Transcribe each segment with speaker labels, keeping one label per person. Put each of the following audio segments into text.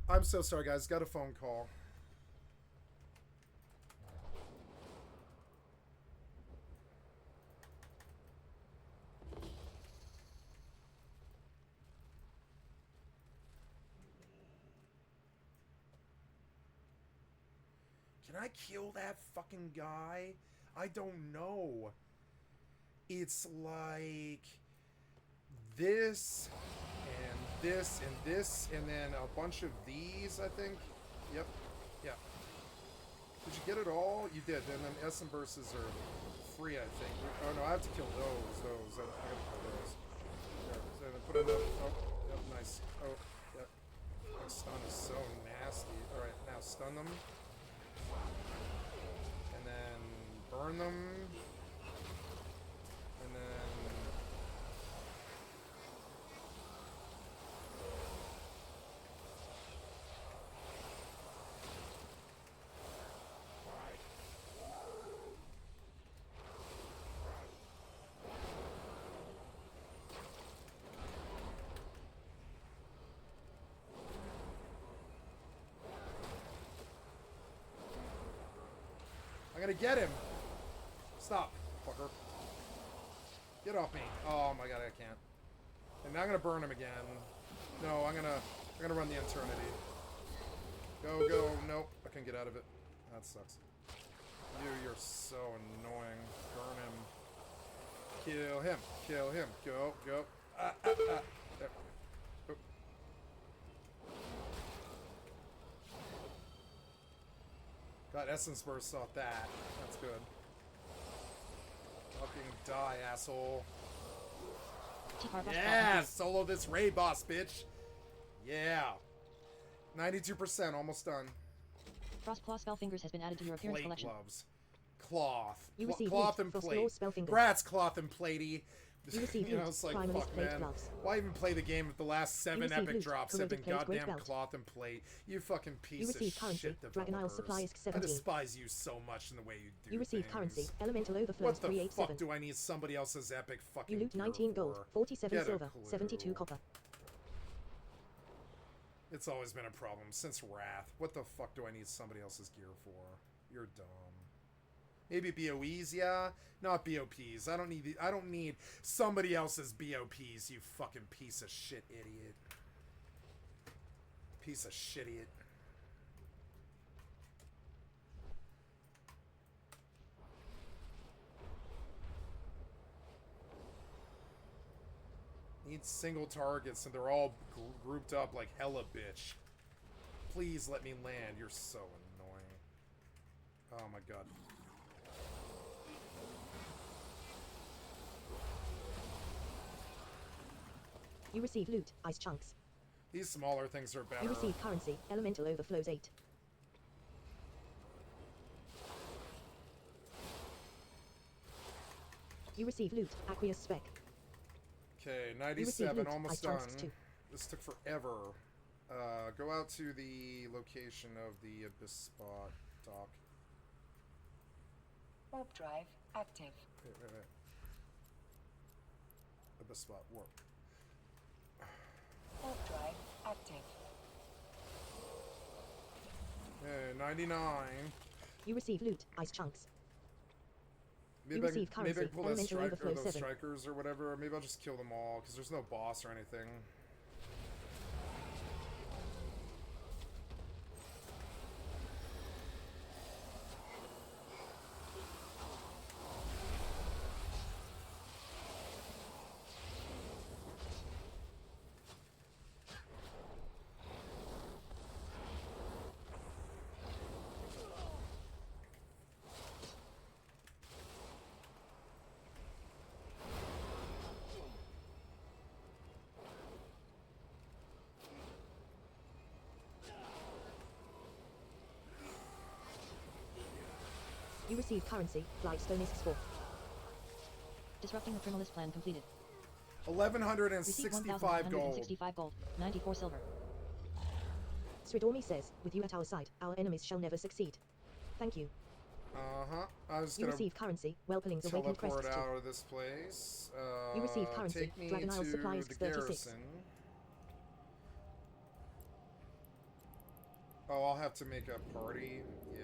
Speaker 1: I'm so sorry, guys. Got a phone call. Can I kill that fucking guy? I don't know. It's like this and this and this and then a bunch of these, I think. Yep. Yeah. Did you get it all? You did. And then Essen bursts are free, I think. Oh no, I have to kill those. I gotta kill those. There, so put another. Oh, yep, nice. Oh, yep. My stun is so nasty. Alright, now stun them. And then burn them. And then... I'm gonna get him! Stop, fucker. Get off me. Oh my god, I can't. And now I'm gonna burn him again. No, I'm gonna run the eternity. Go, go. Nope, I can get out of it. That sucks. You're so annoying. Burn him. Kill him. Kill him. Go, go. There. Oh. Got Essence Burst off that. That's good. Fucking die, asshole. Yeah! Solo this raid boss, bitch! Yeah! 92%, almost done.
Speaker 2: Frostclaw Spellfingers has been added to your appearance
Speaker 1: Plate
Speaker 2: collection.
Speaker 1: gloves. Cloth.
Speaker 2: You receive
Speaker 1: Cloth and plate. Grats, cloth and platey. You know, it's like, fuck, man.
Speaker 2: Gloves.
Speaker 1: Why even play the game if the last 7 epic drops have been goddamn cloth and plate? You fucking piece of shit developers. I despise you so much in the way you do
Speaker 2: You receive
Speaker 1: things.
Speaker 2: currency. Elemental overflows
Speaker 1: What the
Speaker 2: 387.
Speaker 1: fuck do I need somebody else's epic fucking
Speaker 2: You loot 19 gold, 47 silver, 72 copper.
Speaker 1: It's always been a problem since Wrath. What the fuck do I need somebody else's gear for? You're dumb. Maybe BOEs, yeah? Not BOPs. I don't need somebody else's BOPs, you fucking piece of shit idiot. Piece of shit idiot. Need single targets and they're all grouped up like hella bitch. Please let me land. You're so annoying. Oh my god.
Speaker 2: You receive loot, ice chunks.
Speaker 1: These smaller things are better.
Speaker 2: You receive currency, elemental overflows 8. You receive loot, aqueous spec.
Speaker 1: Okay, 97,
Speaker 2: loot,
Speaker 1: almost
Speaker 2: chunks
Speaker 1: done.
Speaker 2: 2.
Speaker 1: This took forever. Go out to the location of the Abyss spot, Doc.
Speaker 3: Warp drive active.
Speaker 1: Wait. Abyss spot, warp.
Speaker 3: Warp drive active.
Speaker 1: Okay, 99.
Speaker 2: You receive loot, ice chunks.
Speaker 1: Maybe
Speaker 2: You receive currency,
Speaker 1: maybe I can pull that
Speaker 2: elemental
Speaker 1: strike, or
Speaker 2: overflow
Speaker 1: those
Speaker 2: 7.
Speaker 1: strikers or whatever. Or maybe I'll just kill them all, because there's no boss or anything.
Speaker 2: You receive currency, Blightstone is 4.
Speaker 4: Disrupting the Primalist plan completed.
Speaker 1: 1,165 gold.
Speaker 4: 1,165 gold, 94 silver.
Speaker 2: Sridormi says, with you at our side, our enemies shall never succeed. Thank you.
Speaker 1: Uh-huh. I was
Speaker 2: You
Speaker 1: gonna
Speaker 2: receive currency, Whelpling's Awakened
Speaker 1: teleport
Speaker 2: Crests 2.
Speaker 1: out of this place.
Speaker 2: You receive currency,
Speaker 1: Take me
Speaker 2: Dragon Isle
Speaker 1: to
Speaker 2: supplies
Speaker 1: the
Speaker 2: 36.
Speaker 1: garrison. Oh, I'll have to make a party. Yeah.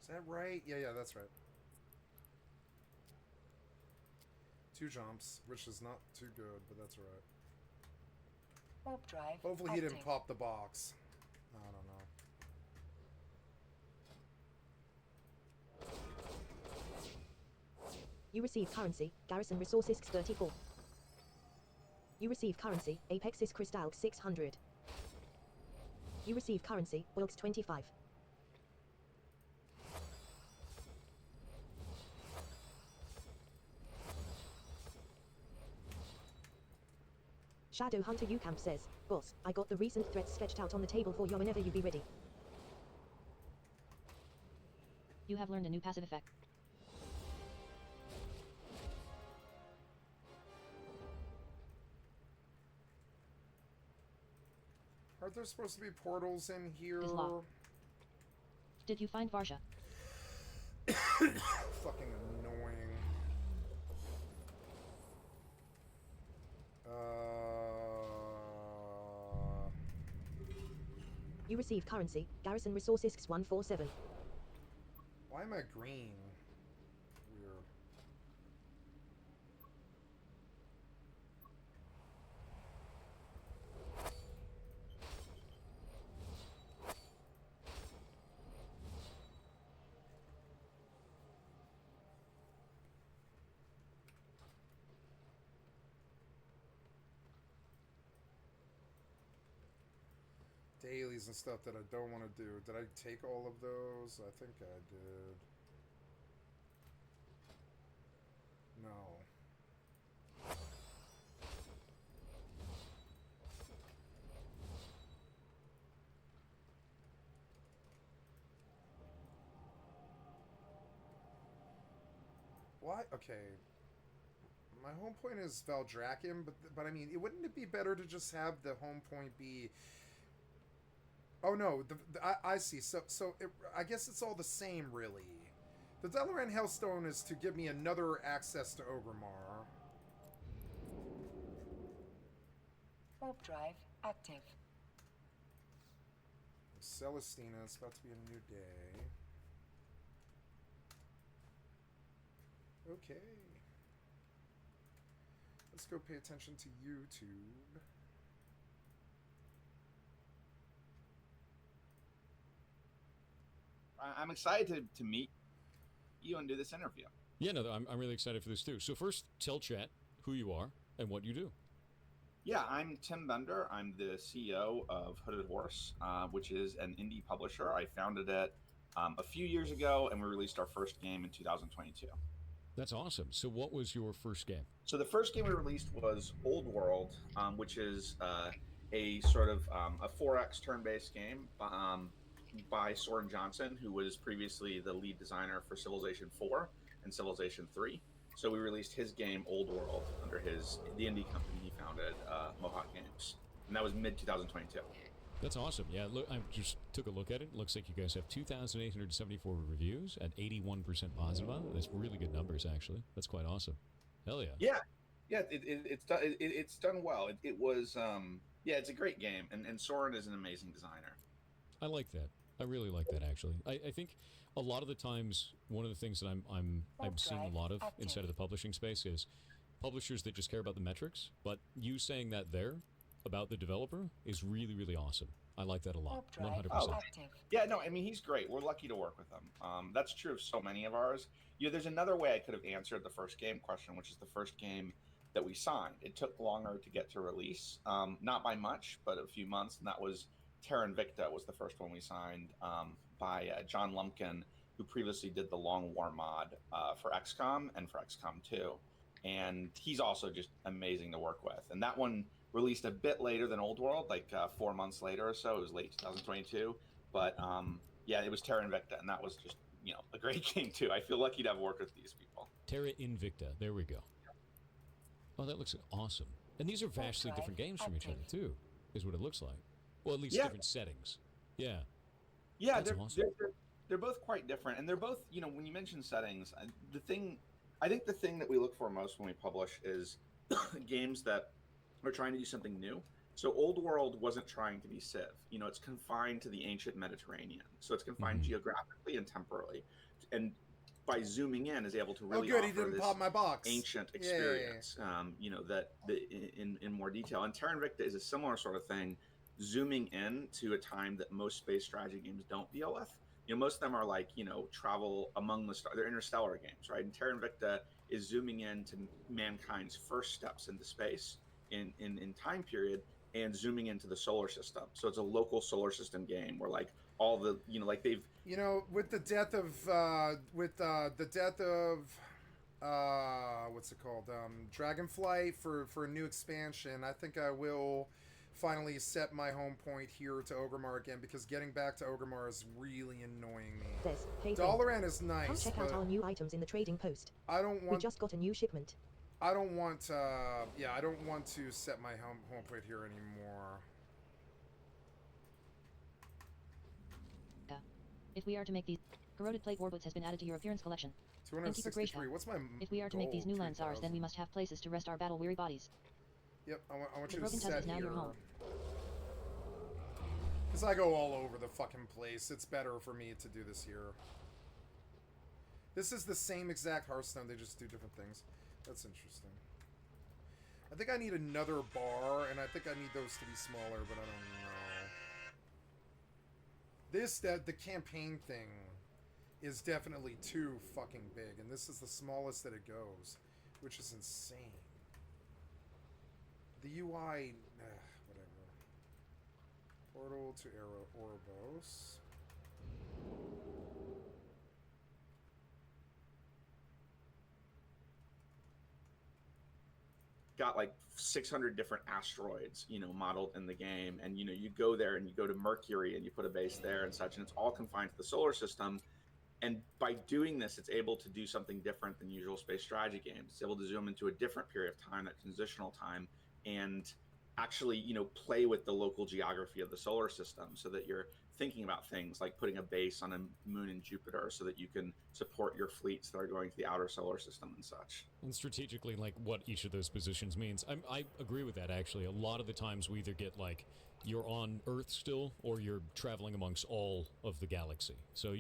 Speaker 1: Is that right? Yeah, that's right. 2 jumps, which is not too good, but that's alright.
Speaker 3: Warp drive.
Speaker 1: Hopefully he didn't
Speaker 3: active.
Speaker 1: pop the box. I don't know.
Speaker 2: You receive currency, Garrison Resources 34. You receive currency, Apexis Crystal 600. You receive currency, Wilkes 25. Shadow Hunter Ucamp says, Boss, I got the recent threats sketched out on the table for you whenever you be ready.
Speaker 4: You have learned a new passive effect.
Speaker 1: Aren't there supposed to be portals in here?
Speaker 4: Is locked. Did you find Varsha?
Speaker 1: Fucking annoying.
Speaker 2: You receive currency, Garrison Resources 147.
Speaker 1: Why am I green? Weird. Dailies and stuff that I don't want to do. Did I take all of those? I think I did. No. What? Okay. My home point is Valdrakken, but I mean, wouldn't it be better to just have the home point be... Oh no, I see. So I guess it's all the same, really. The Dalaran Hellstone is to give me another access to Orgrimmar.
Speaker 3: Warp drive active.
Speaker 1: Celestina, it's about to be a new day. Okay. Let's go pay attention to YouTube.
Speaker 5: I'm excited to meet you and do this interview.
Speaker 6: Yeah, no, I'm really excited for this too. So first, tell chat who you are and what you do.
Speaker 5: Yeah, I'm Tim Bender. I'm the CEO of Hooded Horse, which is an indie publisher. I founded it a few years ago, and we released our first game in 2022.
Speaker 6: That's awesome. So what was your first game?
Speaker 5: So the first game we released was Old World, which is a sort of a 4X turn-based game by Soren Johnson, who was previously the lead designer for Civilization 4 and Civilization 3. So we released his game Old World under the indie company he founded, Mohawk Games, and that was mid-2022.
Speaker 6: That's awesome. Yeah, look, I just took a look at it. Looks like you guys have 2,874 reviews at 81% positive on it. That's really good numbers, actually. That's quite awesome. Hell yeah.
Speaker 5: Yeah, it's done well. It was it's a great game, and Soren is an amazing designer.
Speaker 6: I like that. I really like that actually. I think a lot of the times one of the things that I'm seeing a lot of inside of the publishing space is publishers that just care about the metrics, but you saying that there about the developer is really, really awesome. I like that a lot. 100%.
Speaker 3: Active.
Speaker 5: Yeah, no, I mean, he's great. We're lucky to work with him. That's true of so many of ours. There's another way I could have answered the first game question, which is the first game that we signed. It took longer to get to release, not by much, but a few months, and that was Terra Invicta was the first one we signed by John Lumpkin, who previously did the Long War mod for XCOM and for XCOM 2. And he's also just amazing to work with. And that one released a bit later than Old World, like 4 months later or so. It was late 2022. But yeah, it was Terra Invicta, and that was just, a great game too. I feel lucky to have worked with these people.
Speaker 6: Terra Invicta, there we go. Oh, that looks awesome. And these are vastly different games from each other too, is what it looks like. Well, at least different settings. Yeah.
Speaker 5: Yeah,
Speaker 6: That's awesome.
Speaker 5: they're both quite different, and they're both, when you mention settings, I think the thing that we look for most when we publish is games that are trying to do something new. So Old World wasn't trying to be Civ. It's confined to the ancient Mediterranean. So it's confined geographically and temporally. And by zooming in is able to really
Speaker 1: good, he
Speaker 5: offer
Speaker 1: didn't
Speaker 5: this
Speaker 1: pop my box.
Speaker 5: ancient experience, that in more detail. And Terra Invicta is a similar sort of thing, zooming in to a time that most space strategy games don't deal with. Most of them are like, travel among the stars. They're interstellar games, right? And Terra Invicta is zooming in to mankind's first steps into space in time period and zooming into the solar system. So it's a local solar system game where like all the, like they've...
Speaker 1: with the death of, what's it called? Dragonflight for a new expansion, I think I will finally set my home point here to Orgrimmar again, because getting back to Orgrimmar is really annoying me.
Speaker 2: Says, hey,
Speaker 1: Dalaran is nice.
Speaker 2: come check out our new items in the trading post.
Speaker 1: I don't want.
Speaker 2: We just got a new shipment.
Speaker 1: I don't want. I don't want to set my home point here anymore.
Speaker 4: If we are to make these corroded plate warboots has been added to your appearance collection.
Speaker 1: 263. What's my?
Speaker 4: If we are to make these new landsars, then we must have places to rest our battle-weary bodies.
Speaker 1: Yep, I want
Speaker 4: The
Speaker 1: you to
Speaker 4: broken tub
Speaker 1: set
Speaker 4: is now
Speaker 1: here.
Speaker 4: your home.
Speaker 1: Because I go all over the fucking place. It's better for me to do this here. This is the same exact Hearthstone, they just do different things. That's interesting. I think I need another bar, and I think I need those to be smaller, but I don't know. The campaign thing is definitely too fucking big, and this is the smallest that it goes, which is insane. The UI, whatever. Portal to Ouroboros.
Speaker 5: Got like 600 different asteroids, modeled in the game. And, you go there and you go to Mercury and you put a base there and such, and it's all confined to the solar system. And by doing this, it's able to do something different than usual space strategy games. It's able to zoom into a different period of time, that transitional time, and actually, play with the local geography of the solar system so that you're thinking about things like putting a base on a moon in Jupiter so that you can support your fleets that are going to the outer solar system and such.
Speaker 6: And strategically, like what each of those positions means. I agree with that, actually. A lot of the times we either get like you're on Earth still or you're traveling amongst all of the galaxy. So,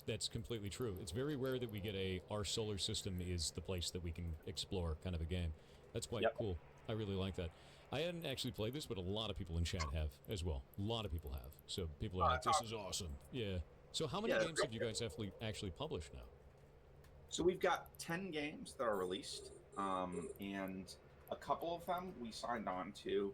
Speaker 6: that's completely true. It's very rare that we get our solar system is the place that we can explore kind of a game. That's quite cool. I really like that. I hadn't actually played this, but a lot of people in chat have as well. A lot of people have. So people are like, this is awesome. Yeah. So how many games have you guys actually published now?
Speaker 5: So we've got 10 games that are released, and a couple of them we signed on to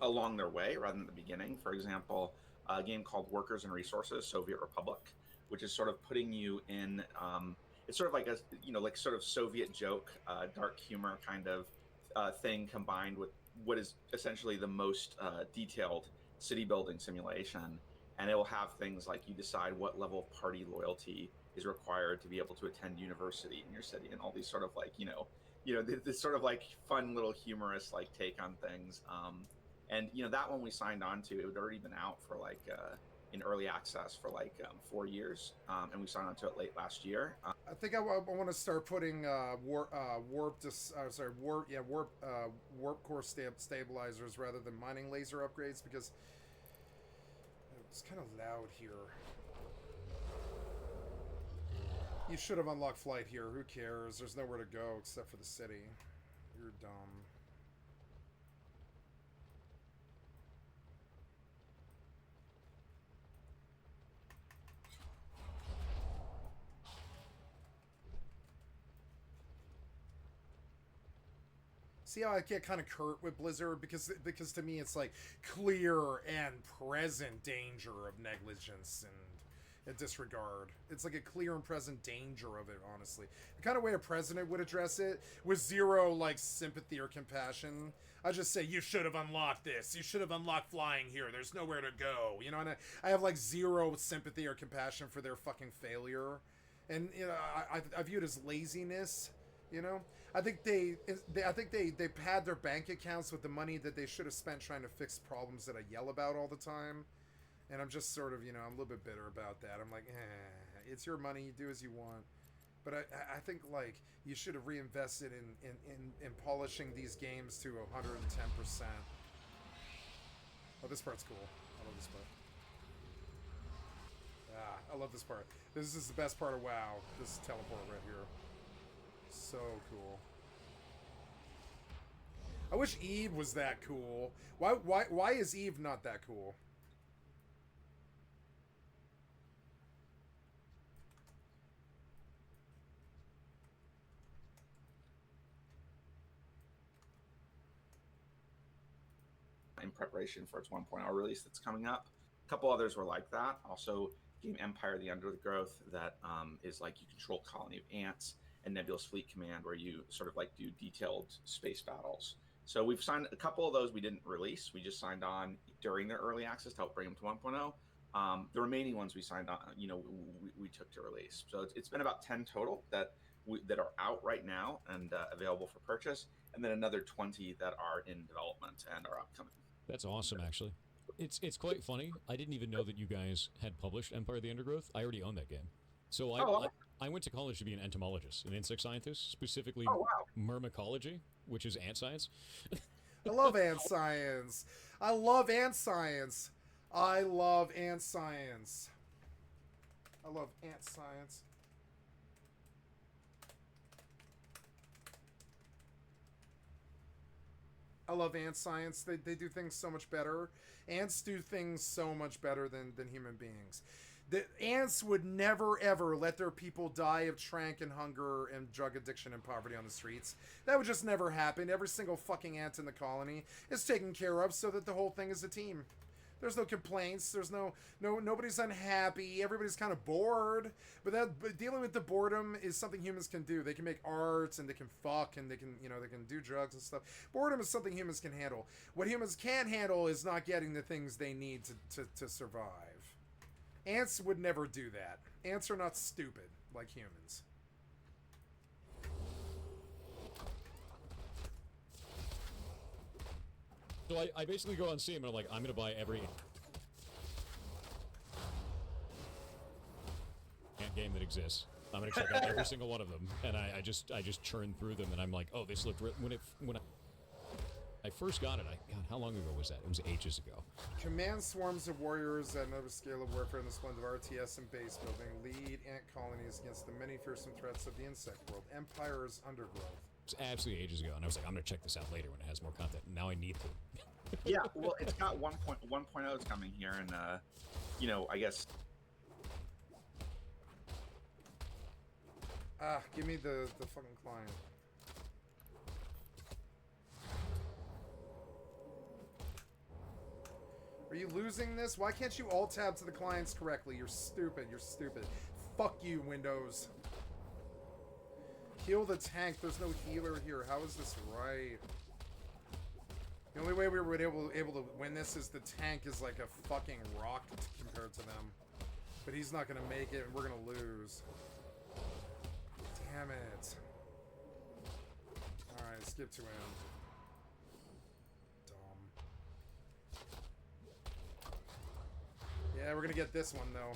Speaker 5: along their way rather than the beginning. For example, a game called Workers and Resources, Soviet Republic, which is sort of putting you in, it's sort of like a, like sort of Soviet joke, dark humor kind of thing combined with what is essentially the most detailed city building simulation. And it will have things like you decide what level of party loyalty is required to be able to attend university in your city, and all these sort of like, this sort of like fun little humorous like take on things. And that one we signed on to, it had already been out for like in early access for like 4 years, and we signed on to it late last year.
Speaker 1: I think I want to start putting warp core stabilizers rather than mining laser upgrades, because It's kind of loud here. You should have unlocked flight here. Who cares? There's nowhere to go except for the city. You're dumb. See how I get kind of curt with Blizzard? Because to me it's like clear and present danger of negligence and disregard. It's like a clear and present danger of it, honestly. The kind of way a president would address it with zero, like, sympathy or compassion. I just say, you should have unlocked this. You should have unlocked flying here. There's nowhere to go. You know, and I have, like, zero sympathy or compassion for their fucking failure. And, you know, I view it as laziness, you know? I think they pad their bank accounts with the money that they should have spent trying to fix problems that I yell about all the time. And I'm just sort of, you know, I'm a little bit bitter about that. I'm like, it's your money, you do as you want. But I think, like, you should have reinvested in polishing these games to 110%. Oh, this part's cool. I love this part. I love this part. This is the best part of WoW. This teleport right here. So cool. I wish EvE was that cool. Why is EvE not that cool?
Speaker 5: In preparation for its 1.0 release that's coming up. A couple others were like that. Also, game Empire: The Undergrowth that is like you control a colony of ants, and Nebulous Fleet Command where you sort of like do detailed space battles. So we've signed a couple of those we didn't release. We just signed on during their early access to help bring them to 1.0. The remaining ones we signed on, you know, we took to release. So it's been about 10 total that are out right now and available for purchase, and then another 20 that are in development and are upcoming.
Speaker 6: That's awesome, actually. It's quite funny. I didn't even know that you guys had published Empire of the Undergrowth. I already own that game. So I went to college to be an entomologist, an insect scientist, specifically myrmecology, which is ant science.
Speaker 1: I love ant science. I love ant science. I love ant science. I love ant science. I love ant science. They do things so much better. Ants do things so much better than human beings. The ants would never, ever let their people die of trank and hunger and drug addiction and poverty on the streets. That would just never happen. Every single fucking ant in the colony is taken care of so that the whole thing is a team. There's no complaints. There's nobody's unhappy. Everybody's kind of bored. But dealing with the boredom is something humans can do. They can make art and they can fuck and they can, you know, they can do drugs and stuff. Boredom is something humans can handle. What humans can't handle is not getting the things they need to survive. Ants would never do that. Ants are not stupid like humans.
Speaker 6: So I basically go on Steam and I'm like, I'm going to buy every ant game that exists. I'm going to check out every single one of them. And I just churn through them and I'm like, oh, this looked... When I first got it, God, how long ago was that? It was ages ago.
Speaker 1: Command swarms of warriors at another scale of warfare in the splendor of RTS and base building. Lead ant colonies against the many fearsome threats of the insect world. Empire's Undergrowth.
Speaker 6: It was absolutely ages ago, and I was like, I'm going to check this out later when it has more content. Now I need to.
Speaker 5: Yeah, well, it's got 1.0 is coming here, and, you know, I guess...
Speaker 1: Give me the fucking client. Are you losing this? Why can't you alt-tab to the clients correctly? You're stupid. You're stupid. Fuck you, Windows. Heal the tank. There's no healer here. How is this right? The only way we were able to win this is the tank is like a fucking rock compared to them. But he's not going to make it, and we're going to lose. Damn it. Alright, skip to him. Yeah, we're gonna get this one though.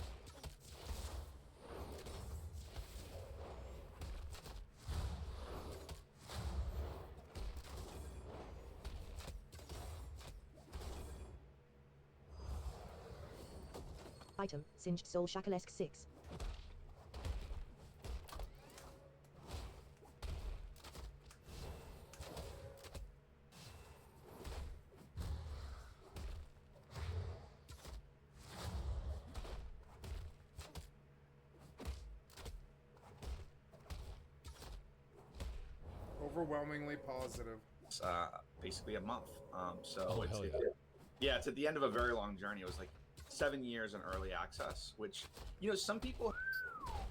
Speaker 2: Item, Singed Soul Shacklesk 6.
Speaker 1: Overwhelmingly positive.
Speaker 5: It's basically a month. So
Speaker 6: Oh,
Speaker 5: it's,
Speaker 6: hell yeah.
Speaker 5: yeah, it's at the end of a very long journey. It was like 7 years in early access, which, you know, some people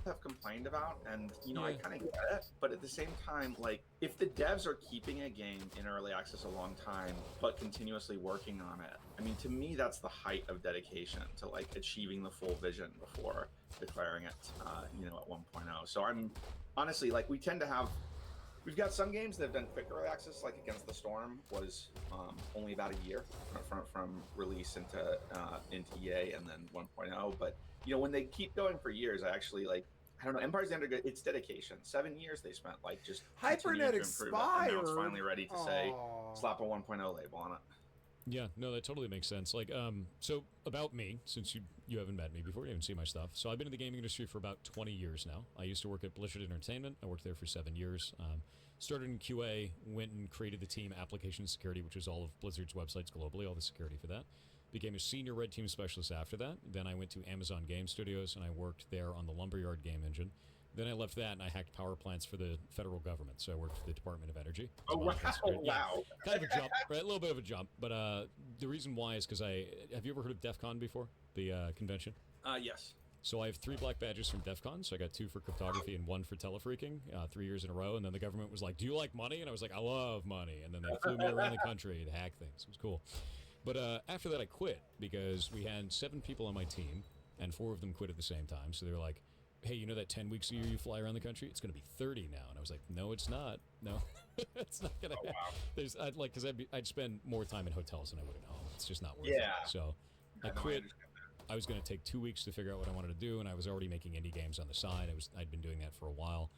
Speaker 5: have complained about, and, you know, I
Speaker 6: Yeah.
Speaker 5: kind of get it. But at the same time, like, if the devs are keeping a game in early access a long time, but continuously working on it, I mean, to me, that's the height of dedication to, like, achieving the full vision before declaring it, you know, at 1.0. So I'm honestly, like, we've got some games that have done quick early access, like Against the Storm was only about a year from release into EA and then 1.0. But, you know, when they keep going for years, I actually, like, I don't know, Empire's Under, it's dedication. 7 years they spent, like, just continuing
Speaker 1: Hypernet
Speaker 5: to improve it, and now it's
Speaker 1: expired.
Speaker 5: finally ready to say,
Speaker 1: Aw.
Speaker 5: slap a 1.0 label on it.
Speaker 6: Yeah, no, that totally makes sense. Like, so about me, since you haven't met me before, you haven't seen my stuff. So I've been in the gaming industry for about 20 years now. I used to work at Blizzard Entertainment. I worked there for 7 years. Started in QA, went and created the team Application Security, which is all of Blizzard's websites globally, all the security for that. Became a senior red team specialist after that. Then I went to Amazon Game Studios, and I worked there on the Lumberyard game engine. Then I left that, and I hacked power plants for the federal government. So I worked for the Department of Energy.
Speaker 5: Oh,
Speaker 6: So
Speaker 5: wow.
Speaker 6: that's great. Yeah,
Speaker 5: Wow.
Speaker 6: kind of a jump, right? A little bit of a jump. But the reason why is because have you ever heard of DEF CON before? The convention?
Speaker 5: Yes.
Speaker 6: So I have 3 black badges from DEF CON. So I got 2 for cryptography and 1 for telefreaking, 3 years in a row. And then the government was like, do you like money? And I was like, I love money. And then they flew me around the country to hack things. It was cool. But after that, I quit because we had 7 people on my team, and 4 of them quit at the same time. So they were like, hey, you know that 10 weeks a year you fly around the country? It's going to be 30 now. And I was like, no, it's not. No, it's not going to happen.
Speaker 5: Wow.
Speaker 6: There's, because I'd spend more time in hotels than I would at home. It's just not worth
Speaker 5: Yeah.
Speaker 6: it. So I
Speaker 5: know,
Speaker 6: quit.
Speaker 5: understand that.
Speaker 6: I was going to take 2 weeks to figure out what I wanted to do, and I was already making indie games on the side. I'd been doing that for a while.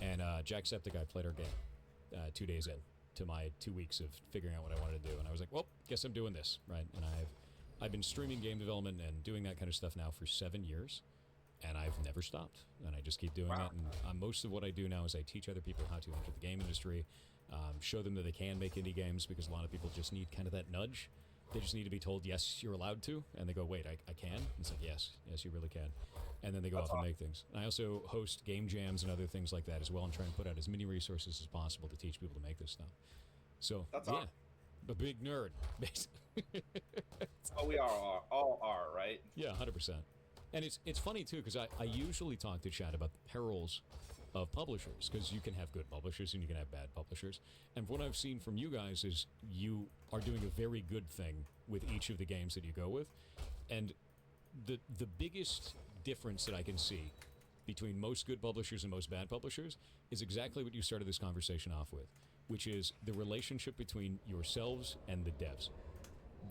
Speaker 6: And Jacksepticeye played our game 2 days in to my 2 weeks of figuring out what I wanted to do. And I was like, well, guess I'm doing this, right? And I've been streaming game development and doing that kind of stuff now for 7 years. And I've never stopped, and I just keep doing
Speaker 5: Wow.
Speaker 6: it. And most of what I do now is I teach other people how to enter the game industry, show them that they can make indie games, because a lot of people just need kind of that nudge. They just need to be told, yes, you're allowed to, and they go, wait, I can? And it's like, yes, you really can. And then they go
Speaker 5: That's
Speaker 6: off and make things. And I also host game jams and other things like that as well, and try and put out as many resources as possible to teach people to make this stuff. So,
Speaker 5: That's
Speaker 6: yeah,
Speaker 5: awesome.
Speaker 6: a big nerd, basically.
Speaker 5: Oh, we all are, right?
Speaker 6: Yeah, 100%. And it's funny, too, because I usually talk to Chad about the perils of publishers, because you can have good publishers and you can have bad publishers. And what I've seen from you guys is you are doing a very good thing with each of the games that you go with. And the biggest difference that I can see between most good publishers and most bad publishers is exactly what you started this conversation off with, which is the relationship between yourselves and the devs.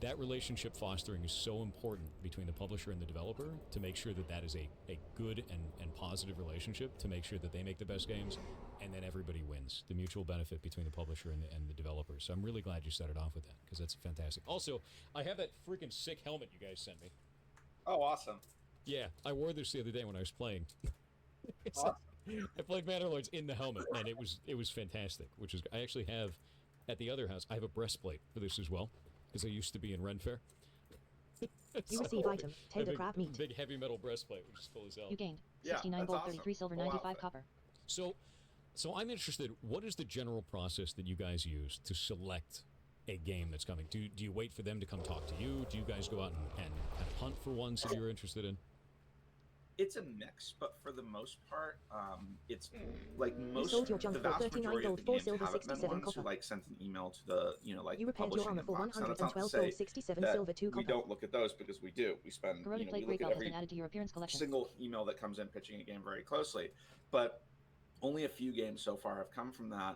Speaker 6: That relationship fostering is so important between the publisher and the developer to make sure that is a good and positive relationship, to make sure that they make the best games, and then everybody wins. The mutual benefit between the publisher and the developer. So I'm really glad you started off with that, because that's fantastic. Also, I have that freaking sick helmet you guys sent me.
Speaker 5: Oh, awesome.
Speaker 6: Yeah, I wore this the other day when I was playing.
Speaker 5: Awesome.
Speaker 6: I played Bannerlords in the helmet, and it was fantastic. Which is, I actually have at the other house. I have a breastplate for this as well, because I used to be in Ren Fair.
Speaker 2: You receive item,
Speaker 6: A
Speaker 2: Taylor
Speaker 6: big,
Speaker 2: crab meat.
Speaker 6: big heavy metal breastplate, which is cool as hell.
Speaker 4: You gained
Speaker 5: Yeah,
Speaker 4: 69
Speaker 5: that's
Speaker 4: gold,
Speaker 5: awesome.
Speaker 4: 33 silver,
Speaker 5: Full
Speaker 4: 95
Speaker 5: outfit.
Speaker 4: copper.
Speaker 6: So I'm interested. What is the general process that you guys use to select a game that's coming? Do you wait for them to come talk to you? Do you guys go out and kind of hunt for ones that you're interested in?
Speaker 5: It's a mix, but for the most part, it's like most
Speaker 2: sold your junk
Speaker 5: the
Speaker 2: for
Speaker 5: vast
Speaker 2: 39
Speaker 5: majority of
Speaker 2: gold,
Speaker 5: the
Speaker 2: 4
Speaker 5: games
Speaker 2: silver,
Speaker 5: haven't been
Speaker 2: 67
Speaker 5: ones who
Speaker 2: copper.
Speaker 5: like sent an email to the like
Speaker 2: You repaired your
Speaker 5: publishing
Speaker 2: armor for
Speaker 5: inbox. Now, that's not to
Speaker 2: 112
Speaker 5: say
Speaker 2: gold, 67
Speaker 5: that
Speaker 2: silver, 2
Speaker 5: we
Speaker 2: copper.
Speaker 5: don't look at those, because we do. We spend
Speaker 4: Corroded
Speaker 5: we
Speaker 4: plate
Speaker 5: look
Speaker 4: break
Speaker 5: at
Speaker 4: off has
Speaker 5: every
Speaker 4: been added to your appearance collection.
Speaker 5: single email that comes in pitching a game very closely, but only a few games so far have come from that.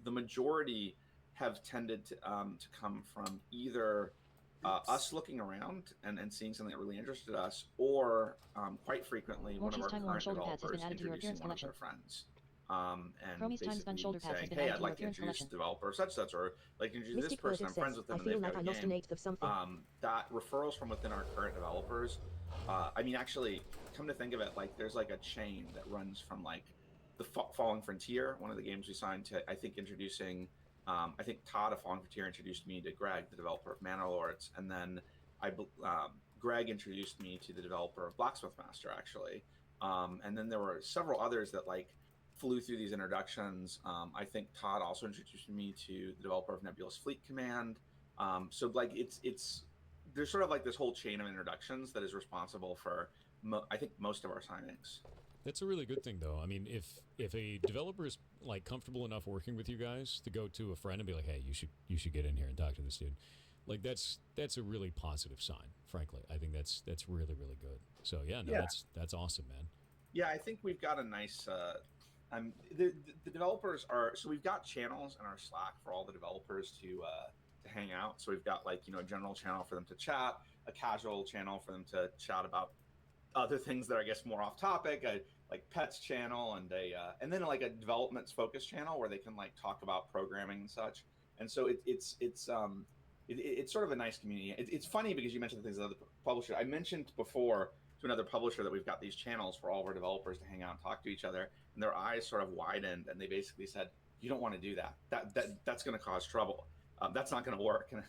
Speaker 5: The majority have tended to come from either us looking around and seeing something that really interested us, or quite frequently one of
Speaker 4: Morchie's
Speaker 5: our
Speaker 4: time worn
Speaker 5: current
Speaker 4: shoulder pads has
Speaker 5: developers
Speaker 4: been added to your
Speaker 5: introducing
Speaker 4: appearance
Speaker 5: one of
Speaker 4: collection.
Speaker 5: their friends. and
Speaker 4: Chromie's time spent
Speaker 5: basically
Speaker 4: shoulder pads has
Speaker 5: saying,
Speaker 4: been
Speaker 5: hey,
Speaker 4: added
Speaker 5: I'd
Speaker 4: to your
Speaker 5: like to
Speaker 4: appearance
Speaker 5: introduce
Speaker 4: selection.
Speaker 5: developer such, or like introduce this
Speaker 2: Mystic
Speaker 5: person,
Speaker 2: Burger
Speaker 5: I'm friends
Speaker 2: says,
Speaker 5: with them,
Speaker 2: I
Speaker 5: and they've
Speaker 2: feel like
Speaker 5: got
Speaker 2: I
Speaker 5: a
Speaker 2: lost an
Speaker 5: game.
Speaker 2: eighth of something.
Speaker 5: That referrals from within our current developers, I mean, actually, come to think of it, like there's like a chain that runs from like the Falling Frontier, one of the games we signed, to I think introducing, I think Todd of Falling Frontier introduced me to Greg, the developer of Manor Lords, and then Greg introduced me to the developer of Blacksmith Master, actually, and then there were several others that like flew through these introductions. I think Todd also introduced me to the developer of Nebulous Fleet Command. So like it's there's sort of like this whole chain of introductions that is responsible for I think most of our signings.
Speaker 6: That's a really good thing, though. I mean, if a developer is like comfortable enough working with you guys to go to a friend and be like, "Hey, you should get in here and talk to this dude," like that's a really positive sign. Frankly, I think that's really good. So yeah, no,
Speaker 5: Yeah.
Speaker 6: that's awesome, man.
Speaker 5: Yeah, I think we've got a nice. The developers are, so we've got channels in our Slack for all the developers to hang out. So we've got like a general channel for them to chat, a casual channel for them to chat about other things that are, I guess, more off topic, like pets channel, and then like a development focused channel where they can like talk about programming and such. And so it's sort of a nice community. It's funny because you mentioned the things of other publisher. I mentioned before to another publisher that we've got these channels for all of our developers to hang out and talk to each other, and their eyes sort of widened, and they basically said, "You don't want to do that. That's going to cause trouble. That's not going to work." And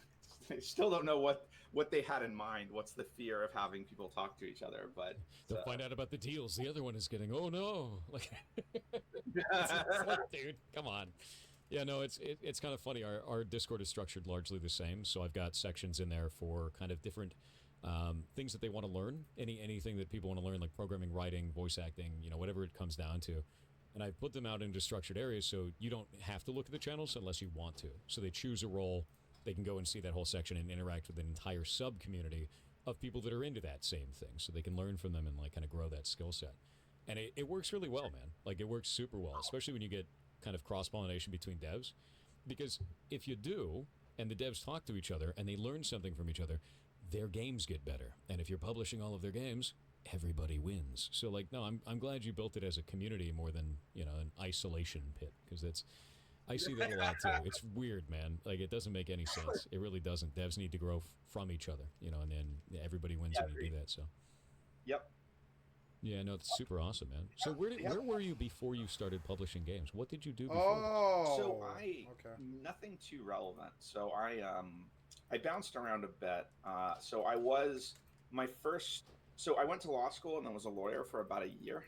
Speaker 5: they still don't know what they had in mind. What's the fear of having people talk to each other? But
Speaker 6: They'll find out about the deals the other one is getting. Oh no! Like, it's like, dude, come on. Yeah, no, it's kind of funny. Our Discord is structured largely the same, so I've got sections in there for kind of different things that they want to learn. Anything that people want to learn, like programming, writing, voice acting, whatever it comes down to. And I put them out into structured areas, so you don't have to look at the channels unless you want to. So they choose a role, they can go and see that whole section and interact with an entire sub community of people that are into that same thing, so they can learn from them and like kind of grow that skill set. And it works really well, man. Like it works super well, especially when you get kind of cross-pollination between devs, because if you do and the devs talk to each other and they learn something from each other, their games get better. And if you're publishing all of their games, everybody wins. So like, no, I'm glad you built it as a community more than an isolation pit, because I see that a lot too. It's weird, man. Like it doesn't make any sense. It really doesn't. Devs need to grow from each other, and then everybody wins when you do that. So
Speaker 5: Yep.
Speaker 6: Yeah, no, it's super awesome, man. So where were you before you started publishing games? What did you do before?
Speaker 1: Oh,
Speaker 5: So
Speaker 1: okay.
Speaker 5: nothing too relevant. So I bounced around a bit. So I was my first. So I went to law school and then was a lawyer for about a year.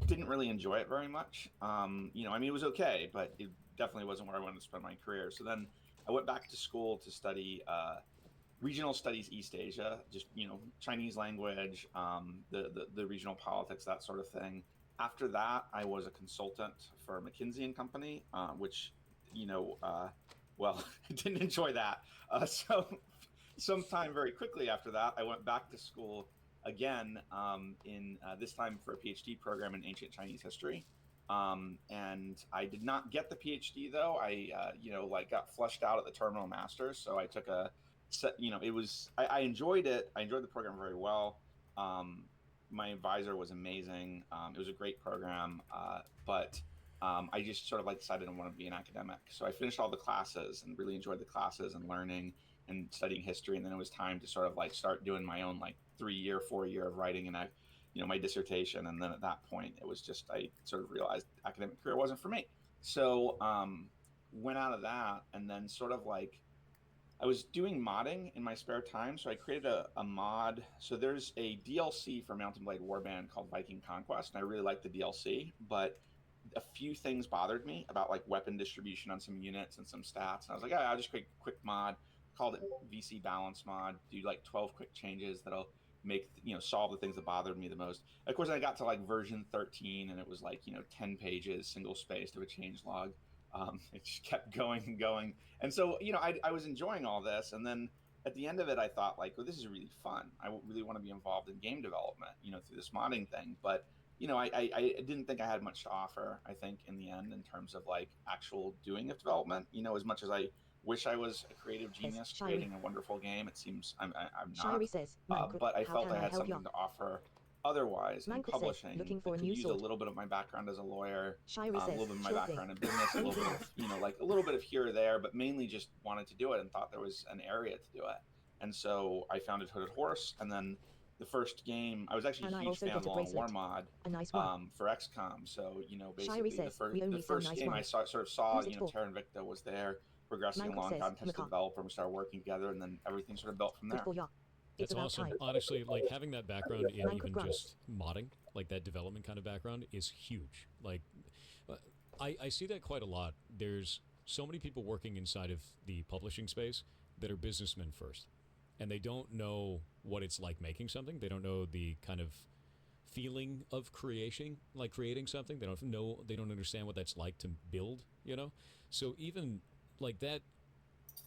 Speaker 5: Didn't really enjoy it very much. I mean, it was okay, but it definitely wasn't where I wanted to spend my career. So then I went back to school to study regional studies East Asia, just Chinese language, the regional politics, that sort of thing. After that, I was a consultant for McKinsey and Company, which well, I didn't enjoy that. So sometime very quickly after that, I went back to school again, in this time for a PhD program in ancient Chinese history. And I did not get the PhD though. I got flushed out at the terminal master's, so I took I enjoyed it. I enjoyed the program very well. My advisor was amazing. It was a great program, but I just sort of decided I want to be an academic. So I finished all the classes and really enjoyed the classes and learning and studying history. And then it was time to sort of start doing my own 3-year, 4-year of writing and my dissertation. And then at that point, it was just, I sort of realized academic career wasn't for me. So went out of that, and then sort of I was doing modding in my spare time. So I created a mod. So there's a DLC for Mountain Blade Warband called Viking Conquest. And I really liked the DLC, but a few things bothered me about weapon distribution on some units and some stats. And I was like, I'll just create a quick mod, called it VC balance mod, do 12 quick changes that'll make, solve the things that bothered me the most. Of course, I got to version 13 and it was 10 pages, single spaced of a change log. It just kept going and going. And so, I was enjoying all this. And then at the end of it, I thought well, this is really fun. I really want to be involved in game development, through this modding thing. But, I didn't think I had much to offer, I think, in the end, in terms of actual doing of development, as much as I wish I was a creative genius creating a wonderful game. It seems I'm not.
Speaker 2: Shirey says,
Speaker 5: But I felt I had
Speaker 2: help
Speaker 5: something to offer otherwise in
Speaker 2: Manco says,
Speaker 5: publishing,
Speaker 2: looking for
Speaker 5: I
Speaker 2: a
Speaker 5: could
Speaker 2: new
Speaker 5: use
Speaker 2: sword.
Speaker 5: a little bit of my background as a lawyer,
Speaker 2: Shiri
Speaker 5: a
Speaker 2: says,
Speaker 5: little bit of my
Speaker 2: sure
Speaker 5: background
Speaker 2: thing.
Speaker 5: in business, a
Speaker 2: Only
Speaker 5: little bit
Speaker 2: thing.
Speaker 5: of, you know, like a little bit of here or there, but mainly just wanted to do it and thought there was an area to do it. And so I founded Hooded Horse, and then the first game, I was actually
Speaker 2: And
Speaker 5: a
Speaker 2: I
Speaker 5: huge
Speaker 2: also
Speaker 5: fan of
Speaker 2: get
Speaker 5: the
Speaker 2: a
Speaker 5: Long War
Speaker 2: bracelet.
Speaker 5: mod
Speaker 2: A nice one.
Speaker 5: for XCOM. So, you know,
Speaker 2: Shiri
Speaker 5: basically
Speaker 2: says, we
Speaker 5: the
Speaker 2: only sell
Speaker 5: first
Speaker 2: nice
Speaker 5: game I
Speaker 2: ones.
Speaker 5: sort of saw,
Speaker 2: Who's it
Speaker 5: you know,
Speaker 2: for?
Speaker 5: Terra Invicta was there, progressing
Speaker 2: Manco
Speaker 5: along,
Speaker 2: says,
Speaker 5: got in touch with the
Speaker 2: Himika.
Speaker 5: developer, we started working together, and then everything sort of built from
Speaker 2: Good
Speaker 5: there.
Speaker 2: for ya. It's
Speaker 6: That's
Speaker 2: about
Speaker 6: awesome.
Speaker 2: time.
Speaker 6: Honestly, like having that background in
Speaker 2: Manco
Speaker 6: even
Speaker 2: grunts.
Speaker 6: just modding, like that development kind of background, is huge. Like, uh, I see that quite a lot. There's so many people working inside of the publishing space that are businessmen first, and they don't know what it's like making something. They don't know the kind of feeling of creating something. They don't know. They don't understand what that's like to build. You know, so even like that,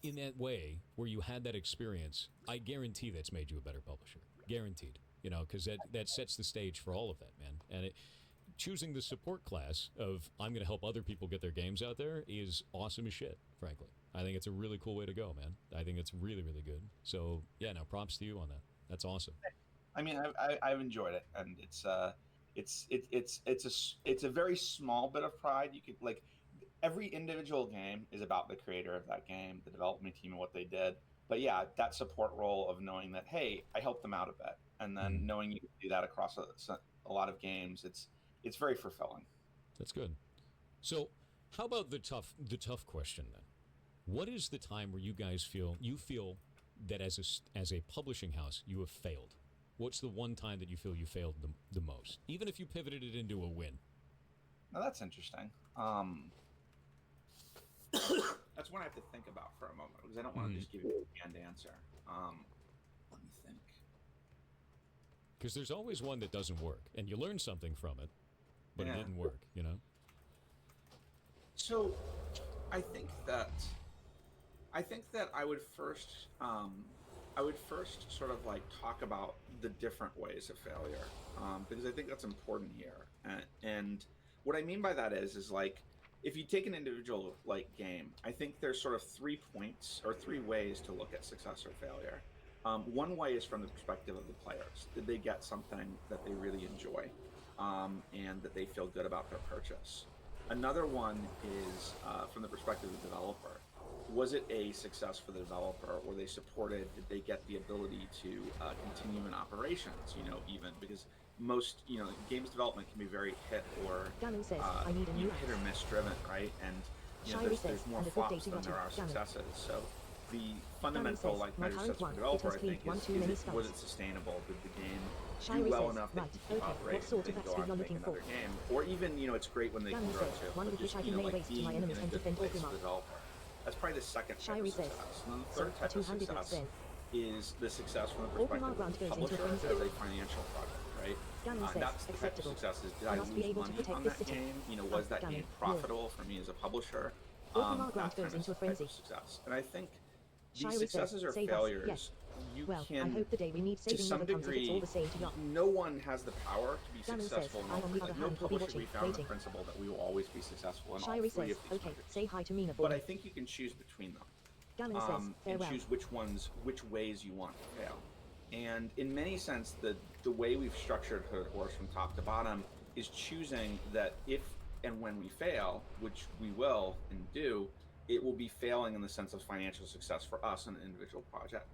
Speaker 6: in that way where you had that experience, I guarantee that's made you a better publisher. Guaranteed. You know, because that sets the stage for all of that, man. And choosing the support class of I'm going to help other people get their games out there is awesome as shit, frankly. I think it's a really cool way to go, man. I think it's really, really good. So, yeah, now props to you on that. That's awesome.
Speaker 5: I mean, I've enjoyed it, and it's a very small bit of pride. You could like every individual game is about the creator of that game, the development team, and what they did. But yeah, that support role of knowing that hey, I helped them out a bit, and then knowing you can do that across a lot of games, it's very fulfilling.
Speaker 6: That's good. So, how about the tough question then? What is the time where you guys feel that as a publishing house you have failed? What's the one time that you feel you failed the most, even if you pivoted it into a win?
Speaker 5: Now that's interesting. That's one I have to think about for a moment because I don't want to just give you a canned answer. Let me think.
Speaker 6: Because there's always one that doesn't work, and you learn something from it, but it didn't work. You know.
Speaker 5: So, I think that I would first sort of like talk about the different ways of failure because I think that's important here. And what I mean by that is like if you take an individual like game, I think there's sort of 3 points or 3 ways to look at success or failure. One way is from the perspective of the players. Did they get something that they really enjoy and that they feel good about their purchase? Another one is from the perspective of the developer. Was it a success for the developer? Were they supported? Did they get the ability to continue in operations? You know, even because most games development can be very hit or
Speaker 2: Ganu says, I need a new
Speaker 5: hit or miss driven, right? And there's more flops than there are successes. So the fundamental measure sets for developer, I think, was it sustainable? Did the game do well enough that you can operate and go on to make another game? Or even it's great when they can grow too. But just being in a good place for the developer. That's probably the second type of success. And then the third type of success is the success from the perspective of the publisher as a financial project, right? That's the type of success is did I lose money on that game? Was that game profitable for me as a publisher? That kind of type of success. And I think these successes or failures, you can,
Speaker 2: I hope the day we need
Speaker 5: to
Speaker 2: saving
Speaker 5: some
Speaker 2: never comes if it's all
Speaker 5: degree,
Speaker 2: the same to you.
Speaker 5: no one has the power to be
Speaker 2: Ganu says,
Speaker 5: successful.
Speaker 2: I on the other
Speaker 5: No
Speaker 2: hand will be
Speaker 5: publisher we
Speaker 2: watching,
Speaker 5: found the
Speaker 2: waiting.
Speaker 5: principle that we will always be successful in all
Speaker 2: Shiri
Speaker 5: three
Speaker 2: says,
Speaker 5: of these
Speaker 2: okay,
Speaker 5: measures.
Speaker 2: say hi to Mina for
Speaker 5: But I
Speaker 2: me.
Speaker 5: think you can choose between them.
Speaker 2: Ganu says,
Speaker 5: And
Speaker 2: farewell.
Speaker 5: choose which ways you want to fail. And in many sense, the way we've structured Hooded Horse from top to bottom is choosing that if and when we fail, which we will and do, it will be failing in the sense of financial success for us in an individual project.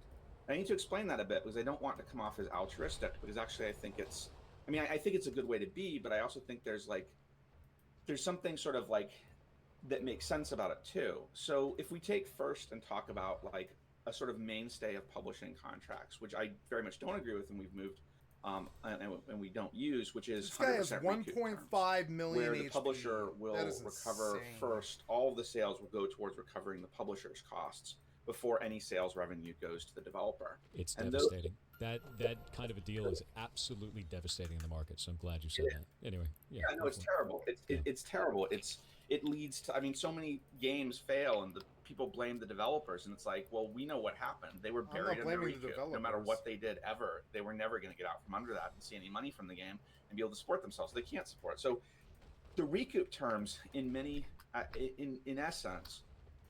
Speaker 5: And I need to explain that a bit because I don't want to come off as altruistic, because actually I think I think it's a good way to be, but I also think there's something sort of like that makes sense about it too. So if we take first and talk about like a sort of mainstay of publishing contracts, which I very much don't agree with, and we've moved and we don't use, which is
Speaker 1: This guy has
Speaker 5: 100%
Speaker 1: 1.5 million
Speaker 5: where the
Speaker 1: HP.
Speaker 5: publisher will
Speaker 1: That is
Speaker 5: recover
Speaker 1: insane.
Speaker 5: first. All of the sales will go towards recovering the publisher's costs before any sales revenue goes to the developer.
Speaker 6: It's
Speaker 5: And
Speaker 6: devastating. That kind of a deal is absolutely devastating in the market. So I'm glad you said that. Anyway, yeah.
Speaker 5: No, it's terrible. It's terrible. It leads to, so many games fail and the people blame the developers, and it's like, well, we know what happened. They were buried under
Speaker 1: blaming the
Speaker 5: recoup. No matter
Speaker 1: developers.
Speaker 5: what they did ever, they were never going to get out from under that and see any money from the game and be able to support themselves. They can't support it. So the recoup terms in many, in essence,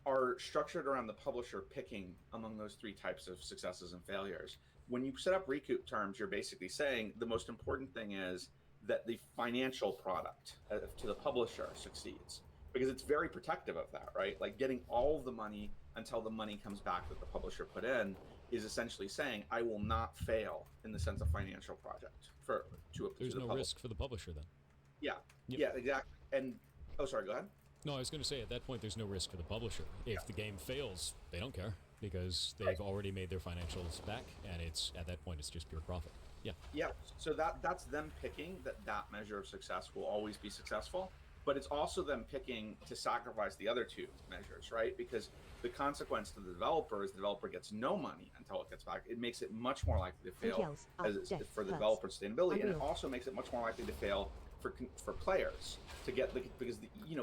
Speaker 5: are structured around the publisher picking among those 3 types of successes and failures. when you set up recoup terms, you're basically saying the most important thing is that the financial product to the publisher succeeds, because it's very protective of that, right? Like getting all of the money until the money comes back that the publisher put in is essentially saying I will not fail in the sense of financial project
Speaker 6: There's
Speaker 5: to the
Speaker 6: no
Speaker 5: publisher.
Speaker 6: risk for the publisher then.
Speaker 5: Yeah,
Speaker 6: Yep.
Speaker 5: yeah, exactly. And oh, sorry, go ahead.
Speaker 6: No, I was going to say at that point there's no risk for the publisher. If the game fails, they don't care because they've already made their financials back, and it's at that point it's just pure profit. Yeah.
Speaker 5: Yeah. So that's them picking that measure of success will always be successful, but it's also them picking to sacrifice the other two measures, right? Because the consequence to the developer is the developer gets no money until it gets back. It makes it much more likely to fail for the developer sustainability, and it also makes it much more likely to fail for players to get because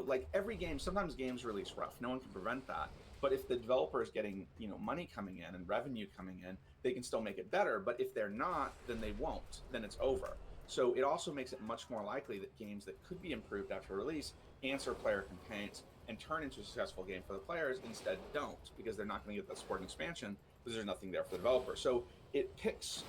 Speaker 5: like every game, sometimes games release rough. No one can prevent that. But if the developer is getting money coming in and revenue coming in, they can still make it better. But if they're not, then they won't. Then it's over. So it also makes it much more likely that games that could be improved after release answer player complaints and turn into a successful game for the players instead don't, because they're not going to get that support and expansion because there's nothing there for the developer. So it picks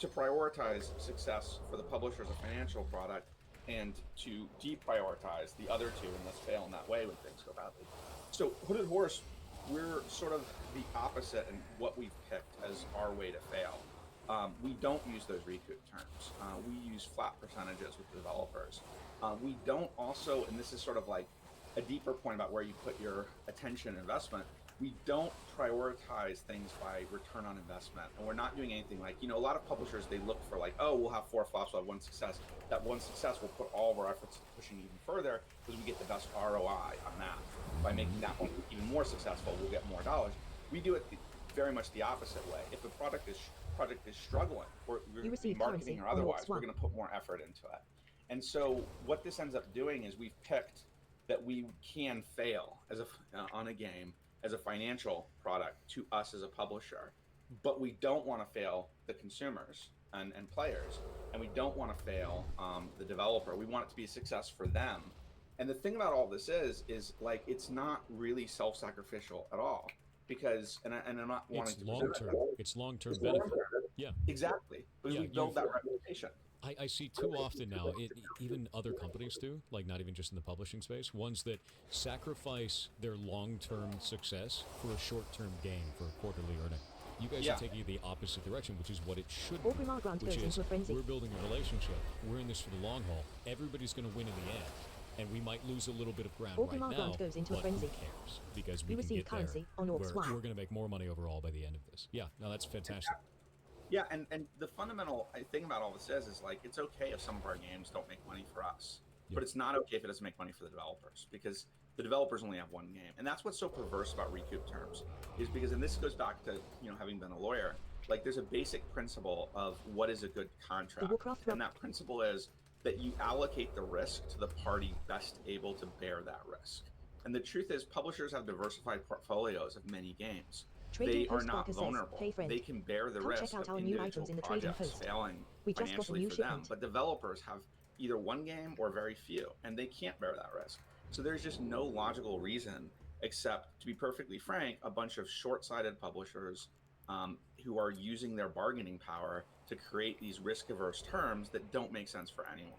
Speaker 5: to prioritize success for the publisher as a financial product and to deprioritize the other two and thus fail in that way when things go badly. So Hooded Horse, we're sort of the opposite in what we've picked as our way to fail. We don't use those recoup terms. We use flat percentages with developers. We don't also, and this is sort of like a deeper point about where you put your attention and investment, we don't prioritize things by return on investment. And we're not doing anything like, a lot of publishers, they look for like, oh, we'll have 4 flops, we'll have 1 success. That 1 success will put all of our efforts pushing even further because we get the best ROI on that. By making that one even more successful, we'll get more dollars. We do it very much the opposite way. If the project is struggling, or marketing or otherwise, we're going to put more effort into it. And so what this ends up doing is we've picked that we can fail on a game as a financial product to us as a publisher, but we don't want to fail the consumers and players, and we don't want to fail the developer. We want it to be a success for them. And the thing about all this is like it's not really self-sacrificial at all, because and I'm not wanting to
Speaker 6: long-term. It's long-term benefit. Yeah,
Speaker 5: exactly. Because we build that reputation.
Speaker 6: I see too often now, even other companies do, like not even just in the publishing space, ones that sacrifice their long-term success for a short-term gain for a quarterly earning. You guys are taking the opposite direction, which is what it should be, which is we're building a relationship. We're in this for the long haul. Everybody's going to win in the end. And we might lose a little bit of ground right now,
Speaker 2: goes into
Speaker 6: but
Speaker 2: a frenzy.
Speaker 6: who cares? Because we can
Speaker 2: receive
Speaker 6: get
Speaker 2: currency
Speaker 6: there.
Speaker 2: on Orc Swap.
Speaker 6: We're going to make more money overall by the end of this. Yeah, no, that's fantastic.
Speaker 5: Yeah, and the fundamental thing about all this is like it's okay if some of our games don't make money for us, but it's not okay if it doesn't make money for the developers, because the developers only have one game. And that's what's so perverse about recoup terms, is because, and this goes back to having been a lawyer, like there's a basic principle of what is a good contract, and that principle is that you allocate the risk to the party best able to bear that risk. And the truth is, publishers have diversified portfolios of many games. They are not vulnerable. They can bear the risk of individual projects failing financially for them. But developers have either one game or very few, and they can't bear that risk. So there's just no logical reason, except, to be perfectly frank, a bunch of short-sighted publishers who are using their bargaining power to create these risk-averse terms that don't make sense for anyone.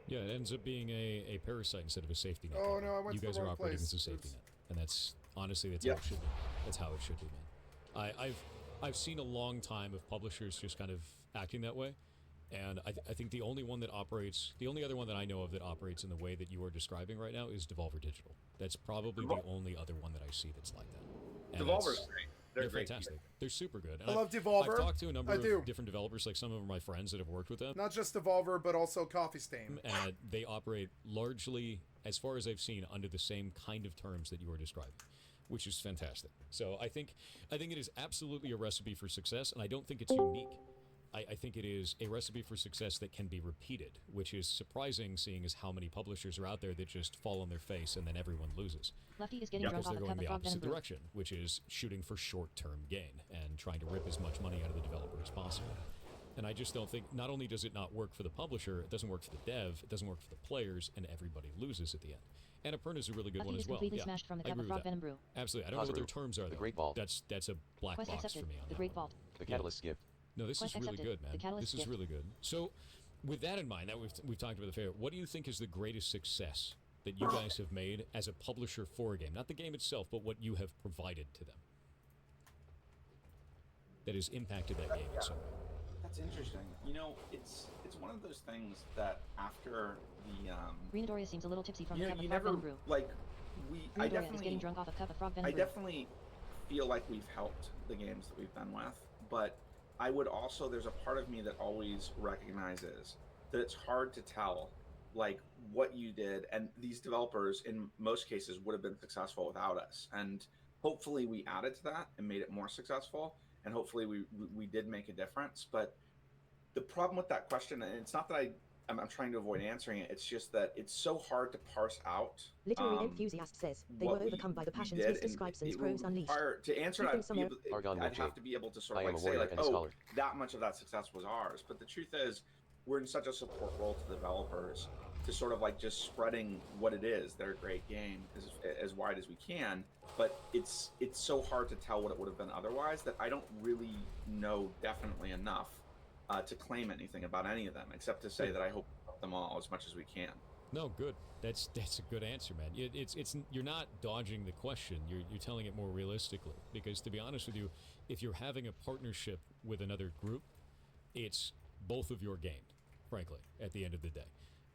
Speaker 6: Yeah, it ends up being a parasite instead of a safety net.
Speaker 1: Oh no, I went
Speaker 6: You
Speaker 1: to
Speaker 6: guys
Speaker 1: the
Speaker 6: are
Speaker 1: wrong
Speaker 6: operating
Speaker 1: place.
Speaker 6: as a safety net, and that's honestly how it should be. That's how it should be, man. I've seen a long time of publishers just kind of acting that way, and I think the only other one that I know of that operates in the way that you are describing right now is Devolver Digital. That's probably the only other one that I see that's like that. And
Speaker 5: Devolver's great. They're great.
Speaker 6: fantastic. They're super good. And
Speaker 1: I love Devolver.
Speaker 6: I've talked to a number
Speaker 1: I
Speaker 6: of
Speaker 1: do.
Speaker 6: different developers, like some of my friends that have worked with them.
Speaker 1: Not just Devolver, but also Coffee Stain.
Speaker 6: And they operate largely, as far as I've seen, under the same kind of terms that you are describing, which is fantastic. So I think it is absolutely a recipe for success, and I don't think it's unique. I think it is a recipe for success that can be repeated, which is surprising, seeing as how many publishers are out there that just fall on their face and then everyone loses.
Speaker 4: Lefty is getting
Speaker 6: Because
Speaker 4: drunk
Speaker 6: they're
Speaker 4: off
Speaker 6: going
Speaker 4: a
Speaker 6: the
Speaker 4: cup of
Speaker 6: opposite
Speaker 4: frog
Speaker 6: direction, which is shooting for short-term gain and trying to rip as much money out of the developer as possible. And I just don't think, not only does it not work for the publisher, it doesn't work for the dev, it doesn't work for the players, and everybody loses at the end. Annapurna is a really good
Speaker 4: Lefty
Speaker 6: one
Speaker 4: is
Speaker 6: as well.
Speaker 4: completely
Speaker 6: Yeah,
Speaker 4: smashed from the
Speaker 6: I
Speaker 4: cup
Speaker 6: agree
Speaker 4: of
Speaker 6: with
Speaker 4: frog
Speaker 6: that.
Speaker 4: venom brew.
Speaker 6: Absolutely. I don't know what their terms are, though.
Speaker 7: The Great Vault.
Speaker 6: That's a black
Speaker 4: Quest
Speaker 6: box
Speaker 4: accepted.
Speaker 6: for me on
Speaker 4: The
Speaker 6: that
Speaker 4: Great
Speaker 6: one.
Speaker 4: Vault.
Speaker 7: The Catalyst Skip.
Speaker 6: No, this
Speaker 4: Quest
Speaker 6: is really
Speaker 4: accepted.
Speaker 6: good, man.
Speaker 4: The Catalyst
Speaker 6: This is
Speaker 4: gift.
Speaker 6: really good. So, with that in mind, that we've talked about the fair, what do you think is the greatest success that you guys have made as a publisher for a game? Not the game itself, but what you have provided to them that has impacted that game in some way.
Speaker 5: That's interesting. You know, it's one of those things that after the
Speaker 4: Greenadoria seems a little tipsy from
Speaker 5: you
Speaker 4: the
Speaker 5: know,
Speaker 4: cup
Speaker 5: you
Speaker 4: of frog
Speaker 5: never
Speaker 4: venom brew.
Speaker 5: like I
Speaker 4: Greenadoria is getting
Speaker 5: definitely
Speaker 4: drunk off a cup of frog venom
Speaker 5: I
Speaker 4: brew.
Speaker 5: definitely feel like we've helped the games that we've been with, but I would also there's a part of me that always recognizes that it's hard to tell like what you did, and these developers in most cases would have been successful without us, and hopefully we added to that and made it more successful, and hopefully we did make a difference. But the problem with that question, and it's not that I'm trying to avoid answering it, it's just that it's so hard to parse out
Speaker 2: Literary enthusiast says they were
Speaker 5: what
Speaker 2: overcome by the
Speaker 5: we
Speaker 2: passions
Speaker 5: did,
Speaker 2: Mr.
Speaker 5: and
Speaker 2: Scribeson's
Speaker 5: it
Speaker 2: prose
Speaker 5: would
Speaker 2: unleashed.
Speaker 5: require to answer
Speaker 2: You
Speaker 5: it.
Speaker 2: think some
Speaker 7: Argon
Speaker 5: I'd have
Speaker 7: milkshake.
Speaker 5: to be able to sort
Speaker 7: I
Speaker 5: of
Speaker 7: am
Speaker 5: like
Speaker 7: a
Speaker 5: say
Speaker 7: warrior
Speaker 5: like,
Speaker 7: and a
Speaker 5: oh,
Speaker 7: scholar.
Speaker 5: that much of that success was ours. But the truth is, we're in such a support role to the developers to sort of like just spreading what it is, their great game, as wide as we can. But it's so hard to tell what it would have been otherwise that I don't really know definitely enough to claim anything about any of them, except to say that I hope we help them all as much as we can.
Speaker 6: No, good. That's a good answer, man. It's you're not dodging the question. You're telling it more realistically. Because to be honest with you, if you're having a partnership with another group, it's both of your gained, frankly, at the end of the day.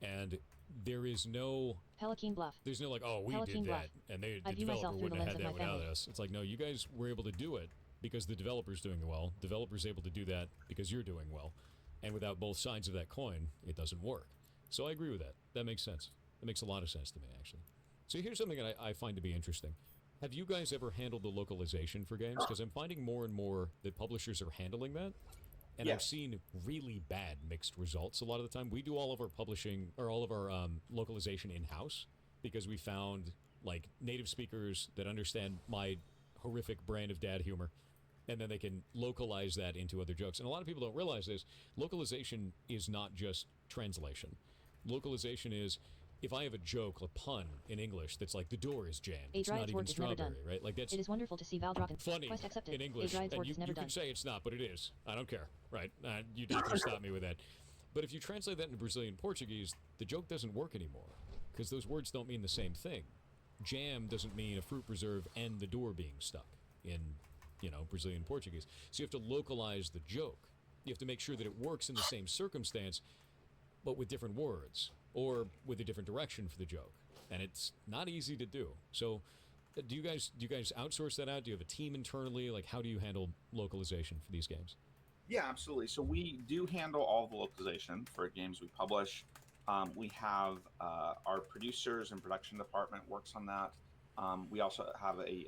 Speaker 6: And there is no
Speaker 4: Pelican Bluff.
Speaker 6: there's no like, oh, we
Speaker 4: Pelican
Speaker 6: did
Speaker 4: Bluff.
Speaker 6: that, and the
Speaker 4: I view
Speaker 6: developer
Speaker 4: myself through the
Speaker 6: wouldn't have
Speaker 4: lens
Speaker 6: had
Speaker 4: of
Speaker 6: that
Speaker 4: my
Speaker 6: without
Speaker 4: family.
Speaker 6: us. It's like, no, you guys were able to do it because the developer's doing well. Developer's able to do that because you're doing well. And without both sides of that coin, it doesn't work. So I agree with that. That makes sense. That makes a lot of sense to me, actually. So here's something that I find to be interesting. Have you guys ever handled the localization for games? Because I'm finding more and more that publishers are handling that. And I've
Speaker 5: Yes.
Speaker 6: seen really bad mixed results a lot of the time. We do all of our publishing or all of our localization in-house because we found like native speakers that understand my horrific brand of dad humor, and then they can localize that into other jokes. And a lot of people don't realize this. Localization is not just translation. Localization is if I have a joke, a pun in English that's like the door is jammed.
Speaker 4: A
Speaker 6: It's
Speaker 4: dry
Speaker 6: not even
Speaker 4: work is never
Speaker 6: strawberry,
Speaker 4: done.
Speaker 6: right? Like that's
Speaker 4: It is wonderful to see Valdrock.
Speaker 6: funny
Speaker 4: Quest accepted.
Speaker 6: in English,
Speaker 4: A dried
Speaker 6: and
Speaker 4: work
Speaker 6: you,
Speaker 4: is never
Speaker 6: you
Speaker 4: done.
Speaker 6: can say it's not, but it is. I don't care, right? You're not going to stop me with that. But if you translate that into Brazilian Portuguese, the joke doesn't work anymore because those words don't mean the same thing. Jam doesn't mean a fruit preserve and the door being stuck in, Brazilian Portuguese. So you have to localize the joke. You have to make sure that it works in the same circumstance, but with different words or with a different direction for the joke. And it's not easy to do. So do you guys outsource that out? Do you have a team internally? Like, how do you handle localization for these games?
Speaker 5: Yeah, absolutely. So we do handle all the localization for games we publish. We have our producers and production department works on that. We also have a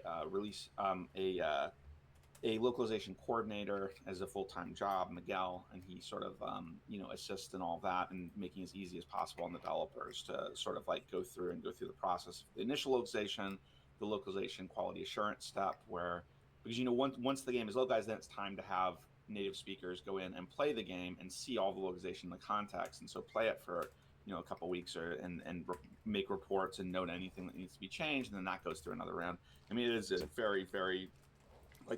Speaker 5: a localization coordinator as a full-time job, Miguel, and he sort of assists in all that and making it as easy as possible on the developers to sort of like go through the process of the initial localization, the localization quality assurance step, where because once the game is localized, then it's time to have native speakers go in and play the game and see all the localization in the context, and so play it for a couple weeks and make reports and note anything that needs to be changed, and then that goes through another round. I mean, it is a very, very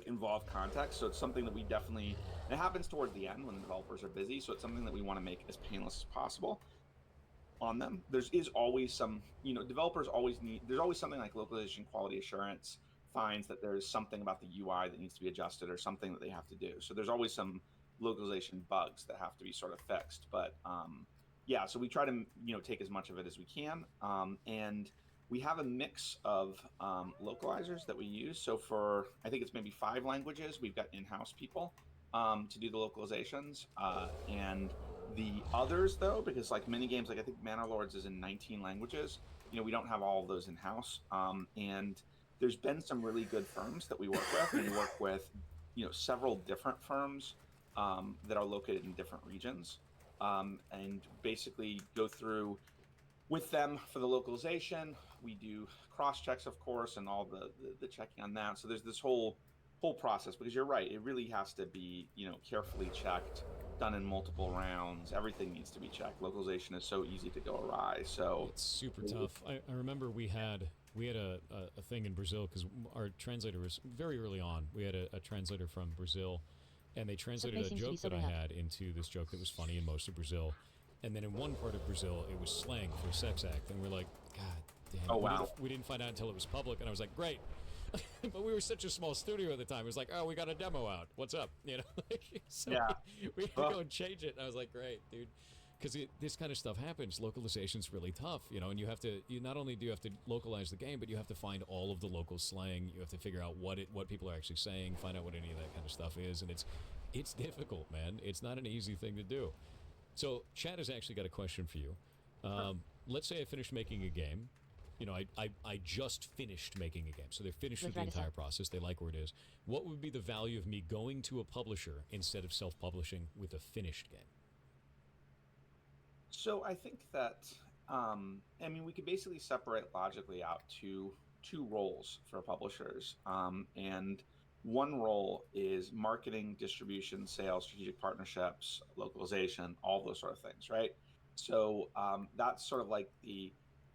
Speaker 5: involved context, so it's something that we definitely, and it happens towards the end when the developers are busy, so it's something that we want to make as painless as possible on them. There's always some, developers always there's always something like localization quality assurance finds that there's something about the UI that needs to be adjusted or something that they have to do. So there's always some localization bugs that have to be sort of fixed. But so we try to take as much of it as we can, and we have a mix of localizers that we use. So for I think it's maybe 5 languages, we've got in-house people to do the localizations, and the others though, because like many games, like I think Manor Lords is in 19 languages. We don't have all of those in-house, and there's been some really good firms that we work with. And we work with several different firms that are located in different regions, and basically go through with them for the localization. We do cross checks, of course, and all the checking on that. So there's this whole process, because you're right, it really has to be carefully checked, done in multiple rounds. Everything needs to be checked. Localization is so easy to go awry. So
Speaker 6: it's super tough. I remember we had a thing in Brazil because our translator was very early on. We had a translator from Brazil, and they translated a
Speaker 4: seems to be
Speaker 6: joke that I
Speaker 4: sobering up.
Speaker 6: had into this joke that was funny in most of Brazil, and then in one part of Brazil it was slang for a sex act, and we're like, God damn!
Speaker 5: Oh, wow.
Speaker 6: We didn't find out until it was public, and I was like, great. But we were such a small studio at the time. It was like, oh, we got a demo out. What's up? You know, so
Speaker 5: Yeah.
Speaker 6: we had to go and change it. And I was like, great, dude. Because this kind of stuff happens. Localization's really tough, you know, and you not only do you have to localize the game, but you have to find all of the local slang. You have to figure out what people are actually saying, find out what any of that kind of stuff is, and it's difficult, man. It's not an easy thing to do. So Chad has actually got a question for you. Let's say I finished making a game. You know, I just finished making a game, so they're finished with the entire process. They like where it is. What would be the value of me going to a publisher instead of self-publishing with a finished game?
Speaker 5: So I think that, we could basically separate logically out two roles for publishers. And one role is marketing, distribution, sales, strategic partnerships, localization, all those sort of things, right? So that's sort of like the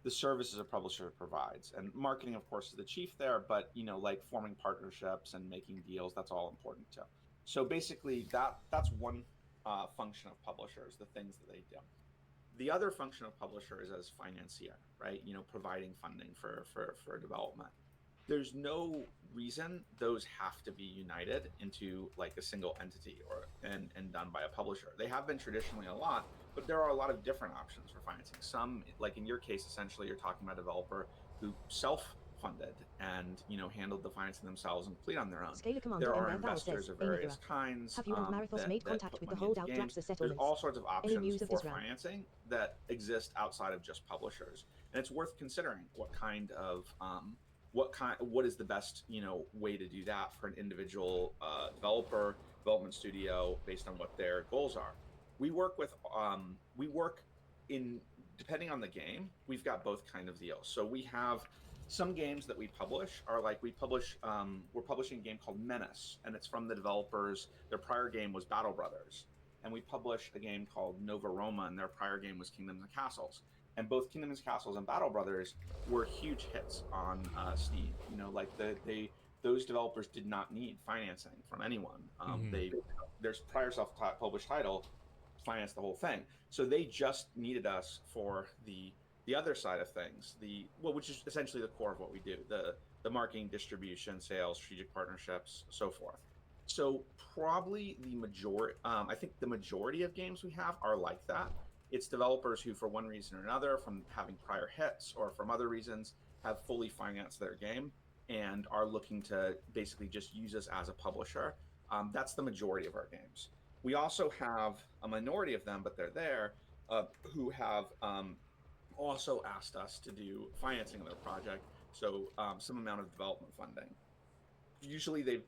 Speaker 5: services a publisher provides. And marketing, of course, is the chief there, but, like forming partnerships and making deals, that's all important too. So basically that's one function of publishers, the things that they do. The other function of publisher is as financier, right? Providing funding for development. There's no reason those have to be united into like a single entity and done by a publisher. They have been traditionally a lot, but there are a lot of different options for financing. Some, like in your case, essentially you're talking about a developer who self-funded and handled the financing themselves and complete on their own.
Speaker 2: Scalar Commander
Speaker 5: There are
Speaker 2: Enver Val
Speaker 5: investors
Speaker 2: says,
Speaker 5: of various
Speaker 2: Enigma.
Speaker 5: kinds.
Speaker 2: Have you and Marithos made contact with the holdout Draxler
Speaker 5: There's
Speaker 2: settlements?
Speaker 5: all sorts of
Speaker 2: Any
Speaker 5: options
Speaker 2: news of
Speaker 5: for
Speaker 2: Israel?
Speaker 5: financing that exist outside of just publishers, and it's worth considering what is the best way to do that for an individual development studio based on what their goals are. We work in, depending on the game, we've got both kind of deals. So we have some games that we publish are like we're publishing a game called Menace, and it's from the developers. Their prior game was Battle Brothers, and we published a game called Nova Roma, and their prior game was Kingdoms and Castles. And both Kingdoms and Castles and Battle Brothers were huge hits on Steam. Those developers did not need financing from anyone. Their prior self-published title financed the whole thing, so they just needed us for the other side of things, which is essentially the core of what we do: the marketing, distribution, sales, strategic partnerships, so forth. So probably I think the majority of games we have are like that. It's developers who, for one reason or another, from having prior hits or from other reasons, have fully financed their game and are looking to basically just use us as a publisher. That's the majority of our games. We also have a minority of them, but they're there, who have also asked us to do financing of their project, so some amount of development funding. Usually they've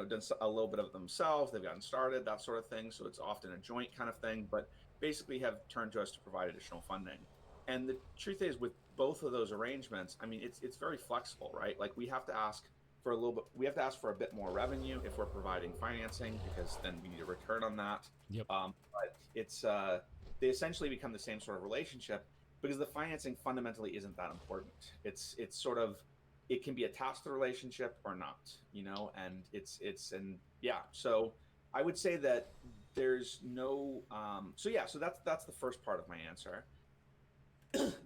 Speaker 5: done a little bit of it themselves, they've gotten started, that sort of thing, so it's often a joint kind of thing, but basically have turned to us to provide additional funding. And the truth is, with both of those arrangements, it's very flexible, right? Like we have to ask for a bit more revenue if we're providing financing, because then we need a return on that.
Speaker 6: Yep.
Speaker 5: But it's they essentially become the same sort of relationship, because the financing fundamentally isn't that important. It's sort of, it can be attached to the relationship or not, and so I would say that there's no so that's the first part of my answer.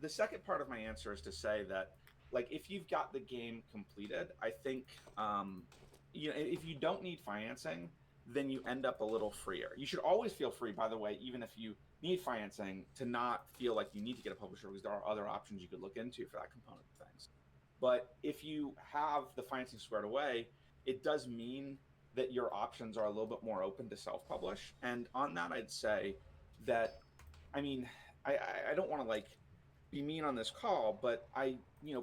Speaker 5: The second part of my answer is to say that, like, if you've got the game completed, I think if you don't need financing, then you end up a little freer. You should always feel free, by the way, even if you need financing, to not feel like you need to get a publisher, because there are other options you could look into for that component of things. But if you have the financing squared away, it does mean that your options are a little bit more open to self-publish. And on that, I'd say that, I don't want to like be mean on this call, but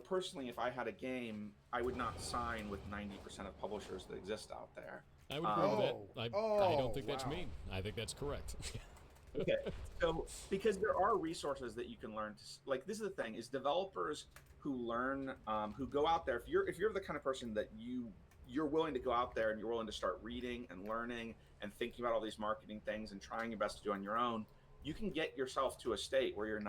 Speaker 5: personally, if I had a game, I would not sign with 90% of publishers that exist out there.
Speaker 6: I would agree with that. I don't think that's mean. I think that's correct.
Speaker 5: Okay, so because there are resources that you can learn to, like, this is the thing, is developers who learn, who go out there, if you're the kind of person that you're willing to go out there and you're willing to start reading and learning and thinking about all these marketing things and trying your best to do on your own, you can get yourself to a state where you're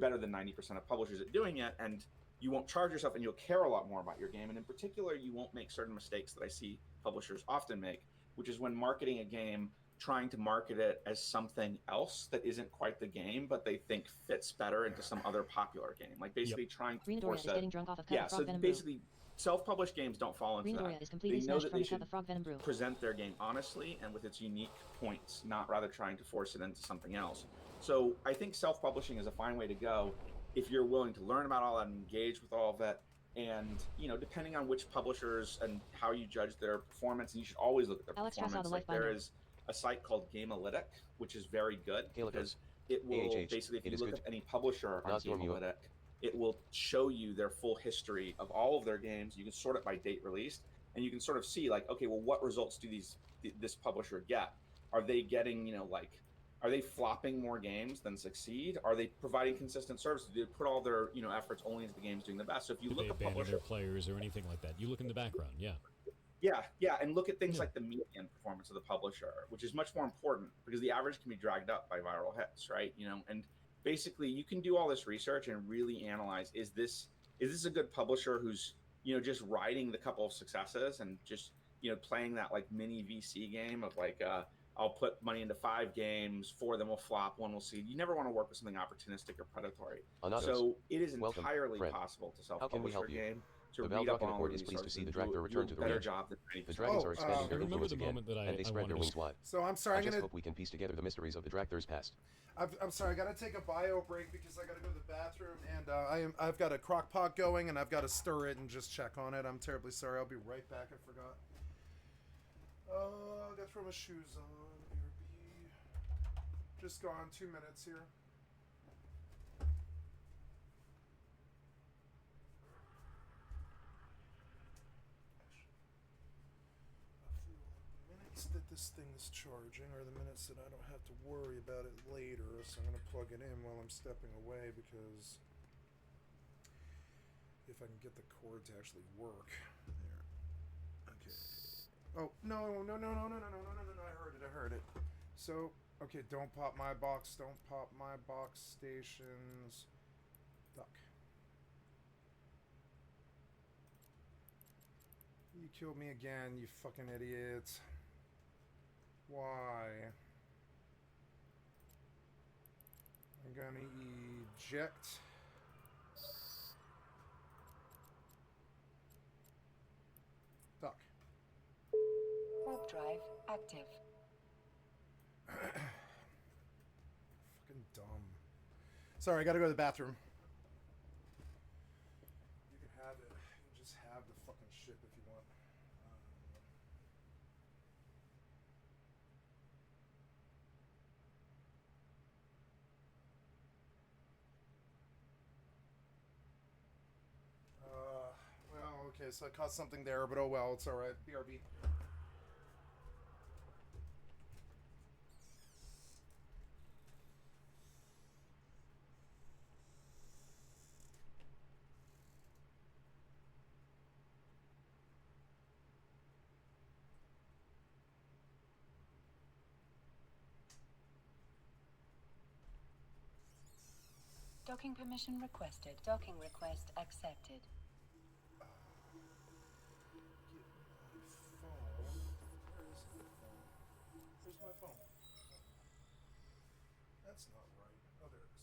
Speaker 5: better than 90% of publishers at doing it, and you won't charge yourself, and you'll care a lot more about your game. And in particular, you won't make certain mistakes that I see publishers often make, which is when marketing a game, trying to market it as something else that isn't quite the game, but they think fits better into some other popular game. Like basically trying to
Speaker 4: Green Doria
Speaker 5: force
Speaker 4: is getting drunk off of cup
Speaker 5: yeah,
Speaker 4: of frog
Speaker 5: so
Speaker 4: venom brew.
Speaker 5: basically self-published games don't fall into
Speaker 4: Green
Speaker 5: that.
Speaker 4: Doria is
Speaker 5: They
Speaker 4: completely
Speaker 5: know
Speaker 4: smashed
Speaker 5: that
Speaker 4: from
Speaker 5: they
Speaker 4: a cup
Speaker 5: should
Speaker 4: of frog venom brew.
Speaker 5: present their game honestly and with its unique points, not rather trying to force it into something else. So I think self-publishing is a fine way to go if you're willing to learn about all that and engage with all of that. And depending on which publishers and how you judge their performance, and you should always look at their
Speaker 4: Alex Trass out
Speaker 5: performance.
Speaker 4: of
Speaker 5: Like
Speaker 4: life
Speaker 5: there
Speaker 4: binder.
Speaker 5: is a site called Gamealytic, which is very good
Speaker 7: Gaelic
Speaker 5: because it will basically, if you look up any publisher on Gamealytic, it will show you their full history of all of their games. You can sort it by date released, and you can sort of see like, okay, well, what results do this publisher get? Are they getting, are they flopping more games than succeed? Are they providing consistent service? Do they put all their, efforts only into the games doing the best? So if you
Speaker 6: Do
Speaker 5: look
Speaker 6: they
Speaker 5: at
Speaker 6: abandon
Speaker 5: publisher,
Speaker 6: their players or anything like that? You look in the background, yeah.
Speaker 5: yeah, and look at things
Speaker 6: Yeah.
Speaker 5: like the median performance of the publisher, which is much more important because the average can be dragged up by viral hits, right? And basically you can do all this research and really analyze, is this a good publisher who's, just riding the couple of successes and just, playing that like mini VC game of like, I'll put money into 5 games, 4 of them will flop, 1 will succeed. You never want to work with something opportunistic or predatory.
Speaker 7: Anatos.
Speaker 5: So it is
Speaker 7: Welcome,
Speaker 5: entirely
Speaker 7: friend.
Speaker 5: possible to
Speaker 7: How can we
Speaker 5: self-publish
Speaker 7: help
Speaker 5: your
Speaker 7: you?
Speaker 5: game, to
Speaker 7: The
Speaker 5: read up
Speaker 7: Valdrakken
Speaker 5: on all
Speaker 7: Accord
Speaker 5: the
Speaker 7: is pleased to see the
Speaker 5: resources,
Speaker 7: Dragler
Speaker 5: do
Speaker 7: return
Speaker 5: a
Speaker 7: to the
Speaker 5: better
Speaker 7: range.
Speaker 5: job than
Speaker 7: The dragons are expanding
Speaker 6: I
Speaker 7: their
Speaker 6: remember
Speaker 7: influence
Speaker 6: the
Speaker 7: again,
Speaker 6: moment that
Speaker 7: and they
Speaker 6: I
Speaker 7: spread their
Speaker 6: wanted
Speaker 7: wings
Speaker 6: to...
Speaker 7: wide.
Speaker 1: So I'm sorry,
Speaker 7: I
Speaker 1: I'm
Speaker 7: just
Speaker 1: gonna.
Speaker 7: hope we can piece together the mysteries of the Dragler's past.
Speaker 1: I'm sorry, I gotta take a bio break because I gotta go to the bathroom, and I've got a crock pot going, and I've got to stir it and just check on it. I'm terribly sorry. I'll be right back. I forgot. I gotta throw my shoes on. Just gone 2 minutes here. Minutes that this thing is charging are the minutes that I don't have to worry about it later, so I'm gonna plug it in while I'm stepping away because if I can get the cord to actually work. There. Okay. Oh, no. I heard it. So, okay, don't pop my box stations. Duck. You killed me again, you fucking idiot. Why? I'm gonna eject. Duck.
Speaker 3: Warp drive active.
Speaker 1: Fucking dumb. Sorry, I gotta go to the bathroom. You can have it. You can just have the fucking ship if you want. Well, okay, so I caught something there, but oh well, it's alright. BRB.
Speaker 3: Docking permission requested. Docking request accepted.
Speaker 1: Get my phone. Where is my phone? Where's my phone? That's not right. Oh, there it is.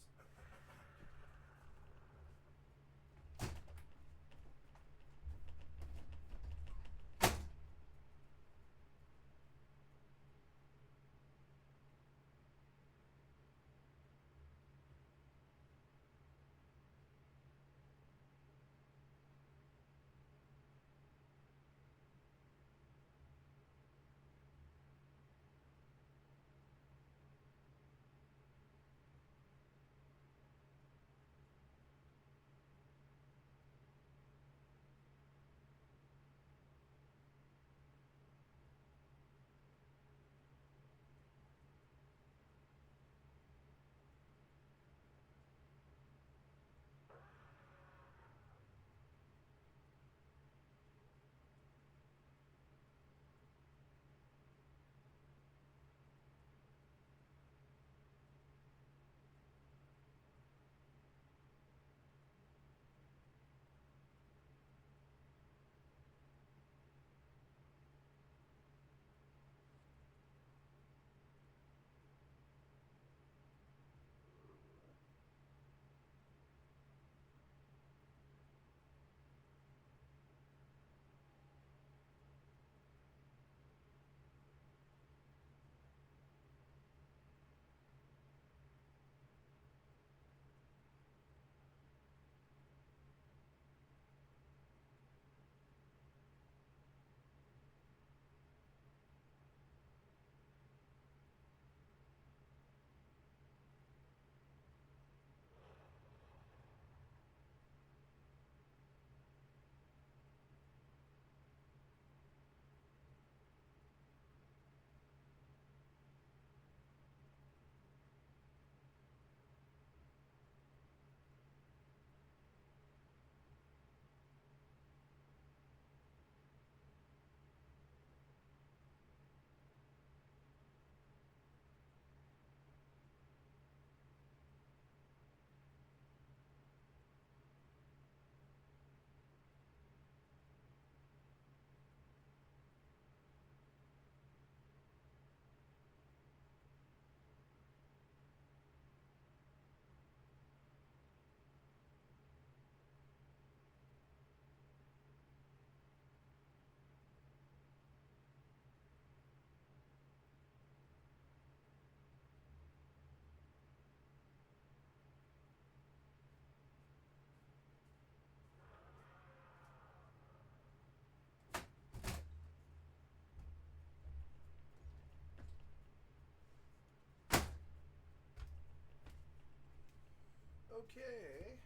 Speaker 1: Okay.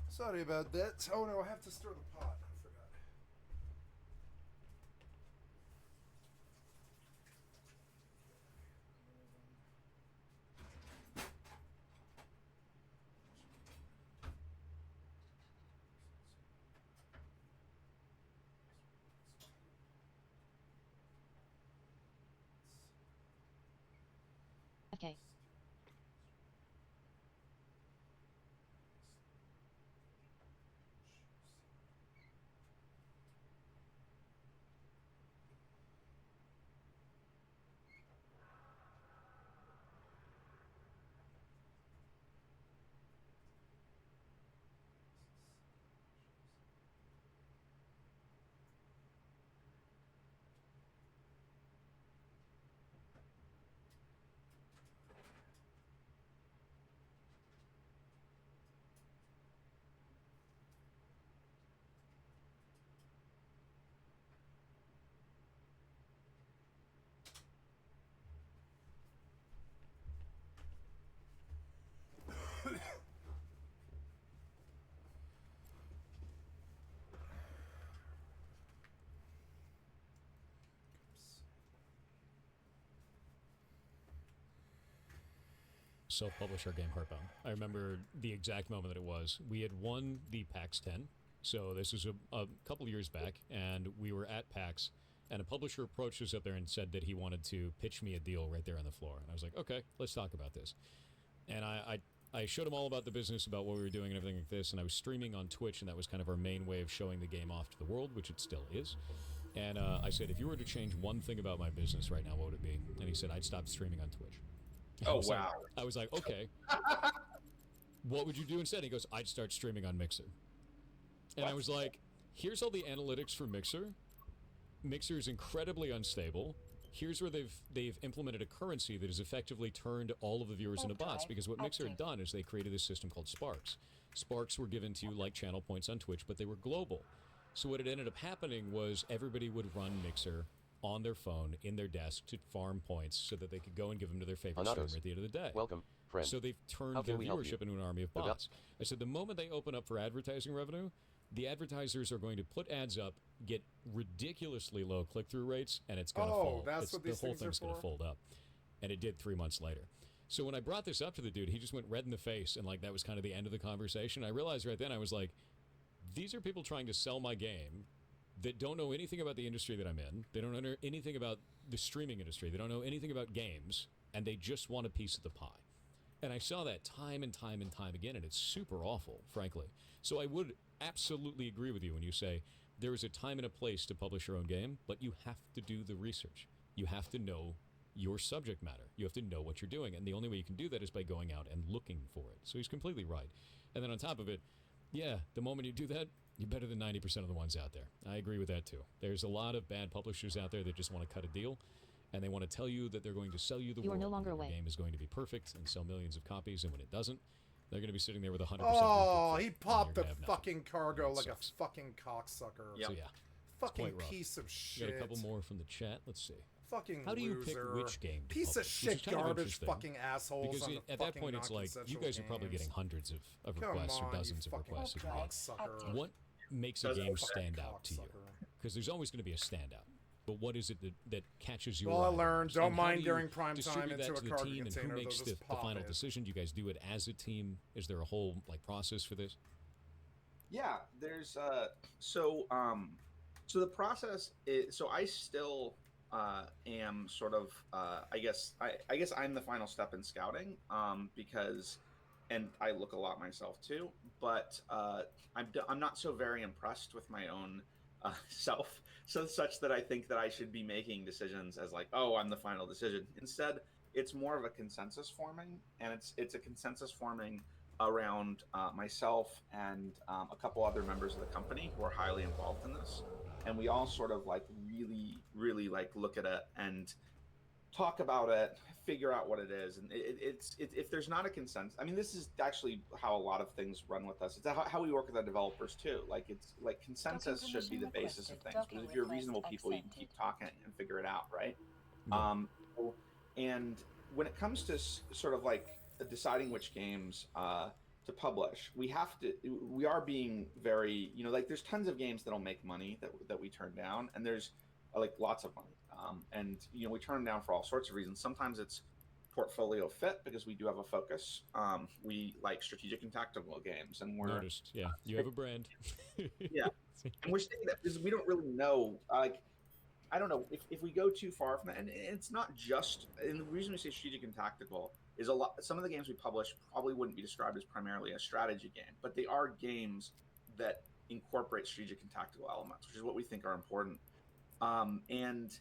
Speaker 1: Sorry about that. Oh no, I have to stir the pot. I forgot.
Speaker 4: Okay.
Speaker 6: Self-publish our game Heartbound. I remember the exact moment that it was. We had won the PAX 10, so this was a couple years back, and we were at PAX, and a publisher approached us up there and said that he wanted to pitch me a deal right there on the floor. And I was like, okay, let's talk about this. And I showed him all about the business, about what we were doing and everything like this, and I was streaming on Twitch, and that was kind of our main way of showing the game off to the world, which it still is. And I said, if you were to change one thing about my business right now, what would it be? And he said, I'd stop streaming on Twitch.
Speaker 5: Oh, wow.
Speaker 6: I was like, okay. What would you do instead? He goes, I'd start streaming on Mixer. And I was like, here's all the analytics for Mixer. Mixer is incredibly unstable. Here's where they've implemented a currency that has effectively turned all of the viewers into bots, because what Mixer had done is they created this system called Sparks. Sparks were given to you like channel points on Twitch, but they were global. So what had ended up happening was everybody would run Mixer on their phone, in their desk, to farm points so that they could go and give them to their favorite streamer at the end of the day.
Speaker 7: Welcome, friend.
Speaker 6: So they've turned
Speaker 7: How
Speaker 6: their
Speaker 7: can we help
Speaker 6: viewership
Speaker 7: you?
Speaker 6: into an army of bots. I said the moment they open up for advertising revenue, the advertisers are going to put ads up, get ridiculously low click-through rates, and it's going to fall.
Speaker 1: That's what these
Speaker 6: the whole
Speaker 1: things are
Speaker 6: thing's going to
Speaker 1: for?
Speaker 6: fold up. And it did 3 months later. So when I brought this up to the dude, he just went red in the face, and like that was kind of the end of the conversation. I realized right then, I was like, these are people trying to sell my game that don't know anything about the industry that I'm in. They don't know anything about the streaming industry. They don't know anything about games, and they just want a piece of the pie. And I saw that time and time and time again, and it's super awful, frankly. So I would absolutely agree with you when you say there is a time and a place to publish your own game, but you have to do the research. You have to know your subject matter. You have to know what you're doing, and the only way you can do that is by going out and looking for it. So he's completely right. And then on top of it, yeah, the moment you do that, you're better than 90% of the ones out there. I agree with that too. There's a lot of bad publishers out there that just want to cut a deal, and they want to tell you that they're going to sell you the
Speaker 4: You are
Speaker 6: world.
Speaker 4: no longer
Speaker 6: that your
Speaker 4: away.
Speaker 6: game is going to be perfect and sell millions of copies, and when it doesn't, they're going to be sitting there with 100%.
Speaker 1: Oh,
Speaker 6: repeat
Speaker 1: he
Speaker 6: fit,
Speaker 1: popped
Speaker 6: and
Speaker 1: the
Speaker 6: you're gonna have nothing.
Speaker 1: fucking cargo
Speaker 6: It
Speaker 1: like
Speaker 6: sucks.
Speaker 1: a fucking cocksucker.
Speaker 5: Yep.
Speaker 6: So yeah,
Speaker 1: Fucking
Speaker 6: quite rough.
Speaker 1: piece of
Speaker 6: we
Speaker 1: shit.
Speaker 6: got a couple more from the chat. Let's see.
Speaker 1: Fucking
Speaker 6: How do you
Speaker 1: loser.
Speaker 6: pick which game to
Speaker 1: Piece of
Speaker 6: publish? Which
Speaker 1: shit
Speaker 6: is kind of
Speaker 1: garbage
Speaker 6: interesting,
Speaker 1: fucking assholes
Speaker 6: Because
Speaker 1: on
Speaker 6: at
Speaker 1: the
Speaker 6: that
Speaker 1: fucking
Speaker 6: point, it's like you
Speaker 1: non-consensual
Speaker 6: guys are probably
Speaker 1: games.
Speaker 6: getting hundreds of
Speaker 1: Come
Speaker 6: requests
Speaker 1: on,
Speaker 6: or
Speaker 1: you
Speaker 6: dozens of
Speaker 1: fucking
Speaker 6: requests a day.
Speaker 1: cocksucker.
Speaker 6: What makes a
Speaker 5: Doesn't
Speaker 6: game
Speaker 5: fucking
Speaker 6: stand out to you?
Speaker 1: Cocksucker.
Speaker 6: Because there's always going to be a standout. But what is it that catches your
Speaker 1: Well, I
Speaker 6: eye?
Speaker 1: learned,
Speaker 6: most?
Speaker 1: don't
Speaker 6: And how
Speaker 1: mind
Speaker 6: do you
Speaker 1: during prime time
Speaker 6: distribute that
Speaker 1: into
Speaker 6: to
Speaker 1: a
Speaker 6: the
Speaker 1: cargo
Speaker 6: team, and
Speaker 1: container,
Speaker 6: who
Speaker 1: they'll
Speaker 6: makes
Speaker 1: just
Speaker 6: the
Speaker 1: pop
Speaker 6: final
Speaker 1: it.
Speaker 6: decision? Do you guys do it as a team? Is there a whole like process for this?
Speaker 5: Yeah, there's so the process is, so I still am sort of I guess I'm the final step in scouting, because, and I look a lot myself too, but I'm not so very impressed with my own self, so such that I think that I should be making decisions as like, oh, I'm the final decision. Instead, it's more of a consensus forming, and it's a consensus forming around myself and a couple other members of the company who are highly involved in this, and we all sort of like really like look at it and talk about it, figure out what it is, and it's if there's not a consensus. I mean, this is actually how a lot of things run with us. It's how we work with our developers too. Like it's like consensus
Speaker 3: Docking
Speaker 5: should be the
Speaker 3: permission
Speaker 5: basis of
Speaker 3: requested.
Speaker 5: things.
Speaker 3: Docking
Speaker 5: Because if you're
Speaker 3: request
Speaker 5: reasonable people, you can keep
Speaker 3: accepted.
Speaker 5: talking and figure it out, right?
Speaker 6: Yeah.
Speaker 5: And when it comes to sort of like deciding which games to publish, we are being very, like there's tons of games that'll make money that we turn down, and there's like lots of money, and we turn them down for all sorts of reasons. Sometimes it's portfolio fit because we do have a focus. We like strategic and tactical games, and we're
Speaker 6: Noticed, yeah. You have a brand.
Speaker 5: yeah, and we're saying that because we don't really know, like, I don't know if we go too far from that, and it's not just. And the reason we say strategic and tactical is a lot. Some of the games we publish probably wouldn't be described as primarily a strategy game, but they are games that incorporate strategic and tactical elements, which is what we think are important. And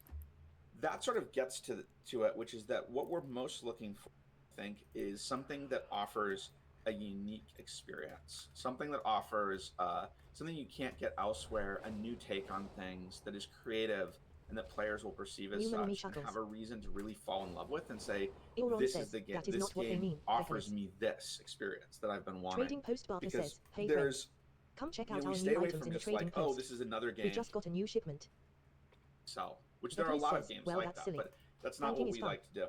Speaker 5: that sort of gets to it, which is that what we're most looking for, I think, is something that offers a unique experience, something that offers something you can't get elsewhere, a new take on things that is creative and that players will perceive as
Speaker 2: Human
Speaker 5: such and have a reason to really fall in love with and say,
Speaker 2: Elron
Speaker 5: this
Speaker 2: says,
Speaker 5: is the game.
Speaker 2: that is
Speaker 5: This
Speaker 2: not what they
Speaker 5: game
Speaker 2: mean,
Speaker 5: offers
Speaker 2: FNZ.
Speaker 5: me this experience that I've been wanting.
Speaker 2: Trading Post Barker
Speaker 5: Because
Speaker 2: says, hey friend,
Speaker 5: there's,
Speaker 2: come check
Speaker 5: you
Speaker 2: out
Speaker 5: know, we
Speaker 2: our
Speaker 5: stay
Speaker 2: new
Speaker 5: away
Speaker 2: items
Speaker 5: from
Speaker 2: in the
Speaker 5: just
Speaker 2: Trading
Speaker 5: like, oh,
Speaker 2: Post.
Speaker 5: this is another
Speaker 2: We
Speaker 5: game
Speaker 2: just got a new shipment.
Speaker 5: sell, which
Speaker 2: The
Speaker 5: there are a
Speaker 2: voice
Speaker 5: lot
Speaker 2: says,
Speaker 5: of games
Speaker 2: well,
Speaker 5: like
Speaker 2: that's
Speaker 5: that,
Speaker 2: silly.
Speaker 5: but that's not
Speaker 2: Banking
Speaker 5: what
Speaker 2: is
Speaker 5: we
Speaker 2: fun.
Speaker 5: like to do.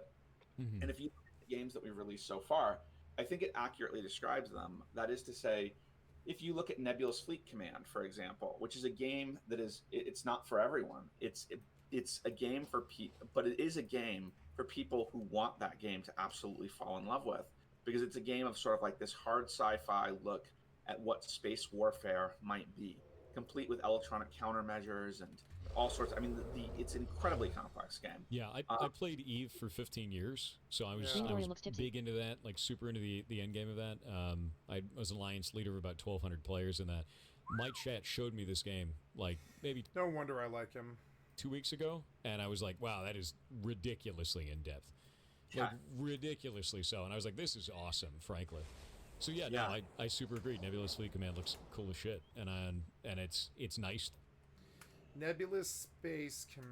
Speaker 6: Mhm.
Speaker 5: And if you look at the games that we've released so far, I think it accurately describes them. That is to say, if you look at Nebulous Fleet Command, for example, which is a game that it's not for everyone. It's a game for people, but it is a game for people who want that game to absolutely fall in love with, because it's a game of sort of like this hard sci-fi look at what space warfare might be, complete with electronic countermeasures and all sorts. I mean, it's an incredibly complex game.
Speaker 6: Yeah, I played EvE for 15 years, so I was,
Speaker 2: Yeah.
Speaker 6: I was
Speaker 4: looks tipsy.
Speaker 6: big into that, like super into the end game of that. I was alliance leader of about 1,200 players in that. My chat showed me this game like maybe
Speaker 1: No wonder I like him.
Speaker 6: 2 weeks ago, and I was like, wow, that is ridiculously in depth, like ridiculously so. And I was like, this is awesome, frankly. So yeah, no, I super agree. Nebulous Fleet Command looks cool as shit, and it's nice.
Speaker 1: Nebulous Space Command.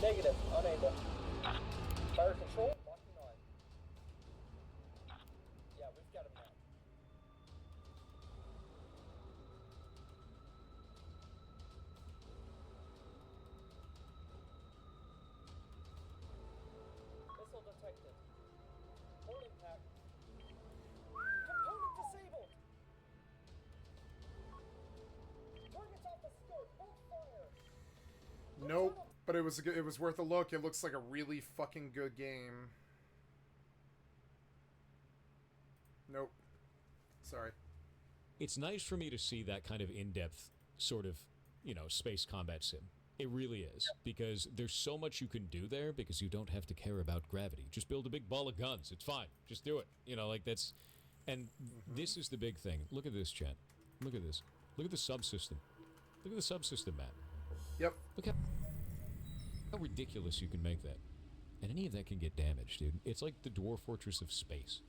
Speaker 8: Negative, unable. Fire control, locking on. Yeah, we've got him now. Missile detected. Port impact. Component disabled! Target's off the scope, hold fire!
Speaker 1: Nope, but it was worth a look. It looks like a really fucking good game. Nope. Sorry.
Speaker 6: It's nice for me to see that kind of in-depth sort of, space combat sim. It really is, because there's so much you can do there because you don't have to care about gravity. Just build a big ball of guns. It's fine. Just do it. That's... And this is the big thing. Look at this, chat. Look at this. Look at the subsystem. Look at the subsystem map.
Speaker 1: Yep.
Speaker 6: Look how ridiculous you can make that. And any of that can get damaged, dude. It's like the Dwarf Fortress of space.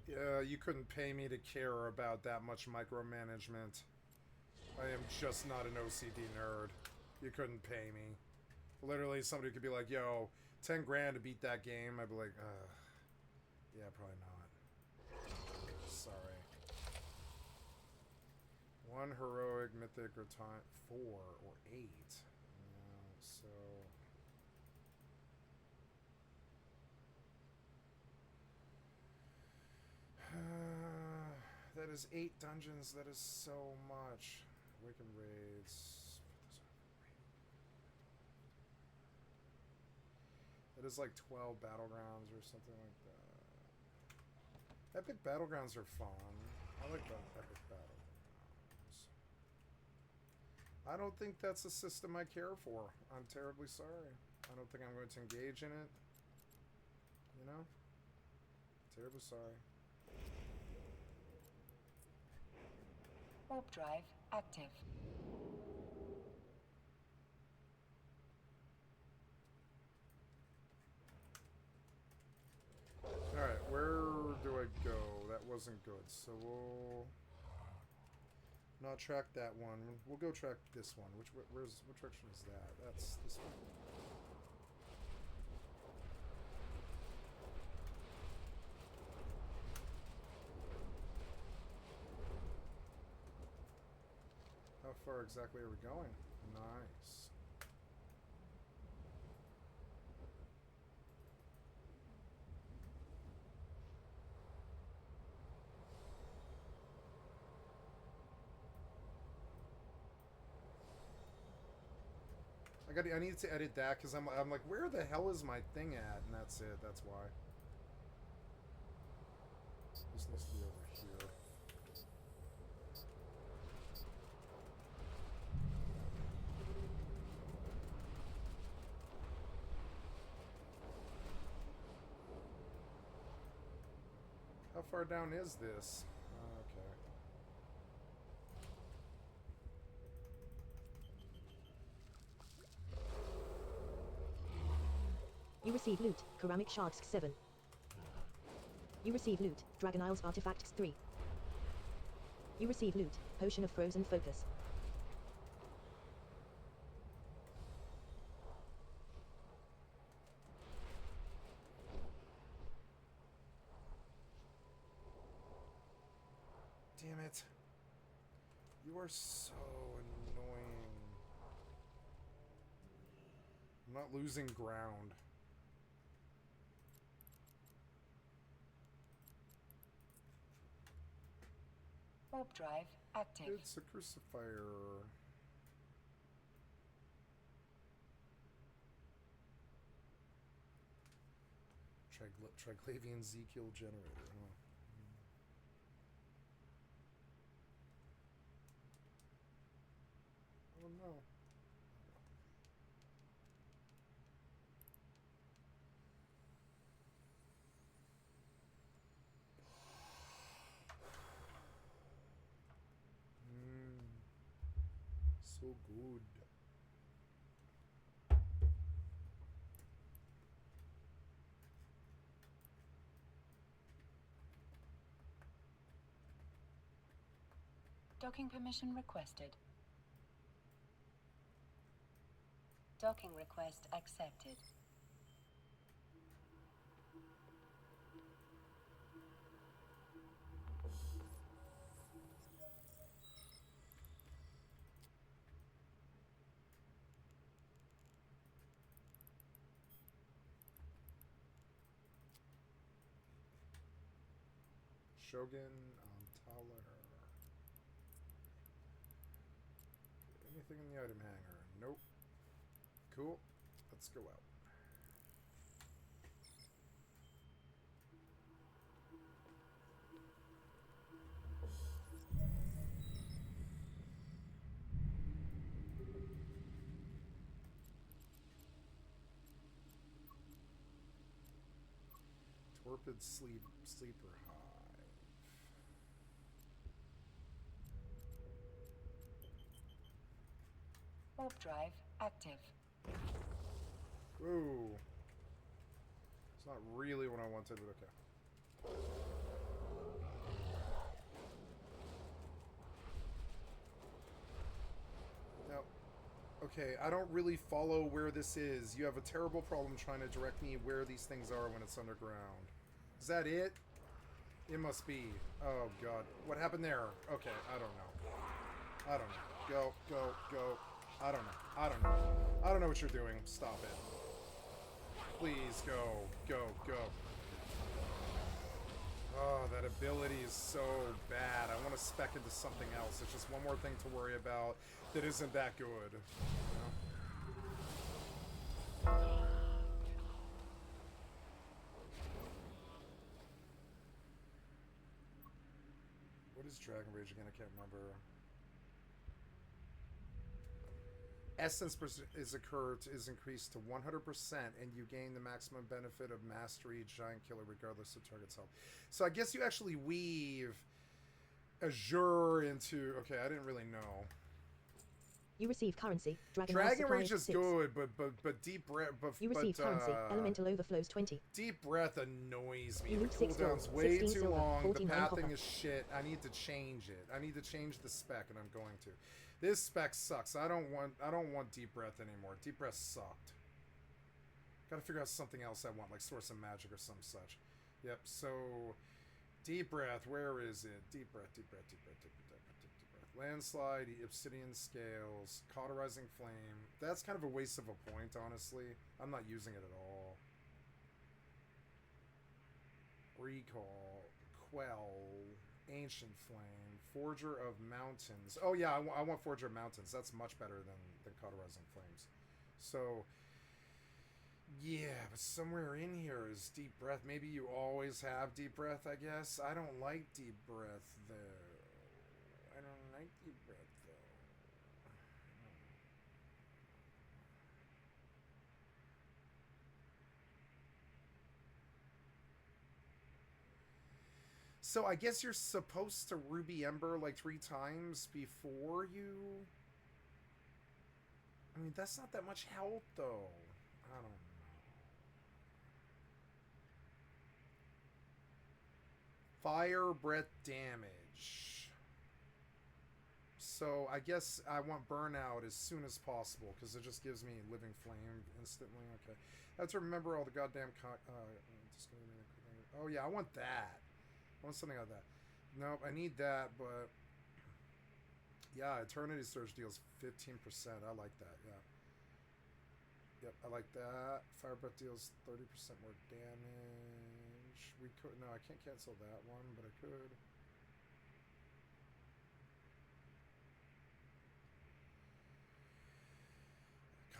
Speaker 1: Yeah, you couldn't pay me to care about that much micromanagement. I am just not an OCD nerd. You couldn't pay me. Literally, somebody could be like, yo, 10 grand to beat that game. I'd be like, yeah, probably not. Sorry. One heroic, mythic, or 4 or 8. So... that is 8 dungeons. That is so much. Awaken raids. That is like 12 battlegrounds or something like that. Epic battlegrounds are fun. I like the epic battlegrounds. I don't think that's a system I care for. I'm terribly sorry. I don't think I'm going to engage in it. Terribly sorry.
Speaker 3: Warp drive active.
Speaker 1: Alright, where do I go? That wasn't good, so we'll not track that one. We'll go track this one. Which direction is that? That's this one. How far exactly are we going? Nice. I need to edit that because I'm like, where the hell is my thing at? And that's it. That's why. This needs to be over here. How far down is this? Okay.
Speaker 2: You receive loot, Ceramic Shards 7. You receive loot, Dragon Isles Artifacts 3. You receive loot, Potion of Frozen Focus.
Speaker 1: Damn it. You are so annoying. I'm not losing ground.
Speaker 3: Warp drive active.
Speaker 1: It's a crucifier. Triglavian Z-kill generator. Huh? Oh no. So good.
Speaker 3: Docking permission requested. Docking request accepted.
Speaker 1: Shogun Taller. Anything in the item hanger? Nope. Cool. Let's go out. Torpid Sleeper Hive.
Speaker 3: Warp drive active.
Speaker 1: Whoa. It's not really what I wanted, but okay. Now, okay, I don't really follow where this is. You have a terrible problem trying to direct me where these things are when it's underground. Is that it? It must be. Oh, God. What happened there? Okay, I don't know. I don't know. Go. I don't know. I don't know what you're doing. Stop it. Please, go. Oh, that ability is so bad. I want to spec into something else. It's just one more thing to worry about that isn't that good. You know? What is Dragon Rage again? I can't remember. Essence is increased to 100%, and you gain the maximum benefit of Mastery Giant Killer regardless of target's health. So I guess you actually weave Azure into... Okay, I didn't really know.
Speaker 2: You receive currency. Dragon
Speaker 1: Dragon
Speaker 2: supply
Speaker 1: Rage is
Speaker 2: 6.
Speaker 1: good, but deep breath.
Speaker 2: You receive currency. Elemental overflows 20.
Speaker 1: Deep breath annoys me.
Speaker 2: You
Speaker 1: The
Speaker 2: loot 6
Speaker 1: cooldown's
Speaker 2: gold,
Speaker 1: way
Speaker 2: 16
Speaker 1: too
Speaker 2: silver,
Speaker 1: long. The
Speaker 2: 49
Speaker 1: pathing
Speaker 2: copper.
Speaker 1: is shit. I need to change it. I need to change the spec, and I'm going to. This spec sucks. I don't want deep breath anymore. Deep breath sucked. Gotta figure out something else I want, like source of magic or some such. Yep. So, deep breath. Where is it? Deep breath. Deep breath. Deep breath. Deep breath. Deep breath. Deep breath. Landslide. Obsidian scales. Cauterizing flame. That's kind of a waste of a point, honestly. I'm not using it at all. Recall, Quell, Ancient Flame, Forger of Mountains. Oh yeah, I want Forger of Mountains. That's much better than Cauterizing Flames. So, yeah, but somewhere in here is Deep Breath. Maybe you always have Deep Breath, I guess. I don't like Deep Breath, though. I don't like Deep Breath, though. So I guess you're supposed to Ruby Ember like 3 times before you... I mean, that's not that much health, though. I don't know. Fire breath damage. So I guess I want Burnout as soon as possible, because it just gives me Living Flame instantly. Okay. I have to remember all the goddamn... oh yeah, I want that. I want something like that. Nope, I need that, but... yeah, Eternity Surge deals 15%. I like that, yeah. Yep, I like that. Fire Breath deals 30% more damage. We could... no, I can't cancel that one, but I could.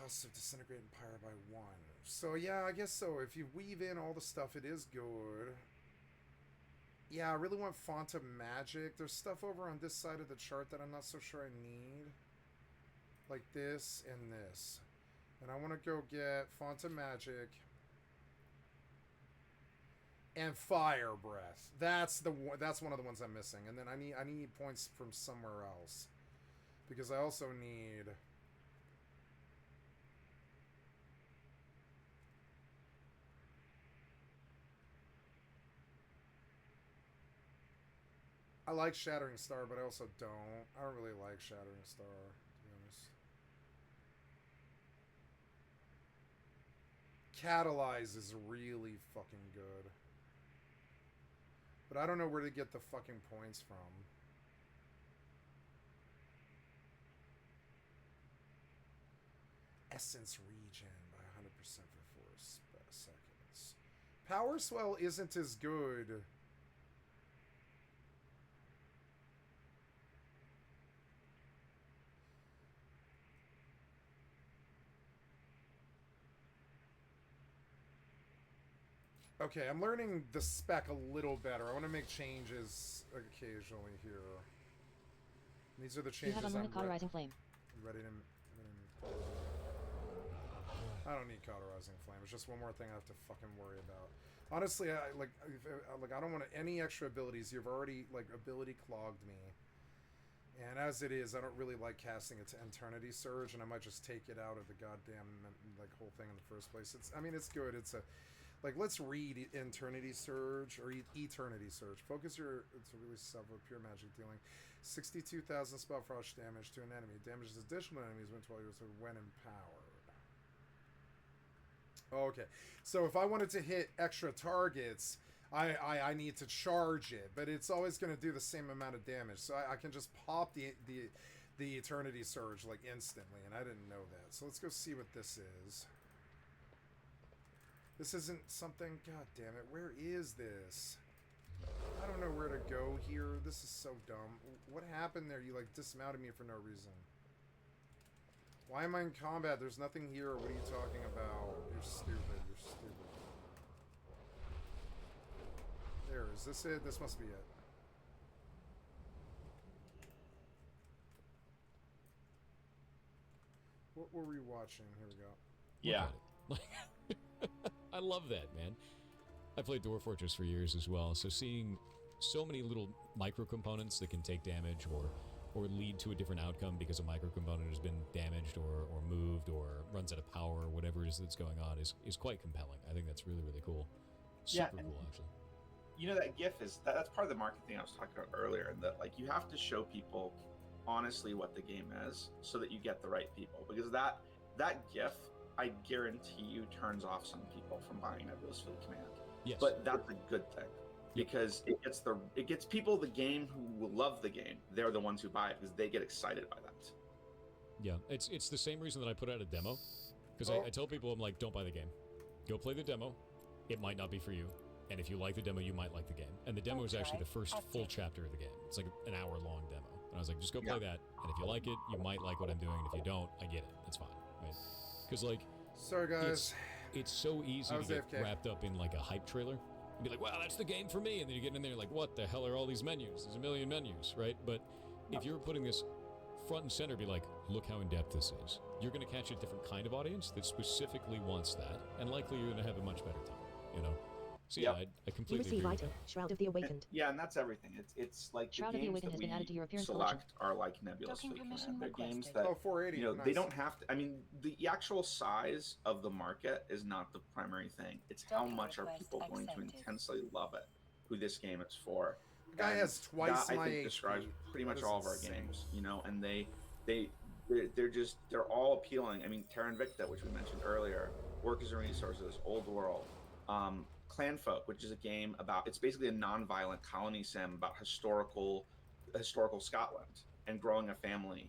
Speaker 1: Cost of Disintegrate and Pyre by 1. So, yeah, I guess so. If you weave in all the stuff, it is good. Yeah, I really want Font of Magic. There's stuff over on this side of the chart that I'm not so sure I need. Like this and this. And I want to go get Font of Magic and Fire Breath. That's one of the ones I'm missing. And then I need points from somewhere else. Because I also need... I like Shattering Star, but I also don't. I don't really like Shattering Star, to be honest. Catalyze is really fucking good. But I don't know where to get the fucking points from. Essence regen by 100% for 4 seconds. Power Swell isn't as good. Okay, I'm learning the spec a little better. I want to make changes occasionally here. These are the
Speaker 4: You
Speaker 1: changes
Speaker 4: have unlearned Cauterizing Flame.
Speaker 1: ready to... I don't need Cauterizing Flame. It's just one more thing I have to fucking worry about. Honestly, I don't want any extra abilities. You've already, ability clogged me. And as it is, I don't really like casting it to Eternity Surge, and I might just take it out of the goddamn, whole thing in the first place. It's good. It's a... let's read Eternity Surge, or Eternity Surge. Focus it's a really several pure magic dealing 62,000 spell frost damage to an enemy. Damages additional enemies when 12 years old when empowered. Okay, so if I wanted to hit extra targets, I need to charge it, but it's always going to do the same amount of damage. So I can just pop the Eternity Surge, instantly, and I didn't know that. So let's go see what this is. This isn't something... God damn it. Where is this? I don't know where to go here. This is so dumb. What happened there? You, dismounted me for no reason. Why am I in combat? There's nothing here. What are you talking about? You're stupid. You're stupid. There. Is this it? This must be it. What were we watching? Here we go.
Speaker 5: Yeah.
Speaker 6: I love that, man. I played Dwarf Fortress for years as well, so seeing so many little micro components that can take damage or or lead to a different outcome because a microcomponent has been damaged or moved or runs out of power or whatever it is that's going on is quite compelling. I think that's really, really cool. Super
Speaker 5: Yeah,
Speaker 6: cool, actually.
Speaker 5: You know, that GIF that's part of the marketing I was talking about earlier, and that like you have to show people honestly what the game is so that you get the right people, because that GIF, I guarantee you, turns off some people from buying Nebulous Fleet Command.
Speaker 6: Yes.
Speaker 5: But that's a good thing, because it gets people the game who will love the game. They're the ones who buy it because they get excited by that.
Speaker 6: Yeah, it's the same reason that I put out a demo, because I tell people, I'm like, don't buy the game, go play the demo. It might not be for you, and if you like the demo, you might like the game. And the demo is actually the first full chapter of the game. It's like an hour-long demo, and I was like, just go play that, and if you like it, you might like what I'm doing, and if you don't, I get it. That's fine, right? Because like,
Speaker 1: sorry guys,
Speaker 6: it's so easy to get
Speaker 1: AFK.
Speaker 6: wrapped up in like a hype trailer and be like, wow, that's the game for me, and then you get in there like, what the hell are all these menus? There's a million menus, right? But if you're putting this front and center, be like, look how in-depth this is, you're going to catch a different kind of audience that specifically wants that, and likely you're going to have a much better time, you know? So yeah, I
Speaker 2: You
Speaker 6: completely
Speaker 2: receive
Speaker 6: agree.
Speaker 2: item, Shroud of the Awakened.
Speaker 5: Yeah, and that's everything. It's like
Speaker 4: Shroud
Speaker 5: the
Speaker 4: of the
Speaker 5: games
Speaker 4: Awakened
Speaker 5: that
Speaker 4: has been added to your
Speaker 5: we
Speaker 4: appearance
Speaker 5: select are like Nebulous
Speaker 3: Docking
Speaker 5: Fleet
Speaker 3: permission
Speaker 5: Command. They're games
Speaker 3: requested.
Speaker 5: that,
Speaker 1: oh 480.
Speaker 5: you know,
Speaker 1: nice.
Speaker 5: they don't have to. I mean, the actual size of the market is not the primary thing. It's how
Speaker 3: Docking
Speaker 5: much are
Speaker 3: request
Speaker 5: people going to
Speaker 3: accepted.
Speaker 5: intensely love it, who this game is for.
Speaker 1: The guy
Speaker 5: And
Speaker 1: has twice
Speaker 5: that,
Speaker 1: my
Speaker 5: I think
Speaker 1: HP.
Speaker 5: describes pretty
Speaker 1: That
Speaker 5: much
Speaker 1: is
Speaker 5: all of our
Speaker 1: insane.
Speaker 5: games, you know, and they're all appealing. I mean, Terra Invicta, which we mentioned earlier, Workers and Resources, Old World, Clan Folk, which is a game about, it's basically a non-violent colony sim about historical Scotland and growing a family.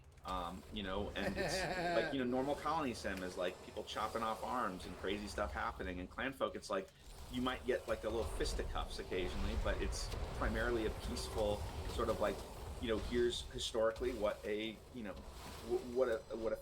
Speaker 5: You know, and it's like, you know, normal colony sim is like people chopping off arms and crazy stuff happening. And Clan Folk, it's like you might get like a little fisticuffs occasionally, but it's primarily a peaceful sort of like, you know, here's historically what a, you know, what a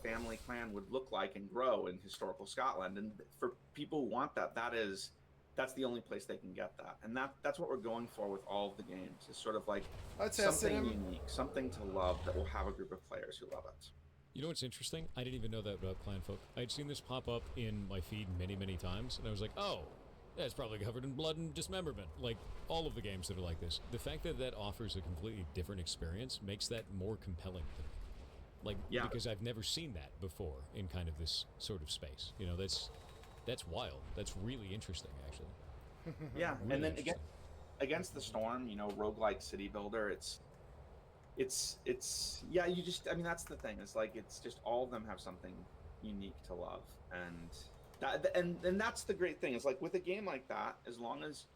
Speaker 5: family clan would look like and grow in historical Scotland. And for people who want that, that's the only place they can get that. And that's what we're going for with all of the games. It's sort of like something unique, something to love that will have a group of players who love it.
Speaker 6: You know what's interesting? I didn't even know that about Clan Folk. I'd seen this pop up in my feed many, many times, and I was like, oh, that's probably covered in blood and dismemberment, like all of the games that are like this. The fact that that offers a completely different experience makes that more compelling to me. Like, because I've never seen that before in kind of this sort of space. You know, that's wild. That's really interesting, actually.
Speaker 5: Yeah,
Speaker 6: Really
Speaker 5: and then
Speaker 6: interesting.
Speaker 5: against the Storm, you know, roguelike city builder, it's yeah, you just, I mean, that's the thing. It's like, it's just all of them have something unique to love, and that's the great thing. It's like with a game like that, as long as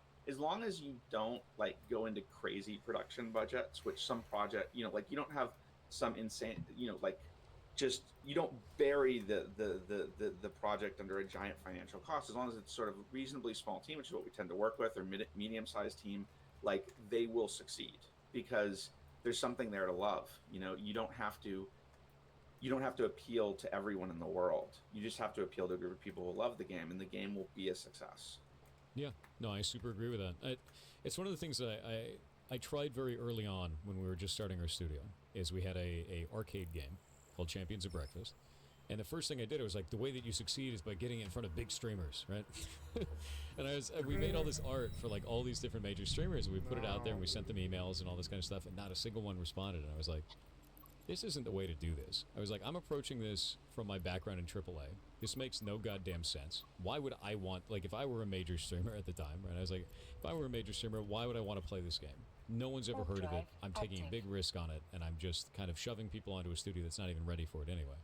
Speaker 5: you don't like go into crazy production budgets, which some project, you know, like you don't have some insane, you know, like just, you don't bury the project under a giant financial cost. As long as it's sort of a reasonably small team, which is what we tend to work with, or medium-sized team, like they will succeed because there's something there to love. You know, you don't have to appeal to everyone in the world. You just have to appeal to a group of people who love the game, and the game will be a success.
Speaker 6: Yeah, no, I super agree with that. It's one of the things that I tried very early on when we were just starting our studio, is we had a arcade game called Champions of Breakfast. And the first thing I did, I was like, the way that you succeed is by getting in front of big streamers, right? And we made all this art for like all these different major streamers, and we put it out there and we sent them emails and all this kind of stuff, and not a single one responded. And I was like, this isn't the way to do this. I was like, I'm approaching this from my background in AAA. This makes no goddamn sense. Why would I want, like, if I were a major streamer at the time, right? I was like, if I were a major streamer, why would I want to play this game? No one's ever heard of it. I'm taking a big risk on it, and I'm just kind of shoving people onto a studio that's not even ready for it anyway.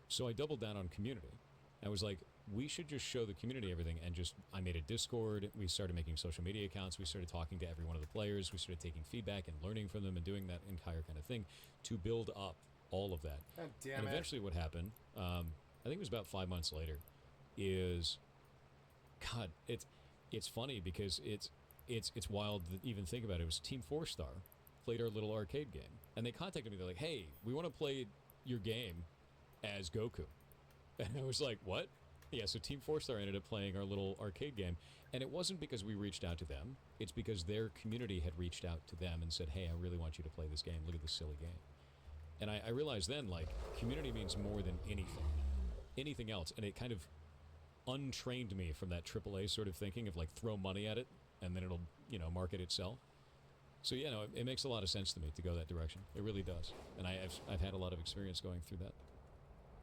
Speaker 6: So I doubled down on community. I was like, we should just show the community everything, and I made a Discord. We started making social media accounts. We started talking to every one of the players. We started taking feedback and learning from them and doing that entire kind of thing to build up all of that.
Speaker 1: God damn
Speaker 6: And
Speaker 1: it.
Speaker 6: eventually what happened, I think it was about 5 months later, is, God, it's funny because it's wild to even think about it. It was Team 4-Star played our little arcade game, and they contacted me. They're like, hey, we want to play your game as Goku. And I was like, what? Yeah, so Team 4-Star ended up playing our little arcade game, and it wasn't because we reached out to them. It's because their community had reached out to them and said, hey, I really want you to play this game. Look at this silly game. And I realized then, like, community means more than anything else, and it kind of untrained me from that AAA sort of thinking of, like, throw money at it, and then it'll, you know, market itself. So yeah, no, it makes a lot of sense to me to go that direction. It really does, and I've had a lot of experience going through that.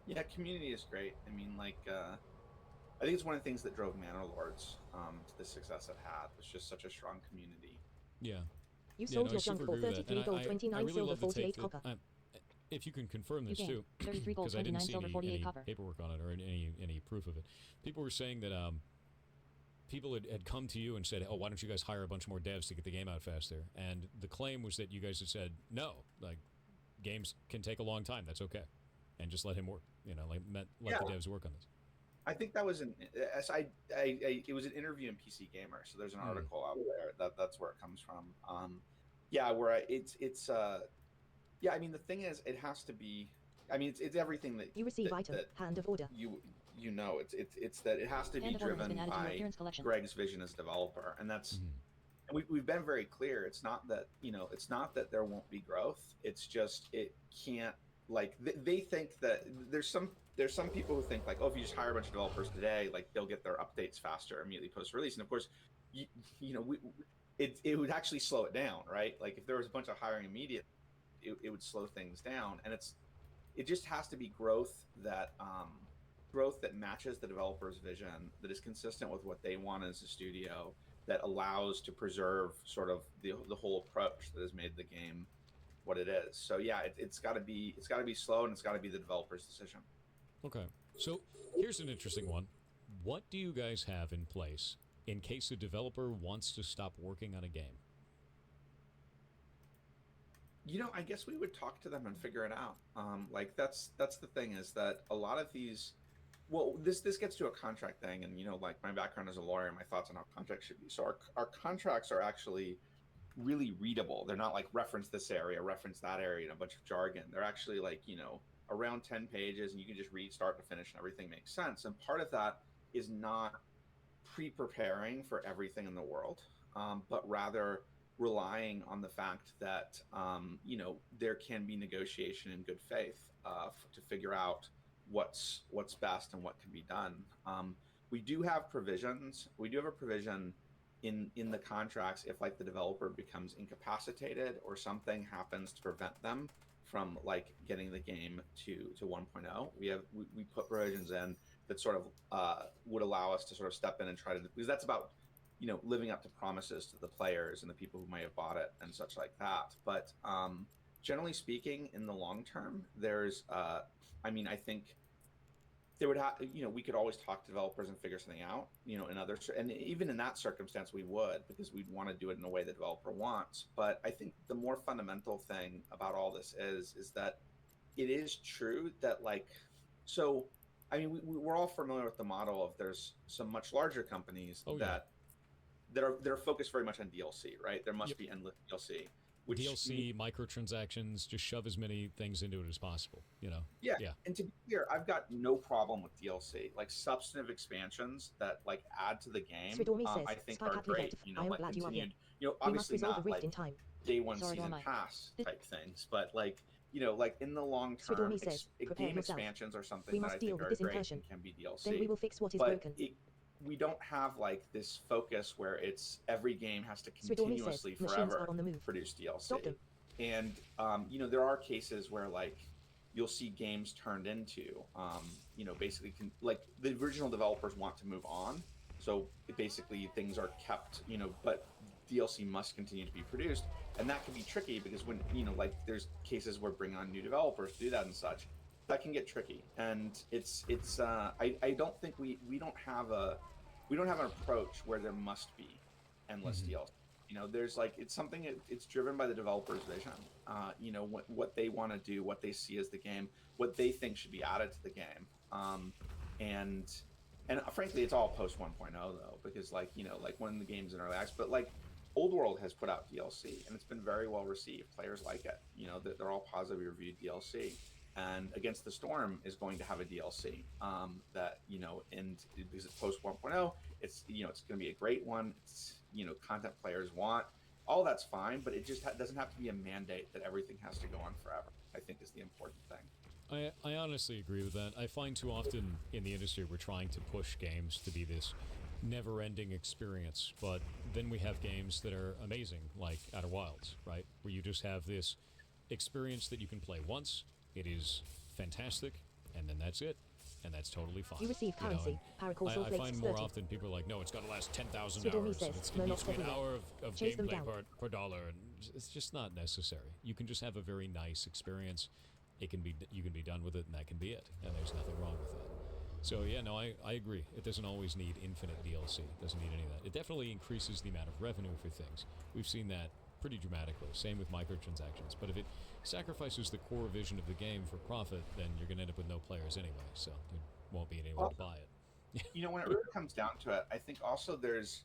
Speaker 5: Yeah, community is great. I mean, like, I think it's one of the things that drove Manor Lords to the success it had, was just such a strong community.
Speaker 6: Yeah.
Speaker 2: You
Speaker 6: Yeah,
Speaker 2: sold
Speaker 6: no, I
Speaker 2: your
Speaker 6: super
Speaker 2: junk for
Speaker 6: agree with that.
Speaker 2: 33
Speaker 6: And
Speaker 2: gold,
Speaker 6: I
Speaker 2: 29
Speaker 6: really
Speaker 2: silver,
Speaker 6: love the
Speaker 2: 48
Speaker 6: take
Speaker 2: copper.
Speaker 6: that, if you can confirm
Speaker 4: You
Speaker 6: this
Speaker 4: gained
Speaker 6: too,
Speaker 4: 33 gold,
Speaker 6: because I didn't
Speaker 4: 29
Speaker 6: see
Speaker 4: silver,
Speaker 6: any,
Speaker 4: 48 copper.
Speaker 6: paperwork on it or any proof of it. People were saying that people had come to you and said, "Oh, why don't you guys hire a bunch more devs to get the game out faster?" And the claim was that you guys had said, "No, like games can take a long time. That's okay, and just let him work. You know, like let the devs work on this."
Speaker 5: I think that was it was an interview in PC Gamer, so there's an article out there that's where it comes from. Yeah, where yeah, I mean, the thing is, it has to be. I mean, it's everything that
Speaker 2: You receive
Speaker 5: that,
Speaker 2: item,
Speaker 5: that
Speaker 2: hand of order.
Speaker 5: you know, it's that it has to be
Speaker 4: Hand of order has
Speaker 5: driven
Speaker 4: been added to your
Speaker 5: by
Speaker 4: appearance collection.
Speaker 5: Greg's vision as developer, and that's. And we've been very clear. It's not that it's not that there won't be growth. It's just it can't. Like they think that there's some people who think like, oh, if you just hire a bunch of developers today, like they'll get their updates faster immediately post release. And of course, it would actually slow it down, right? Like if there was a bunch of hiring immediate, it would slow things down. And it just has to be growth that matches the developer's vision, that is consistent with what they want as a studio, that allows to preserve sort of the whole approach that has made the game what it is. So yeah, it's got to be slow, and it's got to be the developer's decision.
Speaker 6: Okay, so here's an interesting one. What do you guys have in place in case a developer wants to stop working on a game?
Speaker 5: I guess we would talk to them and figure it out. Like that's the thing, is that a lot of these, well, this gets to a contract thing, and like my background as a lawyer, my thoughts on how contracts should be. So our contracts are actually really readable. They're not like reference this area, reference that area, and a bunch of jargon. They're actually like around 10 pages, and you can just read start to finish, and everything makes sense. And part of that is not pre-preparing for everything in the world, but rather relying on the fact that there can be negotiation in good faith to figure out what's best and what can be done. We do have provisions. We do have a provision in the contracts if like the developer becomes incapacitated or something happens to prevent them from like getting the game to 1.0. We put provisions in that sort of would allow us to sort of step in and try to, because that's about living up to promises to the players and the people who may have bought it and such like that. But generally speaking, in the long term, there's I mean, I think there would have, we could always talk to developers and figure something out, and even in that circumstance, we would, because we'd want to do it in a way the developer wants. But I think the more fundamental thing about all this is that it is true that I mean, we're all familiar with the model of there's some much larger companies that are focused very much on DLC, right? There must be endless DLC.
Speaker 6: DLC, microtransactions, just shove as many things into it as possible,
Speaker 5: Yeah. And to be clear, I've got no problem with DLC, like substantive expansions that like add to the game. I think are great. Like continued, obviously not like day one season pass type things, but like like in the long term, game expansions are something that I think are great and can be DLC.
Speaker 2: Then we will fix what is
Speaker 5: but
Speaker 2: broken.
Speaker 5: We don't have like this focus where it's every game has to continuously forever produce DLC. And there are cases where like you'll see games turned into basically like the original developers want to move on, so basically things are kept, but DLC must continue to be produced, and that can be tricky because when like there's cases where bring on new developers to do that and such. That can get tricky, and I don't think we don't have an approach where there must be endless DLC. There's like it's something it's driven by the developer's vision. What they want to do, what they see as the game, what they think should be added to the game, and frankly, it's all post 1.0 though, because like when the game's in early access, but like Old World has put out DLC and it's been very well received. Players like it. They're all positively reviewed DLC. And Against the Storm is going to have a DLC that and because it's post 1.0, it's it's going to be a great one. It's content players want. All that's fine, but it just doesn't have to be a mandate that everything has to go on forever. I think is the important thing.
Speaker 6: I honestly agree with that. I find too often in the industry we're trying to push games to be this never-ending experience. But then we have games that are amazing, like Outer Wilds, right? Where you just have this experience that you can play once. It is fantastic, and then that's it. And that's totally fine.
Speaker 2: You receive
Speaker 6: know,
Speaker 2: currency.
Speaker 6: and
Speaker 2: Paracorsal
Speaker 6: I
Speaker 2: flakes
Speaker 6: find more
Speaker 2: 30.
Speaker 6: often people are like, no, it's got to last 10,000
Speaker 2: Sidormi
Speaker 6: hours.
Speaker 2: says,
Speaker 6: And it needs
Speaker 2: Murlocs
Speaker 6: to be an
Speaker 2: everywhere.
Speaker 6: hour of
Speaker 2: Chase them
Speaker 6: gameplay
Speaker 2: down.
Speaker 6: per dollar. And it's just not necessary. You can just have a very nice experience. You can be done with it, and that can be it. And there's nothing wrong with that. So yeah, no, I agree. It doesn't always need infinite DLC. It doesn't need any of that. It definitely increases the amount of revenue for things. We've seen that pretty dramatically. Same with microtransactions. But if it sacrifices the core vision of the game for profit, then you're going to end up with no players anyway. So there won't be anyone to buy it.
Speaker 5: You know, when it really comes down to it, I think also there's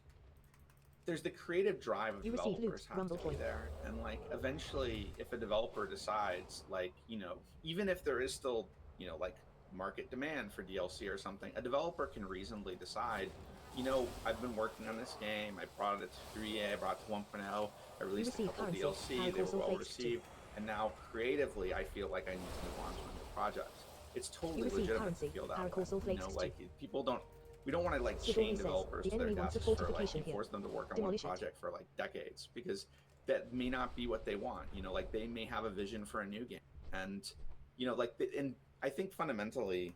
Speaker 5: the creative drive of
Speaker 2: You receive
Speaker 5: developers
Speaker 2: loot,
Speaker 5: has
Speaker 2: Rumble
Speaker 5: to be
Speaker 2: point.
Speaker 5: there, and like eventually, if a developer decides, like, you know, even if there is still, you know, like market demand for DLC or something, a developer can reasonably decide, you know, I've been working on this game, I brought it to 3A, I brought it to 1.0, I released a
Speaker 2: receive
Speaker 5: couple
Speaker 2: currency.
Speaker 5: DLC, they were
Speaker 2: Paracorsal
Speaker 5: well
Speaker 2: flakes too.
Speaker 5: received, and now creatively, I feel like I need to move on to a new project. It's totally
Speaker 2: receive
Speaker 5: legitimate
Speaker 2: currency.
Speaker 5: to feel that
Speaker 2: Paracorsal
Speaker 5: way. You
Speaker 2: flakes
Speaker 5: know,
Speaker 2: too.
Speaker 5: like people don't. We don't want to like
Speaker 2: Sidormi
Speaker 5: chain
Speaker 2: says,
Speaker 5: developers
Speaker 2: the
Speaker 5: to their
Speaker 2: enemy wants a
Speaker 5: desks for like
Speaker 2: fortification
Speaker 5: and
Speaker 2: here.
Speaker 5: force them to work on
Speaker 2: Demolish it.
Speaker 5: one project for like decades, because that may not be what they want. You know, like they may have a vision for a new game, and you know, like and I think fundamentally,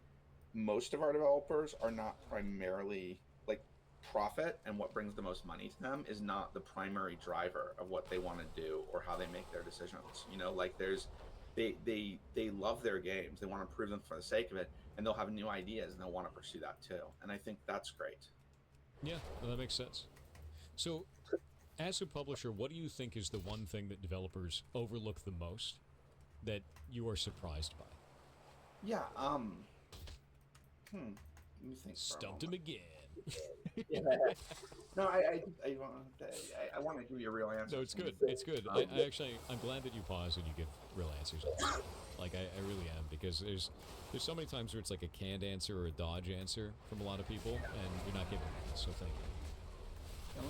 Speaker 5: most of our developers are not primarily like profit, and what brings the most money to them is not the primary driver of what they want to do or how they make their decisions. You know, like they love their games, they want to improve them for the sake of it, and they'll have new ideas and they'll want to pursue that too, and I think that's great.
Speaker 6: Yeah, well, that makes sense. So, as a publisher, what do you think is the one thing that developers overlook the most that you are surprised by?
Speaker 5: Yeah. Let me think.
Speaker 6: Stumped him again.
Speaker 5: No, I want to give you a real answer.
Speaker 6: No, it's good. It's good. I'm glad that you pause and you give real answers. Like, I really am, because there's so many times where it's like a canned answer or a dodge answer from a lot of people, and you're not giving that, so thank you.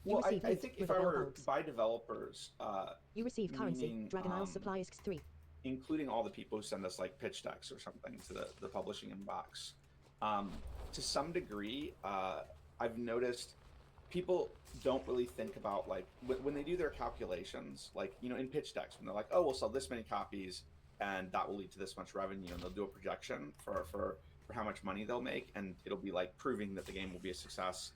Speaker 5: Well,
Speaker 2: receive
Speaker 5: I
Speaker 2: loot
Speaker 5: think
Speaker 2: with
Speaker 5: if I
Speaker 2: the
Speaker 5: were
Speaker 2: bulbs.
Speaker 5: by developers,
Speaker 2: You receive currency.
Speaker 5: meaning,
Speaker 2: Dragon Isle Supply is 3.
Speaker 5: including all the people who send us like pitch decks or something to the publishing inbox, to some degree, I've noticed people don't really think about like when they do their calculations, like, you know, in pitch decks, when they're like, oh, we'll sell this many copies and that will lead to this much revenue, and they'll do a projection for how much money they'll make, and it'll be like proving that the game will be a success.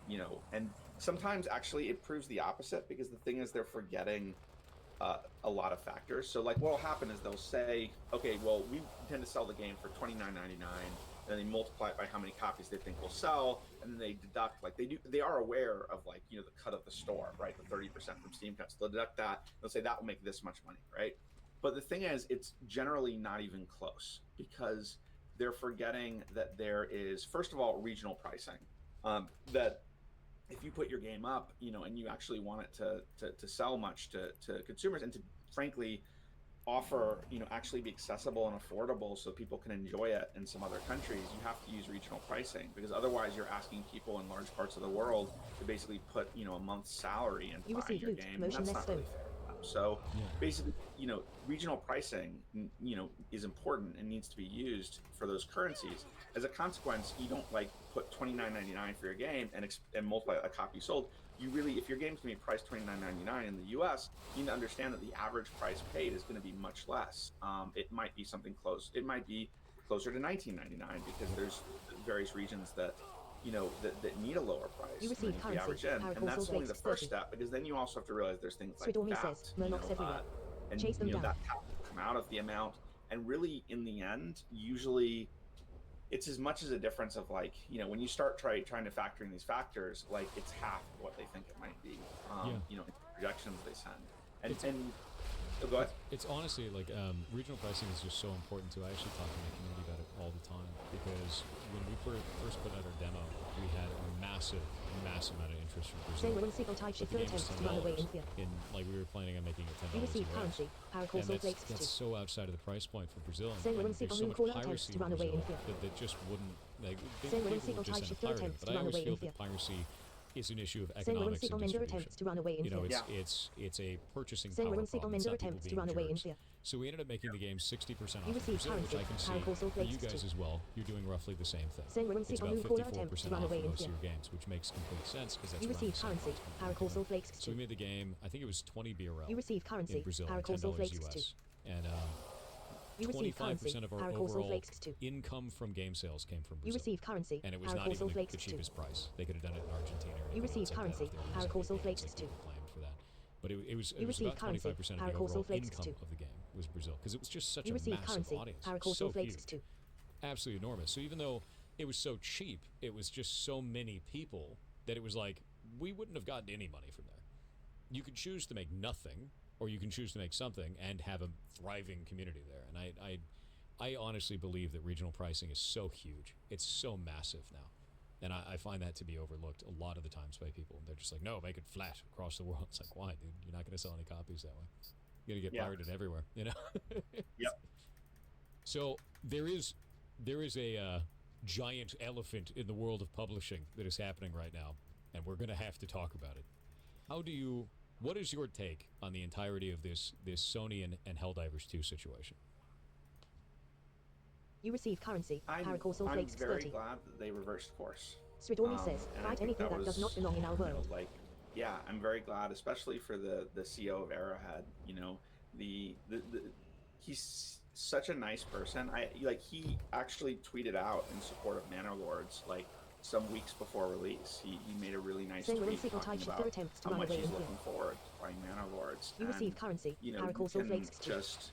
Speaker 5: You know, and sometimes actually it proves the opposite, because the thing is they're forgetting a lot of factors. So like what will happen is they'll say, okay, well, we intend to sell the game for $29.99, and then they multiply it by how many copies they think will sell, and then they deduct, like they are aware of, like, you know, the cut of the store, right, the 30% from Steam cuts. They'll deduct that, they'll say that will make this much money, right? But the thing is, it's generally not even close, because they're forgetting that there is, first of all, regional pricing. That if you put your game up, you know, and you actually want it to sell much to consumers, and to frankly offer, you know, actually be accessible and affordable so people can enjoy it in some other countries, you have to use regional pricing, because otherwise you're asking people in large parts of the world to basically put, you know, a month's salary into buying
Speaker 2: receive
Speaker 5: your
Speaker 2: loot,
Speaker 5: game, and that's
Speaker 2: motionless
Speaker 5: not really fair. So basically, you know, regional pricing, you know, is important and needs to be used for those currencies. As a consequence, you don't like put $29.99 for your game and multiply a copy sold. You really, if your game's going to be priced $29.99 in the U.S., you need to understand that the average price paid is going to be much less. It might be something close. It might be closer to $19.99, because there's various regions that, you know, that need a lower price
Speaker 2: You receive
Speaker 5: than the
Speaker 2: currency.
Speaker 5: average end, and
Speaker 2: Paracorsal
Speaker 5: that's only the
Speaker 2: flakes
Speaker 5: first
Speaker 2: 30.
Speaker 5: step, because then you also have to realize there's things like
Speaker 2: Sidormi
Speaker 5: that,
Speaker 2: says,
Speaker 5: you know,
Speaker 2: Murlocs everywhere.
Speaker 5: and
Speaker 2: Chase them
Speaker 5: you know,
Speaker 2: down.
Speaker 5: that tax will come out of the amount, and really in the end, usually it's as much as a difference of, like, you know, when you start trying to factor in these factors, like it's half of what they think it might be, you know, in the projections they send, and oh, go ahead.
Speaker 6: It's honestly like regional pricing is just so important too. I actually talk to my community about it all the time, because when we first put out our demo, we had a massive amount of interest from Brazil.
Speaker 2: Saying Signal type
Speaker 6: But
Speaker 2: shift
Speaker 6: the game
Speaker 2: attempts
Speaker 6: was
Speaker 2: to run away in
Speaker 6: $10,
Speaker 2: fear.
Speaker 6: like we were planning on making it $10.
Speaker 2: You receive
Speaker 6: US.
Speaker 2: currency.
Speaker 6: And
Speaker 2: Paracorsal flakes
Speaker 6: that's
Speaker 2: 2.
Speaker 6: so outside of the price point for Brazil. And
Speaker 2: Saying
Speaker 6: there's so much
Speaker 2: call attempts
Speaker 6: piracy
Speaker 2: to run
Speaker 6: in
Speaker 2: away in
Speaker 6: Brazil
Speaker 2: fear.
Speaker 6: that just wouldn't, like,
Speaker 2: Saying
Speaker 6: people would just
Speaker 2: type
Speaker 6: end up
Speaker 2: shift
Speaker 6: pirating.
Speaker 2: attempts
Speaker 6: But
Speaker 2: to
Speaker 6: I
Speaker 2: run
Speaker 6: always
Speaker 2: away
Speaker 6: feel
Speaker 2: in fear.
Speaker 6: that piracy is an issue of
Speaker 2: Senra and
Speaker 6: economics and
Speaker 2: Sigmund
Speaker 6: distribution.
Speaker 2: attempts to run away in
Speaker 6: You know,
Speaker 2: fear.
Speaker 6: it's a purchasing
Speaker 2: Senra
Speaker 6: power
Speaker 2: and
Speaker 6: problem. It's
Speaker 2: Sigmund
Speaker 6: not people
Speaker 2: attempts to
Speaker 6: being
Speaker 2: run away in
Speaker 6: jerks.
Speaker 2: fear.
Speaker 6: So we ended up making the game 60% off
Speaker 2: You
Speaker 6: in
Speaker 2: receive
Speaker 6: Brazil, which I
Speaker 2: currency.
Speaker 6: can see
Speaker 2: Paracorsal
Speaker 6: for you
Speaker 2: flakes
Speaker 6: guys
Speaker 2: too.
Speaker 6: as well. You're doing roughly the same thing.
Speaker 2: Senra and
Speaker 6: It's about
Speaker 2: Sigmund attempts
Speaker 6: 54%
Speaker 2: to run
Speaker 6: off
Speaker 2: away
Speaker 6: for
Speaker 2: in
Speaker 6: most
Speaker 2: fear.
Speaker 6: of your games, which makes complete sense because that's
Speaker 2: You
Speaker 6: around
Speaker 2: receive
Speaker 6: the same
Speaker 2: currency.
Speaker 6: price point.
Speaker 2: Paracorsal flakes
Speaker 6: So we
Speaker 2: too.
Speaker 6: made the game, I think it was 20 BRL
Speaker 2: You receive
Speaker 6: in
Speaker 2: currency.
Speaker 6: Brazil, and
Speaker 2: Paracorsal
Speaker 6: $10
Speaker 2: flakes too.
Speaker 6: US. And
Speaker 2: You receive currency.
Speaker 6: 25% of our
Speaker 2: Paracorsal
Speaker 6: overall
Speaker 2: flakes too.
Speaker 6: income from game sales came from
Speaker 2: You
Speaker 6: Brazil.
Speaker 2: receive currency.
Speaker 6: And it was not even
Speaker 2: Paracorsal
Speaker 6: the
Speaker 2: flakes too.
Speaker 6: cheapest price. They could have done it in Argentina or
Speaker 2: You
Speaker 6: anything
Speaker 2: receive
Speaker 6: else like that
Speaker 2: currency.
Speaker 6: if they were using
Speaker 2: Paracorsal
Speaker 6: VPNs,
Speaker 2: flakes
Speaker 6: like
Speaker 2: too.
Speaker 6: people claimed for that. But it was
Speaker 2: You receive
Speaker 6: about
Speaker 2: currency.
Speaker 6: 25% of the
Speaker 2: Paracorsal
Speaker 6: overall
Speaker 2: flakes
Speaker 6: income
Speaker 2: too.
Speaker 6: of the game was Brazil because it was just such
Speaker 2: You
Speaker 6: a
Speaker 2: receive
Speaker 6: massive
Speaker 2: currency.
Speaker 6: audience.
Speaker 2: Paracorsal
Speaker 6: So
Speaker 2: flakes
Speaker 6: huge.
Speaker 2: too.
Speaker 6: Absolutely enormous. So even though it was so cheap, it was just so many people that it was like we wouldn't have gotten any money from there. You could choose to make nothing, or you can choose to make something and have a thriving community there. And I honestly believe that regional pricing is so huge. It's so massive now. And I find that to be overlooked a lot of the times by people. They're just like, no, make it flat across the world. It's like, why, dude? You're not going to sell any copies that way. You're going to get pirated everywhere, you know?
Speaker 5: Yep.
Speaker 6: So there is a giant elephant in the world of publishing that is happening right now, and we're going to have to talk about it. What is your take on the entirety of this Sony and Helldivers 2 situation?
Speaker 2: You receive currency.
Speaker 5: I'm
Speaker 2: Paracorsal flakes
Speaker 5: very
Speaker 2: 30.
Speaker 5: glad that they reversed course.
Speaker 2: Stridorni says,
Speaker 5: And I
Speaker 2: fight
Speaker 5: think
Speaker 2: anything that does not
Speaker 5: was,
Speaker 2: belong in our
Speaker 5: you know,
Speaker 2: world.
Speaker 5: like, yeah, I'm very glad, especially for the CEO of Arrowhead. You know, the he's such a nice person. He actually tweeted out in support of Manor-Lords like some weeks before release. He made a really nice
Speaker 2: Senra and
Speaker 5: tweet
Speaker 2: Sigmund
Speaker 5: talking
Speaker 2: shifter
Speaker 5: about
Speaker 2: attempts to
Speaker 5: how
Speaker 2: run
Speaker 5: much
Speaker 2: away
Speaker 5: he's
Speaker 2: in fear.
Speaker 5: looking forward to playing Manor-Lords.
Speaker 2: You receive currency.
Speaker 5: You know, you
Speaker 2: Paracorsal
Speaker 5: can
Speaker 2: flakes too.
Speaker 5: just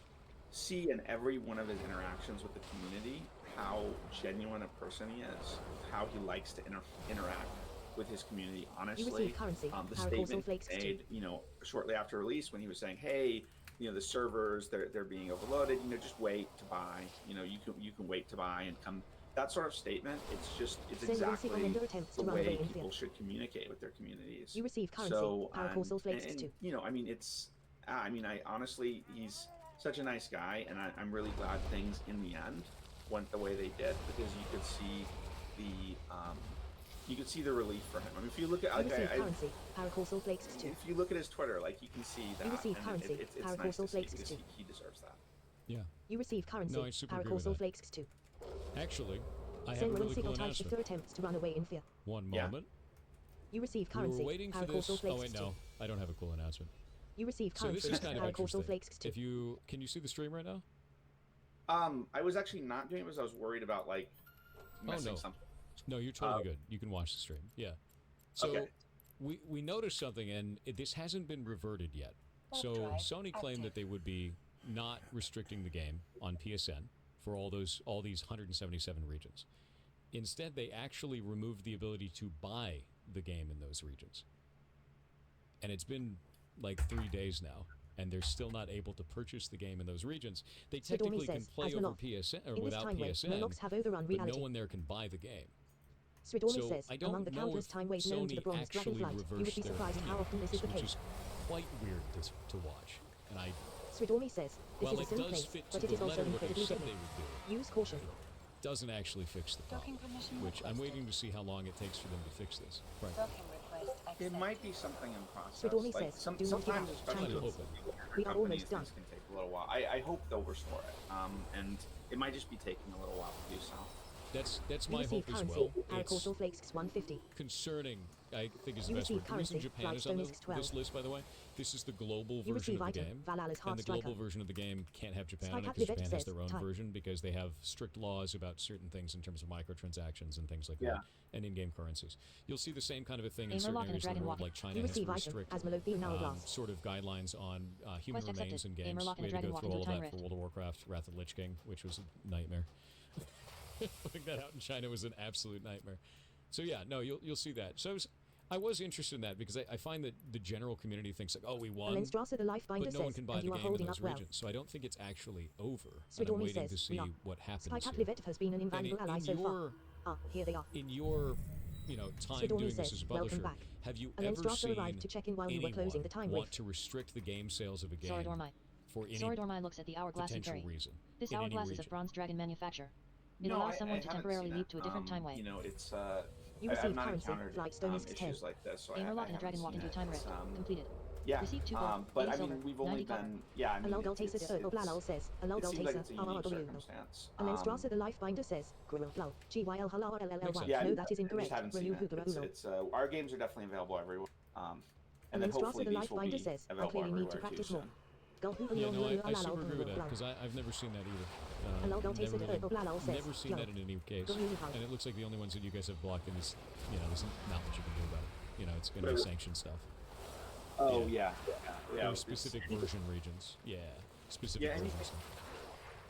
Speaker 5: see in every one of his interactions with the community how genuine a person he is, how he likes to interact with his community honestly.
Speaker 2: You receive currency.
Speaker 5: The
Speaker 2: Paracorsal
Speaker 5: statement
Speaker 2: flakes
Speaker 5: he
Speaker 2: too.
Speaker 5: made, you know, shortly after release when he was saying, hey, you know, the servers, they're being overloaded, you know, just wait to buy, you know, you can wait to buy and come. That sort of statement, it's
Speaker 2: Senra and
Speaker 5: exactly
Speaker 2: Sigmund attempts
Speaker 5: the
Speaker 2: to run away
Speaker 5: way
Speaker 2: in fear.
Speaker 5: people should communicate with their communities.
Speaker 2: You receive currency.
Speaker 5: So,
Speaker 2: Paracorsal flakes
Speaker 5: and,
Speaker 2: too.
Speaker 5: you know, I mean, I honestly, he's such a nice guy, and I'm really glad things in the end went the way they did, because you could see the relief for him. I mean, if you look at,
Speaker 2: You
Speaker 5: like,
Speaker 2: receive currency. Paracorsal flakes too.
Speaker 5: if you look at his Twitter, like, you can see that.
Speaker 2: You receive
Speaker 5: and
Speaker 2: currency.
Speaker 5: it's nice
Speaker 2: Paracorsal
Speaker 5: to see
Speaker 2: flakes
Speaker 5: because
Speaker 2: too.
Speaker 5: he deserves that.
Speaker 6: Yeah.
Speaker 2: You receive currency.
Speaker 6: No, I super agree with
Speaker 2: Paracorsal
Speaker 6: that.
Speaker 2: flakes too.
Speaker 6: Actually, I have a
Speaker 2: Senra and
Speaker 6: really cool
Speaker 2: Sigmund
Speaker 6: announcement.
Speaker 2: shifter attempts to run away in fear.
Speaker 6: One
Speaker 5: Yeah.
Speaker 6: moment.
Speaker 2: You receive
Speaker 6: We
Speaker 2: currency.
Speaker 6: were waiting for
Speaker 2: Paracorsal
Speaker 6: this.
Speaker 2: flakes
Speaker 6: Oh wait,
Speaker 2: too.
Speaker 6: no, I don't have a cool announcement.
Speaker 2: You receive
Speaker 6: So this
Speaker 2: currency.
Speaker 6: is kind of
Speaker 2: Paracorsal
Speaker 6: interesting.
Speaker 2: flakes too.
Speaker 6: Can you see the stream right now?
Speaker 5: I was actually not doing it because I was worried about, like, messing
Speaker 6: no.
Speaker 5: something.
Speaker 6: No, you're totally good. You can watch the stream. Yeah. So
Speaker 5: Okay.
Speaker 6: we noticed something, and this hasn't been reverted yet. So
Speaker 3: Drive
Speaker 6: Sony claimed that they would be not restricting the game on PSN for all these 177 regions. Instead, they actually removed the ability to buy the game in those regions. And it's been like 3 days now, and they're still not able to purchase the game in those regions. They
Speaker 2: Sidorni
Speaker 6: technically can
Speaker 2: says,
Speaker 6: play
Speaker 2: as
Speaker 6: over
Speaker 2: Moloch,
Speaker 6: PSN or
Speaker 2: in this
Speaker 6: without
Speaker 2: time when
Speaker 6: PSN,
Speaker 2: Molochs have overrun
Speaker 6: but
Speaker 2: reality.
Speaker 6: no one there can buy the game.
Speaker 2: Stridorni
Speaker 6: So
Speaker 2: says,
Speaker 6: I don't
Speaker 2: among the
Speaker 6: know
Speaker 2: countless
Speaker 6: if
Speaker 2: time ways known to the
Speaker 6: Sony
Speaker 2: bronze
Speaker 6: actually
Speaker 2: dragonflight, you would
Speaker 6: reversed
Speaker 2: be
Speaker 6: their
Speaker 2: surprised how often this is the
Speaker 6: which
Speaker 2: case.
Speaker 6: is quite weird to watch. And I,
Speaker 2: Stridorni says, this
Speaker 6: while
Speaker 2: is a
Speaker 6: it
Speaker 2: silly
Speaker 6: does
Speaker 2: place,
Speaker 6: fit to
Speaker 2: but it
Speaker 6: the
Speaker 2: is also
Speaker 6: letter what they
Speaker 2: incredibly
Speaker 6: said
Speaker 2: deadly.
Speaker 6: they would do,
Speaker 2: Use caution.
Speaker 6: doesn't actually fix the problem.
Speaker 3: Docking permission
Speaker 6: Which I'm
Speaker 3: requested.
Speaker 6: waiting to see how long it takes for them to fix this. Right.
Speaker 3: Docking request accepted.
Speaker 5: It might be something in process.
Speaker 2: Sidorni
Speaker 5: Like,
Speaker 2: says, do not give
Speaker 5: sometimes,
Speaker 2: up.
Speaker 5: especially
Speaker 6: China.
Speaker 5: with
Speaker 6: Hoping.
Speaker 5: bigger
Speaker 2: We are
Speaker 5: companies,
Speaker 2: almost done.
Speaker 5: things can take a little while. I hope they'll restore it. And it might just be taking a little while to do so.
Speaker 6: That's
Speaker 2: You
Speaker 6: my
Speaker 2: receive
Speaker 6: hope as
Speaker 2: currency.
Speaker 6: well. It's
Speaker 2: Paracorsal flakes 150.
Speaker 6: concerning, I think is the
Speaker 2: You
Speaker 6: best
Speaker 2: receive
Speaker 6: word. The reason
Speaker 2: currency.
Speaker 6: Japan is on
Speaker 2: Lightstone is 12.
Speaker 6: this list, by the way, this is the global
Speaker 2: You
Speaker 6: version
Speaker 2: receive
Speaker 6: of the
Speaker 2: item.
Speaker 6: game.
Speaker 2: Valhala's
Speaker 6: And
Speaker 2: hard
Speaker 6: the
Speaker 2: striker.
Speaker 6: global version of the game can't have Japan on it
Speaker 2: Skycat.live
Speaker 6: because Japan has
Speaker 2: says,
Speaker 6: their own
Speaker 2: type.
Speaker 6: version because they have strict laws about certain things in terms of microtransactions and things like
Speaker 5: Yeah.
Speaker 6: that, and in-game currencies. You'll see the same kind of a thing in
Speaker 4: Gamer
Speaker 6: certain
Speaker 4: lock and
Speaker 6: areas of the
Speaker 4: dragon
Speaker 6: world,
Speaker 4: walking.
Speaker 6: like China
Speaker 2: You
Speaker 6: has
Speaker 2: receive
Speaker 6: very
Speaker 2: item.
Speaker 6: strict
Speaker 2: Asmolothian hourglass.
Speaker 6: sort of guidelines on human
Speaker 4: Quest
Speaker 6: remains
Speaker 4: accepted.
Speaker 6: in
Speaker 4: Gamer
Speaker 6: games.
Speaker 4: lock and
Speaker 6: We had to
Speaker 4: dragon
Speaker 6: go
Speaker 4: walk
Speaker 6: through
Speaker 4: into
Speaker 6: all
Speaker 4: a time
Speaker 6: that for
Speaker 4: rift.
Speaker 6: World of Warcraft, Wrath of the Lich King, which was a nightmare. Putting that out in China was an absolute nightmare. So yeah, no, you'll see that. So I was interested in that because I find that the general community thinks like, oh, we won,
Speaker 2: Alenstrasa the life binder
Speaker 6: but no one
Speaker 2: says,
Speaker 6: can buy
Speaker 2: and
Speaker 6: the
Speaker 2: you are
Speaker 6: game in
Speaker 2: holding
Speaker 6: those
Speaker 2: up well.
Speaker 6: regions. So I don't think it's actually over. And I'm
Speaker 2: Stridorni
Speaker 6: waiting
Speaker 2: says,
Speaker 6: to see
Speaker 2: no.
Speaker 6: what happens
Speaker 2: Skycat.live
Speaker 6: here.
Speaker 2: has been an
Speaker 6: And
Speaker 2: invaluable ally so far. Here they are.
Speaker 6: in your time
Speaker 2: Stridorni
Speaker 6: doing
Speaker 2: says,
Speaker 6: this as a
Speaker 2: welcome
Speaker 6: publisher,
Speaker 2: back.
Speaker 6: have you
Speaker 2: Alan
Speaker 6: ever
Speaker 2: Strasser
Speaker 6: seen
Speaker 2: arrived to check in while you were
Speaker 6: anyone
Speaker 2: closing the time
Speaker 6: want
Speaker 2: with.
Speaker 6: to restrict the game sales of a game
Speaker 4: Soradormai.
Speaker 6: for any
Speaker 4: Soradormai looks at the hourglass and
Speaker 6: potential
Speaker 4: carry.
Speaker 6: reason?
Speaker 4: This
Speaker 6: in any
Speaker 4: hourglass is of
Speaker 6: region?
Speaker 4: bronze dragon manufacture. It
Speaker 5: No,
Speaker 4: allows
Speaker 5: I
Speaker 4: someone to
Speaker 5: haven't
Speaker 4: temporarily
Speaker 5: seen
Speaker 4: leap
Speaker 5: that.
Speaker 4: to a different time way.
Speaker 5: You know, it's
Speaker 2: You
Speaker 5: I've
Speaker 2: received
Speaker 5: not
Speaker 2: currency.
Speaker 5: encountered
Speaker 2: Flagstone is 10.
Speaker 5: issues like this, so I
Speaker 4: Gamerlock and
Speaker 5: haven't
Speaker 4: Dragon walk
Speaker 5: seen
Speaker 4: into a
Speaker 5: it.
Speaker 4: time
Speaker 5: It's,
Speaker 4: rift. Completed.
Speaker 5: yeah.
Speaker 4: Received 2 gold,
Speaker 5: But
Speaker 4: 80
Speaker 5: I
Speaker 4: silver,
Speaker 5: mean, we've
Speaker 4: 90
Speaker 5: only
Speaker 4: copper.
Speaker 5: been, yeah, I mean,
Speaker 2: Alol
Speaker 5: it's,
Speaker 2: Taser
Speaker 5: it's,
Speaker 2: Lalo says. Alol
Speaker 5: it seems like
Speaker 2: Taser.
Speaker 5: it's a unique circumstance.
Speaker 2: Alenstrasa the Life Binder says. Grill Blau. GYL Halal LLY.
Speaker 5: Yeah,
Speaker 2: No, that is
Speaker 5: I
Speaker 2: incorrect.
Speaker 5: just haven't seen
Speaker 2: Renew
Speaker 5: it.
Speaker 2: Hugura
Speaker 5: It's,
Speaker 2: Ulo.
Speaker 5: it's our games are definitely available everywhere. And then
Speaker 2: Alenstrasa
Speaker 5: hopefully
Speaker 2: the
Speaker 5: these
Speaker 2: Life
Speaker 5: will
Speaker 2: Binder
Speaker 5: be
Speaker 2: says. I
Speaker 5: available
Speaker 2: clearly need to
Speaker 5: everywhere too
Speaker 2: practice more.
Speaker 5: soon.
Speaker 6: Yeah, no, I super agree with that because I've never seen that either. Never seen that in any case. And it looks like the only ones that you guys have blocked in is, there's not much you can do about it. It's going to be sanctioned stuff.
Speaker 5: Oh yeah.
Speaker 6: Or specific version regions. Yeah, specific
Speaker 5: Yeah,
Speaker 6: version
Speaker 5: anything-
Speaker 6: stuff.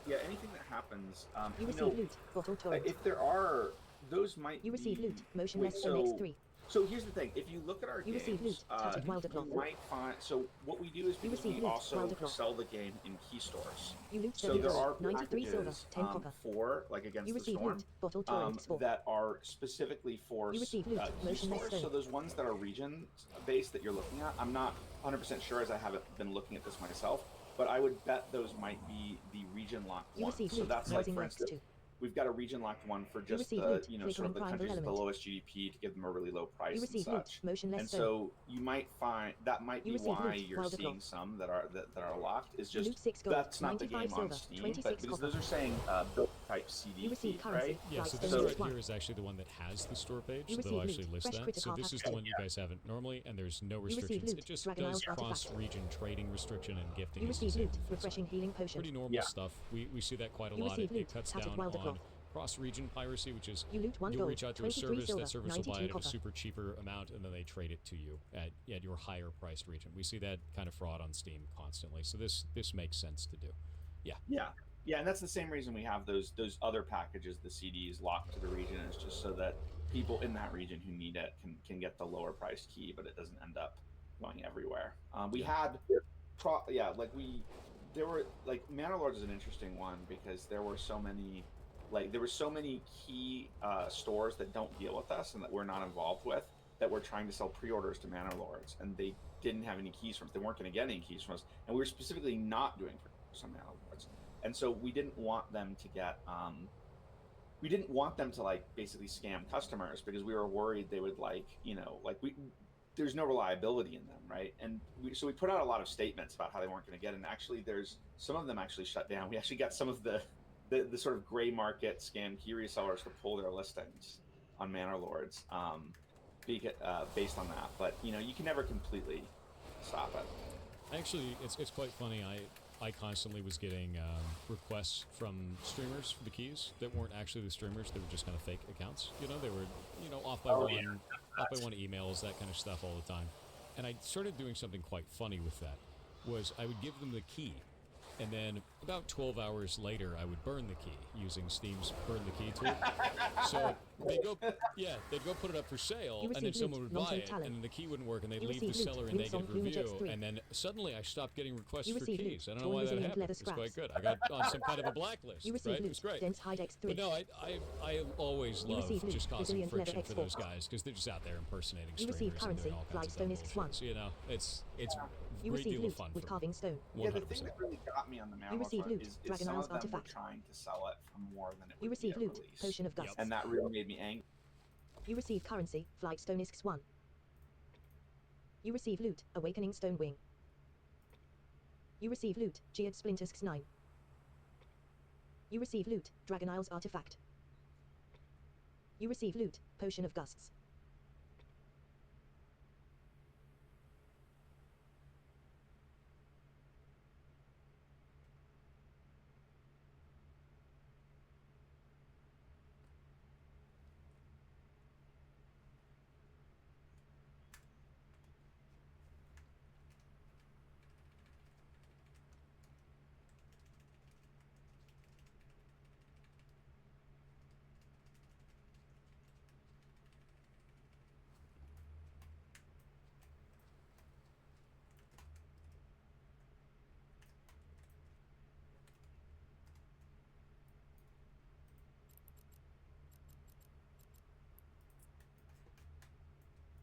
Speaker 5: Yeah, anything that happens,
Speaker 2: You receive loot. Bottle torrent.
Speaker 5: if there are, those might
Speaker 2: You receive
Speaker 5: be...
Speaker 2: loot. Motionless
Speaker 5: Wait,
Speaker 2: MX3.
Speaker 5: So here's the thing. If you look at our
Speaker 2: You
Speaker 5: games,
Speaker 2: receive loot. Tattered Wilder Cloth.
Speaker 5: you might find... So what we do is
Speaker 2: You
Speaker 5: because
Speaker 2: receive
Speaker 5: we
Speaker 2: loot.
Speaker 5: also
Speaker 2: Wilder Cloth.
Speaker 5: sell the game in key stores.
Speaker 2: You loot
Speaker 5: So
Speaker 2: 7
Speaker 5: there are
Speaker 2: gold. 93 silver.
Speaker 5: packages
Speaker 2: 10 copper.
Speaker 5: for, like against
Speaker 2: You
Speaker 5: the
Speaker 2: receive
Speaker 5: storm,
Speaker 2: loot. Bottle torrent spore.
Speaker 5: that are specifically for
Speaker 2: You receive loot.
Speaker 5: key
Speaker 2: Motionless
Speaker 5: stores. So
Speaker 2: stone.
Speaker 5: those ones that are region-based that you're looking at, I'm not 100% sure as I haven't been looking at this myself, but I would bet those might be the region-locked
Speaker 2: You
Speaker 5: ones.
Speaker 2: receive
Speaker 5: So
Speaker 2: loot.
Speaker 5: that's like,
Speaker 2: Rising
Speaker 5: for
Speaker 2: Ranks
Speaker 5: instance,
Speaker 2: 2.
Speaker 5: we've got a region-locked one for just
Speaker 2: receive
Speaker 5: the,
Speaker 2: loot.
Speaker 5: sort of the
Speaker 2: Flickering
Speaker 5: countries with the
Speaker 2: element.
Speaker 5: lowest GDP to give them a really low price
Speaker 2: You
Speaker 5: and
Speaker 2: receive loot.
Speaker 5: such.
Speaker 2: Motionless
Speaker 5: And
Speaker 2: stone.
Speaker 5: so you might find that might
Speaker 2: You
Speaker 5: be
Speaker 2: receive
Speaker 5: why
Speaker 2: loot.
Speaker 5: you're
Speaker 2: Wilder
Speaker 5: seeing
Speaker 2: Cloth.
Speaker 5: some that are locked. Is
Speaker 2: You
Speaker 5: just
Speaker 2: loot 6 gold.
Speaker 5: that's not the
Speaker 2: 95
Speaker 5: game on
Speaker 2: silver.
Speaker 5: Steam,
Speaker 2: 26
Speaker 5: but because
Speaker 2: copper.
Speaker 5: those are saying build type CD
Speaker 2: You receive
Speaker 5: feed,
Speaker 2: currency.
Speaker 5: right?
Speaker 6: Yeah, so
Speaker 2: Flagstone
Speaker 6: this
Speaker 2: is
Speaker 6: right
Speaker 2: 1.
Speaker 6: here is actually the one that has the store page,
Speaker 2: You
Speaker 6: so they'll
Speaker 2: receive
Speaker 6: actually
Speaker 2: loot.
Speaker 6: list
Speaker 2: Fresh
Speaker 6: that.
Speaker 2: critical
Speaker 6: So this is
Speaker 2: pack.
Speaker 6: the one you guys haven't normally, and there's no
Speaker 2: receive
Speaker 6: restrictions.
Speaker 2: loot.
Speaker 6: It just
Speaker 2: Dragon
Speaker 6: does
Speaker 2: Isles artifact.
Speaker 6: cross-region trading restriction and gifting.
Speaker 2: You
Speaker 6: is
Speaker 2: receive loot.
Speaker 6: disabled. It's
Speaker 2: Refreshing healing potion.
Speaker 6: pretty normal
Speaker 5: Yeah.
Speaker 6: stuff. We see that quite a
Speaker 2: You
Speaker 6: lot.
Speaker 2: receive
Speaker 6: It
Speaker 2: loot.
Speaker 6: cuts
Speaker 2: Tattered
Speaker 6: down
Speaker 2: Wilder
Speaker 6: on
Speaker 2: Cloth.
Speaker 6: cross-region piracy, which is
Speaker 2: You loot 1
Speaker 6: you'll
Speaker 2: gold.
Speaker 6: reach out to a
Speaker 2: 23
Speaker 6: service,
Speaker 2: silver.
Speaker 6: that service will
Speaker 2: 92
Speaker 6: buy it at a
Speaker 2: copper.
Speaker 6: super cheaper amount, and then they trade it to you at your higher priced region. We see that kind of fraud on Steam constantly, so this makes sense to do.
Speaker 5: Yeah, and that's the same reason we have those other packages, the CDs locked to the region, is just so that people in that region who need it can get the lower priced key, but it doesn't end up going everywhere. We had, there were Manor Lords is an interesting one because there were so many key stores that don't deal with us and that we're not involved with that were trying to sell pre-orders to Manor Lords, and they didn't have any keys from us. They weren't going to get any keys from us, and we were specifically not doing pre-orders on Manor Lords. And so we didn't want them to get, basically scam customers because we were worried they would there's no reliability in them, right? And so we put out a lot of statements about how they weren't going to get it. And actually there's some of them actually shut down. We actually got some of the sort of gray market scam key resellers to pull their listings on Manor Lords based on that. But, you can never completely stop it.
Speaker 6: Actually, it's quite funny. I constantly was getting requests from streamers for the keys that weren't actually the streamers. They were just kind of fake accounts. They were, off by one emails, that kind of stuff all the time. And I started doing something quite funny with that. Was I would give them the key, and then about 12 hours later, I would burn the key using Steam's burn the key tool. So they'd go put it up for sale,
Speaker 2: You
Speaker 6: and then
Speaker 2: receive
Speaker 6: someone
Speaker 2: loot.
Speaker 6: would buy
Speaker 2: Long-term
Speaker 6: it,
Speaker 2: talent.
Speaker 6: and then the key wouldn't work, and they'd
Speaker 2: You
Speaker 6: leave the
Speaker 2: receive loot.
Speaker 6: seller a
Speaker 2: Winsong
Speaker 6: negative review,
Speaker 2: Lunajex 3.
Speaker 6: and then suddenly I stopped getting requests
Speaker 2: You
Speaker 6: for
Speaker 2: receive
Speaker 6: keys.
Speaker 2: loot.
Speaker 6: I don't know
Speaker 2: Torn
Speaker 6: why that
Speaker 2: resilient
Speaker 6: happened.
Speaker 2: leather
Speaker 6: It's quite
Speaker 2: scraps.
Speaker 6: good. I got on some kind of a blacklist,
Speaker 2: You receive
Speaker 6: right? It
Speaker 2: loot.
Speaker 6: was great.
Speaker 2: Dense Hide X3.
Speaker 6: But no, I always
Speaker 2: You
Speaker 6: love
Speaker 2: receive loot.
Speaker 6: just causing
Speaker 2: Resilient leather
Speaker 6: friction for those
Speaker 2: X4.
Speaker 6: guys because they're just out there impersonating
Speaker 2: You
Speaker 6: streamers
Speaker 2: receive
Speaker 6: and
Speaker 2: currency.
Speaker 6: doing all kinds of
Speaker 2: Flagstone
Speaker 6: dumb
Speaker 2: is
Speaker 6: bullshit.
Speaker 2: 1.
Speaker 6: So, it's
Speaker 2: You
Speaker 6: great
Speaker 2: receive
Speaker 6: deal
Speaker 2: loot
Speaker 6: of fun
Speaker 2: with
Speaker 6: for
Speaker 2: carving stone.
Speaker 5: Yeah, the
Speaker 6: 100%.
Speaker 5: thing that really got me on the
Speaker 2: You
Speaker 5: Manor
Speaker 2: receive
Speaker 5: Lords
Speaker 2: loot.
Speaker 5: is
Speaker 2: Dragon
Speaker 5: some
Speaker 2: Isles
Speaker 5: of them were
Speaker 2: artifact.
Speaker 5: trying to sell it for more than it
Speaker 2: You
Speaker 5: would
Speaker 2: receive
Speaker 5: be at
Speaker 2: loot.
Speaker 5: release.
Speaker 2: Potion of gusts.
Speaker 5: And that really made me angry.
Speaker 2: You receive currency. Flagstone is 1. You receive loot. Awakening Stone Wing. You receive loot. Geared Splinters 9. You receive loot. Dragon Isles artifact. You receive loot. Potion of gusts.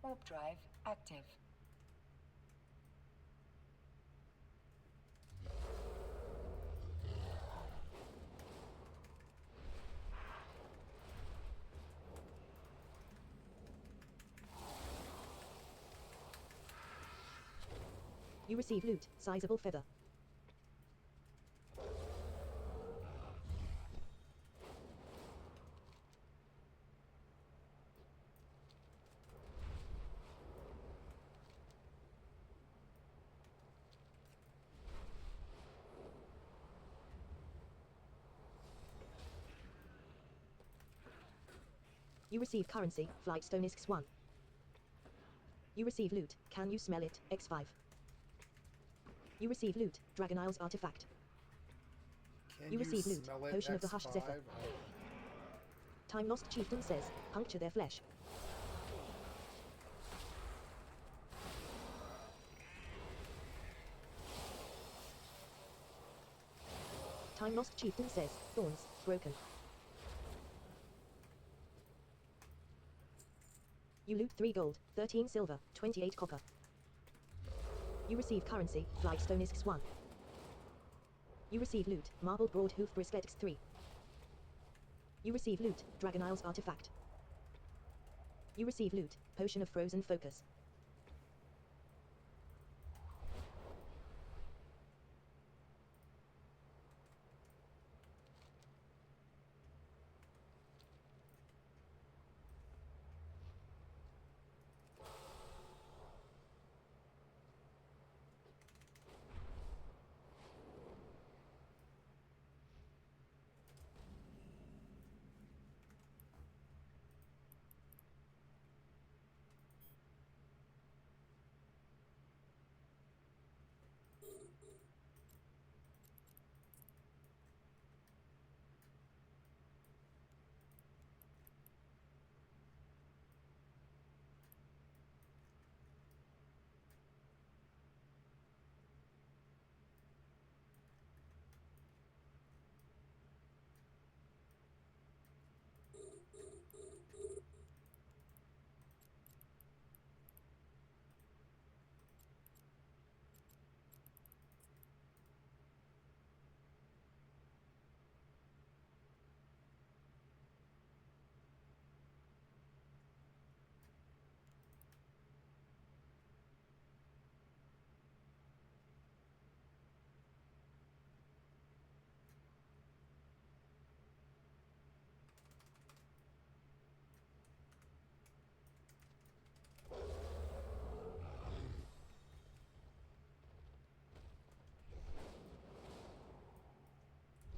Speaker 3: Warp drive active.
Speaker 2: You receive loot, sizable feather. You receive currency, Flightstone is X1. You receive loot, can you smell it, X5. You receive loot, Dragon Isles artifact.
Speaker 1: Can
Speaker 2: You receive loot,
Speaker 1: smell it,
Speaker 2: potion of the hushed
Speaker 1: X5?
Speaker 2: zephyr. Time Lost Chieftain says, puncture their flesh. Time Lost Chieftain says, thorns, broken. You loot 3 gold, 13 silver, 28 copper. You receive currency, Flightstone is X1. You receive loot, marbled broadhoof brisket X3. You receive loot, Dragon Isles artifact. You receive loot, potion of frozen focus.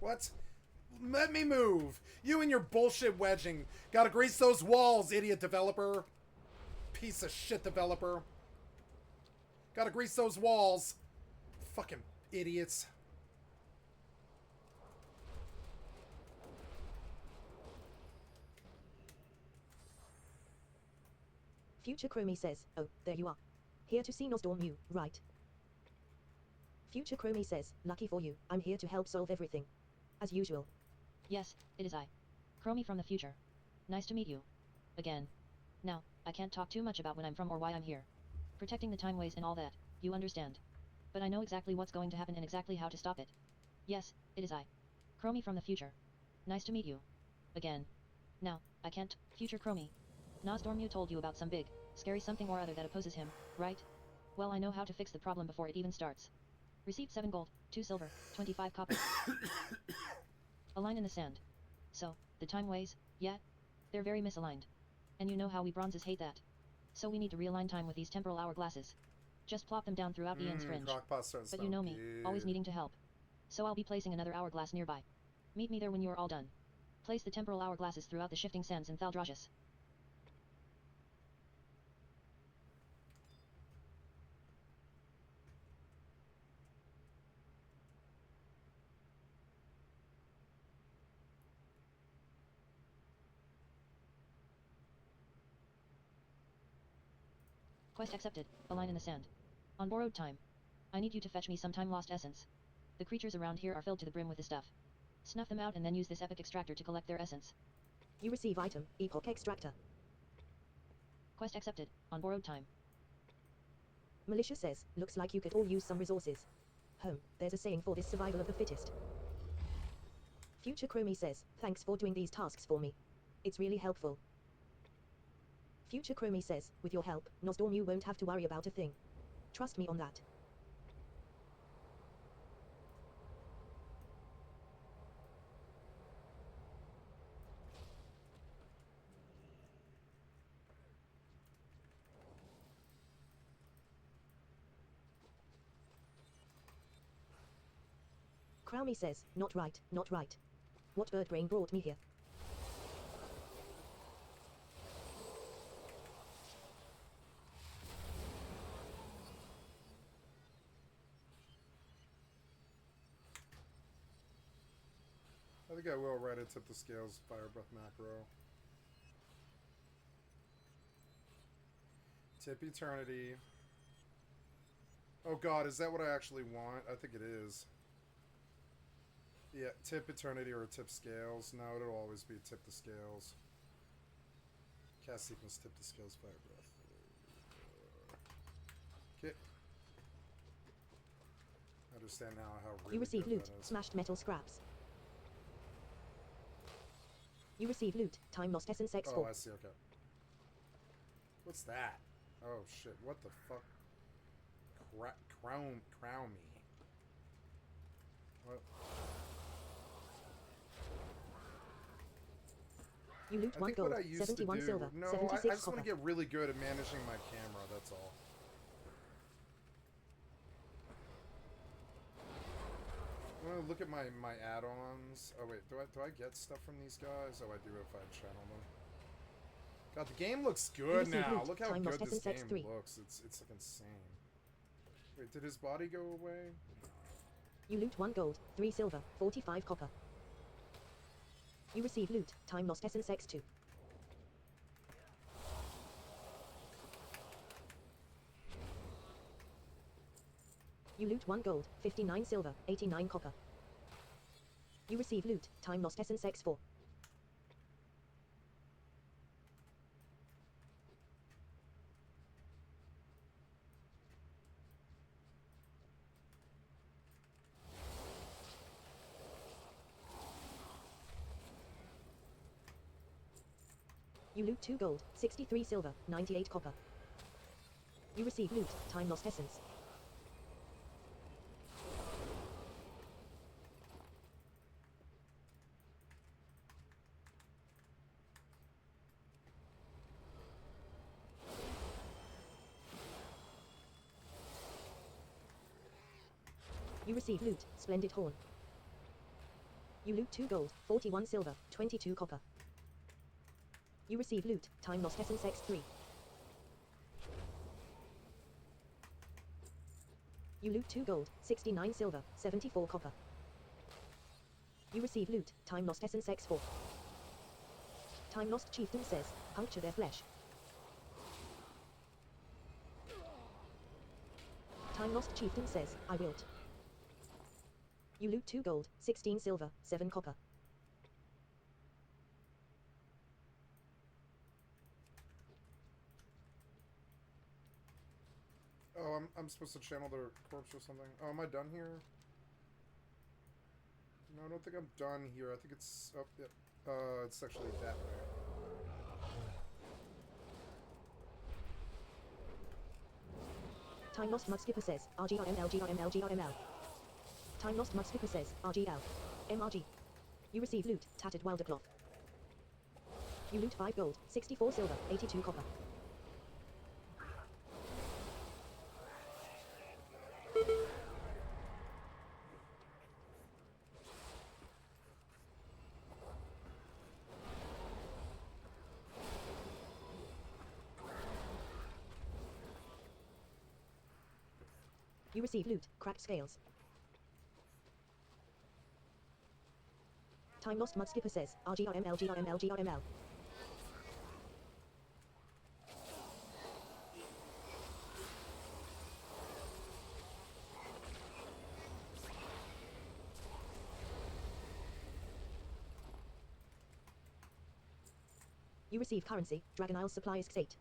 Speaker 1: What? Let me move! You and your bullshit wedging. Gotta grease those walls, idiot developer. Piece of shit developer. Gotta grease those walls. Fucking idiots.
Speaker 2: Future Chromie says, oh, there you are. Here to see Nosdorm you, right? Future Chromie says, lucky for you, I'm here to help solve everything. As usual.
Speaker 4: Yes, it is I. Chromie from the future. Nice to meet you. Again. Now, I can't talk too much about when I'm from or why I'm here. Protecting the timeways and all that, you understand. But I know exactly what's going to happen and exactly how to stop it. Yes, it is I. Chromie from the future. Nice to meet you. Again. Now, I can't. Future Chromie. Nosdormu told you about some big, scary something or other that opposes him, right? Well, I know how to fix the problem before it even starts. Received 7 gold, 2 silver, 25 copper. A line in the sand. So, the timeways, yeah? They're very misaligned. And you know how we bronzes hate that. So we need to realign time with these temporal hourglasses. Just plop them down throughout Ian's fringe. But you know me, always needing to help. So I'll be placing another hourglass nearby. Meet me there when you are all done. Place the temporal hourglasses throughout the shifting sands in Thaldrassus. Quest accepted, a line in the sand. On borrowed time. I need you to fetch me some time lost essence. The creatures around here are filled to the brim with this stuff. Snuff them out and then use this epic extractor to collect their essence.
Speaker 2: You receive item, Epoch Extractor.
Speaker 4: Quest accepted, on borrowed time.
Speaker 2: Militia says, looks like you could all use some resources. There's a saying for this, survival of the fittest. Future Chromie says, thanks for doing these tasks for me. It's really helpful. Future Chromie says, with your help, Nosdormu won't have to worry about a thing. Trust me on that. Crowmy says, not right, not right. What bird brain brought me here?
Speaker 1: I think I will write it tip the scales fire breath macro. Tip eternity. Oh god, is that what I actually want? I think it is. Yeah, tip eternity or tip scales. No, it'll always be tip the scales. Cast sequence tip the scales fire breath. Okay. I understand now how really
Speaker 2: You receive
Speaker 1: good
Speaker 2: loot,
Speaker 1: that is.
Speaker 2: smashed metal scraps. You receive loot, time lost essence
Speaker 1: Oh,
Speaker 2: X4.
Speaker 1: I see, okay. What's that? Oh shit, what the fuck? Crown me. What?
Speaker 2: You loot
Speaker 1: I
Speaker 2: 1
Speaker 1: think
Speaker 2: gold,
Speaker 1: what I used
Speaker 2: 71
Speaker 1: to do,
Speaker 2: silver,
Speaker 1: no,
Speaker 2: 76
Speaker 1: I just
Speaker 2: copper.
Speaker 1: want to get really good at managing my camera, that's all. I'm gonna look at my add-ons. Oh wait, do I get stuff from these guys? Oh, I do if I channel them. God, the game looks good
Speaker 2: receive
Speaker 1: now.
Speaker 2: loot,
Speaker 1: Look how
Speaker 2: time lost
Speaker 1: good this
Speaker 2: essence
Speaker 1: game
Speaker 2: X3.
Speaker 1: looks. It's like insane. Wait, did his body go away?
Speaker 2: You loot 1 gold, 3 silver, 45 copper. You receive loot, time lost essence X2. You loot 1 gold, 59 silver, 89 copper. You receive loot, time lost essence X4. You loot 2 gold, 63 silver, 98 copper. You receive loot, time lost essence. You receive loot, splendid horn. You loot 2 gold, 41 silver, 22 copper. You receive loot, time lost essence X3. You loot 2 gold, 69 silver, 74 copper. You receive loot, time lost essence X4. Time lost chieftain says, puncture their flesh. Time lost chieftain says, I wilt. You loot 2 gold, 16 silver, 7 copper.
Speaker 1: Oh, I'm supposed to channel their corpse or something. Oh, am I done here? No, I don't think I'm done here. I think it's up. Yep. It's actually that way.
Speaker 2: Time lost mudskipper says, RGRML. Time lost mudskipper says, RGL. MRG. You receive loot, tattered welder cloth. You loot 5 gold, 64 silver, 82 copper. You receive loot, cracked scales. Time lost mudskipper says, RGRML. You receive currency, Dragon Isle supply is Xate.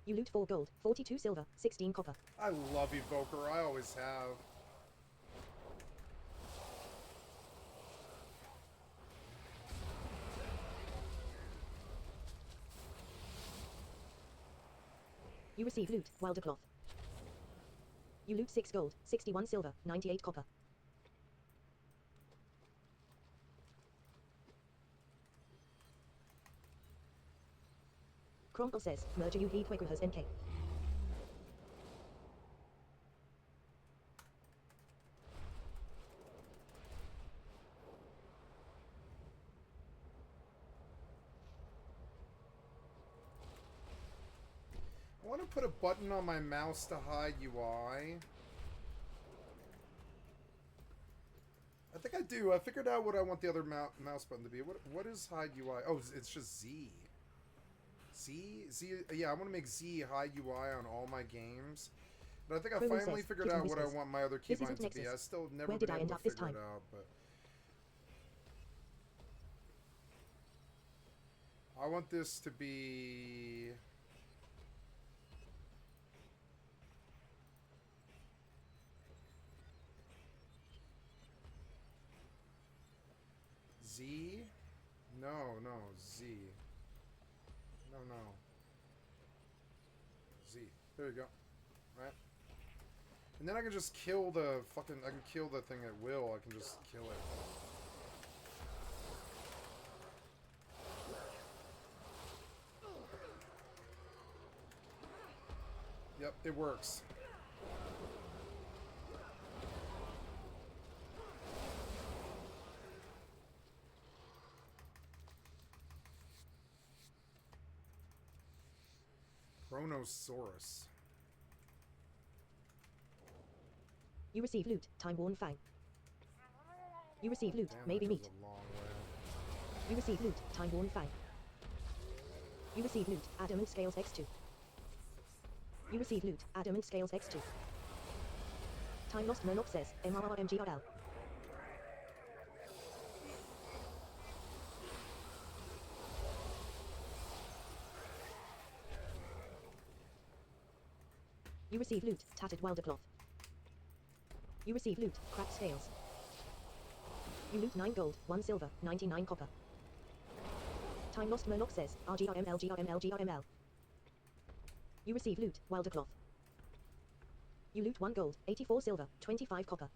Speaker 2: You loot 4 gold, 42 silver, 16 copper.
Speaker 1: I love Evoker. I always have.
Speaker 2: You receive loot, welder cloth. You loot 6 gold, 61 silver, 98 copper. Chromple says, merger you heed Quakerhas NK.
Speaker 1: want to put a button on my mouse to hide UI. I think I do. I figured out what I want the other mouse button to be. What is hide UI? Oh, it's just Z. Z? Yeah, I want to make Z hide UI on all my games. But I think I
Speaker 2: Chrono
Speaker 1: finally
Speaker 2: says,
Speaker 1: figured
Speaker 2: "Kitchen
Speaker 1: out what I
Speaker 2: whispers.
Speaker 1: want my other
Speaker 2: This
Speaker 1: keybind
Speaker 2: isn't
Speaker 1: to be.
Speaker 2: Nexus.
Speaker 1: I still have never
Speaker 2: Where did
Speaker 1: been
Speaker 2: I
Speaker 1: able
Speaker 2: end
Speaker 1: to
Speaker 2: up this
Speaker 1: figure it
Speaker 2: time?
Speaker 1: out, but... I want this to be... Z? No, Z. No. Z. There you go. Right? And then I can just kill the fucking... I can kill the thing at will. I can just kill it. Yep, it works. Chronosaurus.
Speaker 2: You receive loot. Time Worn Fang. You receive loot.
Speaker 1: Damn,
Speaker 2: Maybe
Speaker 1: that
Speaker 2: meat.
Speaker 1: goes a long way.
Speaker 2: You receive loot. Time Worn Fang. You receive loot. Adamant Scales X2. You receive loot. Adamant Scales X2. Time Lost Murloc says, MRRMGRL. You receive loot. Tattered Wildercloth. You receive loot. Cracked Scales. You loot 9 gold, 1 silver, 99 copper. Time Lost Murloc says, RGRML. You receive loot. Wildercloth. You loot 1 gold, 84 silver, 25 copper.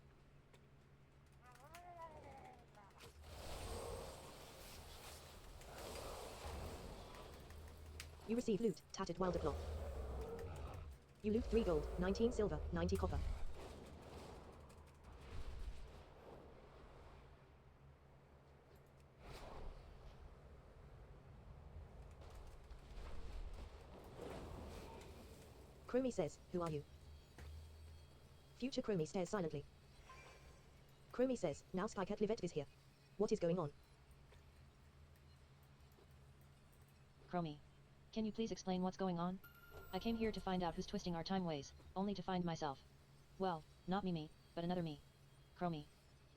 Speaker 2: You receive loot. Tattered Wildercloth. You loot 3 gold, 19 silver, 90 copper. Chromie says, who are you? Future Chromie stares silently. Chromie says, now skycat.live is here. What is going on?
Speaker 4: Chromie. Can you please explain what's going on? I came here to find out who's twisting our time ways, only to find myself. Well, not me, but another me. Chromie.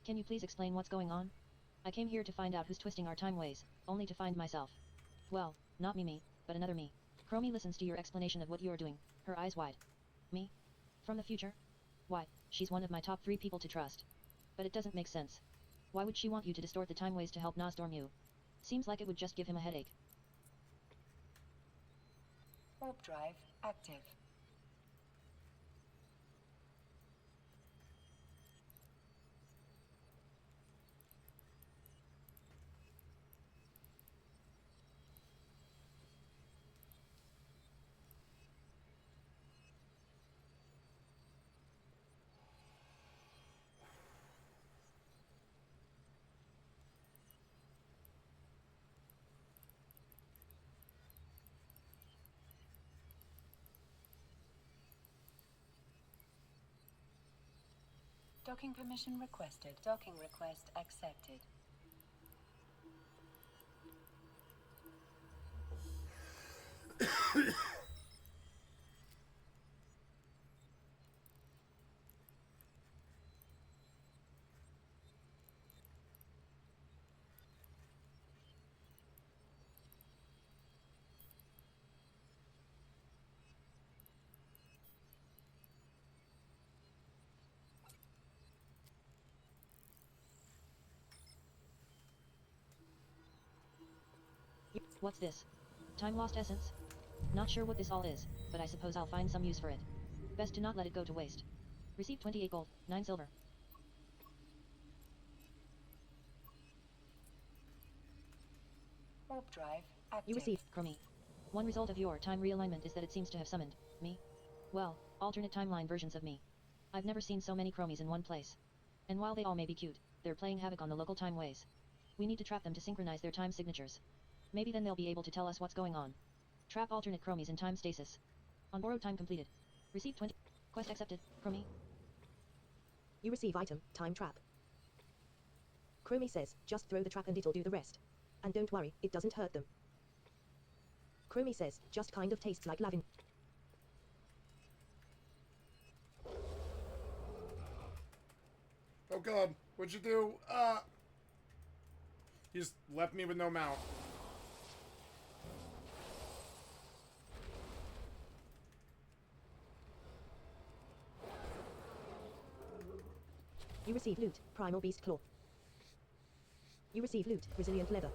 Speaker 4: Can you please explain what's going on? I came here to find out who's twisting our time ways, only to find myself. Well, not me, but another me. Chromie listens to your explanation of what you're doing, her eyes wide. Me? From the future? Why, she's one of my top 3 people to trust. But it doesn't make sense. Why would she want you to distort the time ways to help Nosdorm you? Seems like it would just give him a headache.
Speaker 3: Warp drive active. Docking permission requested. Docking request accepted.
Speaker 4: What's this? Time lost essence? Not sure what this all is, but I suppose I'll find some use for it. Best to not let it go to waste. Receive 28 gold, 9 silver.
Speaker 3: Warp drive active.
Speaker 2: You receive.
Speaker 4: Chromie. One result of your time realignment is that it seems to have summoned me. Well, alternate timeline versions of me. I've never seen so many Chromies in one place. And while they all may be cute, they're playing havoc on the local time ways. We need to trap them to synchronize their time signatures. Maybe then they'll be able to tell us what's going on. Trap alternate Chromies in time stasis. On borrowed time completed. Received 20. Quest accepted. Chromie.
Speaker 2: You receive item, time trap. Chromie says, just throw the trap and it'll do the rest. And don't worry, it doesn't hurt them. Chromie says, just kind of tastes like lavin.
Speaker 1: Oh god, what'd you do? You just left me with no mount.
Speaker 2: You receive loot, primal beast claw. You receive loot, resilient leather.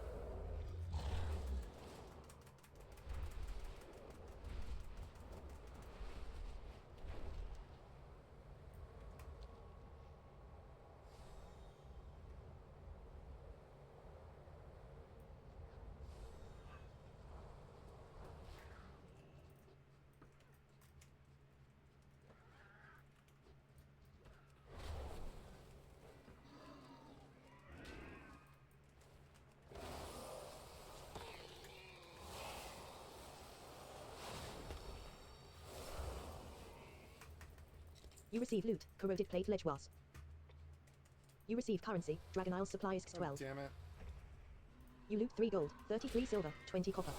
Speaker 2: You receive loot, corroded plate legewas. You receive currency, Dragon Isle supplies
Speaker 1: Oh,
Speaker 2: 12.
Speaker 1: damn it.
Speaker 2: You loot 3 gold, 33 silver, 20 copper.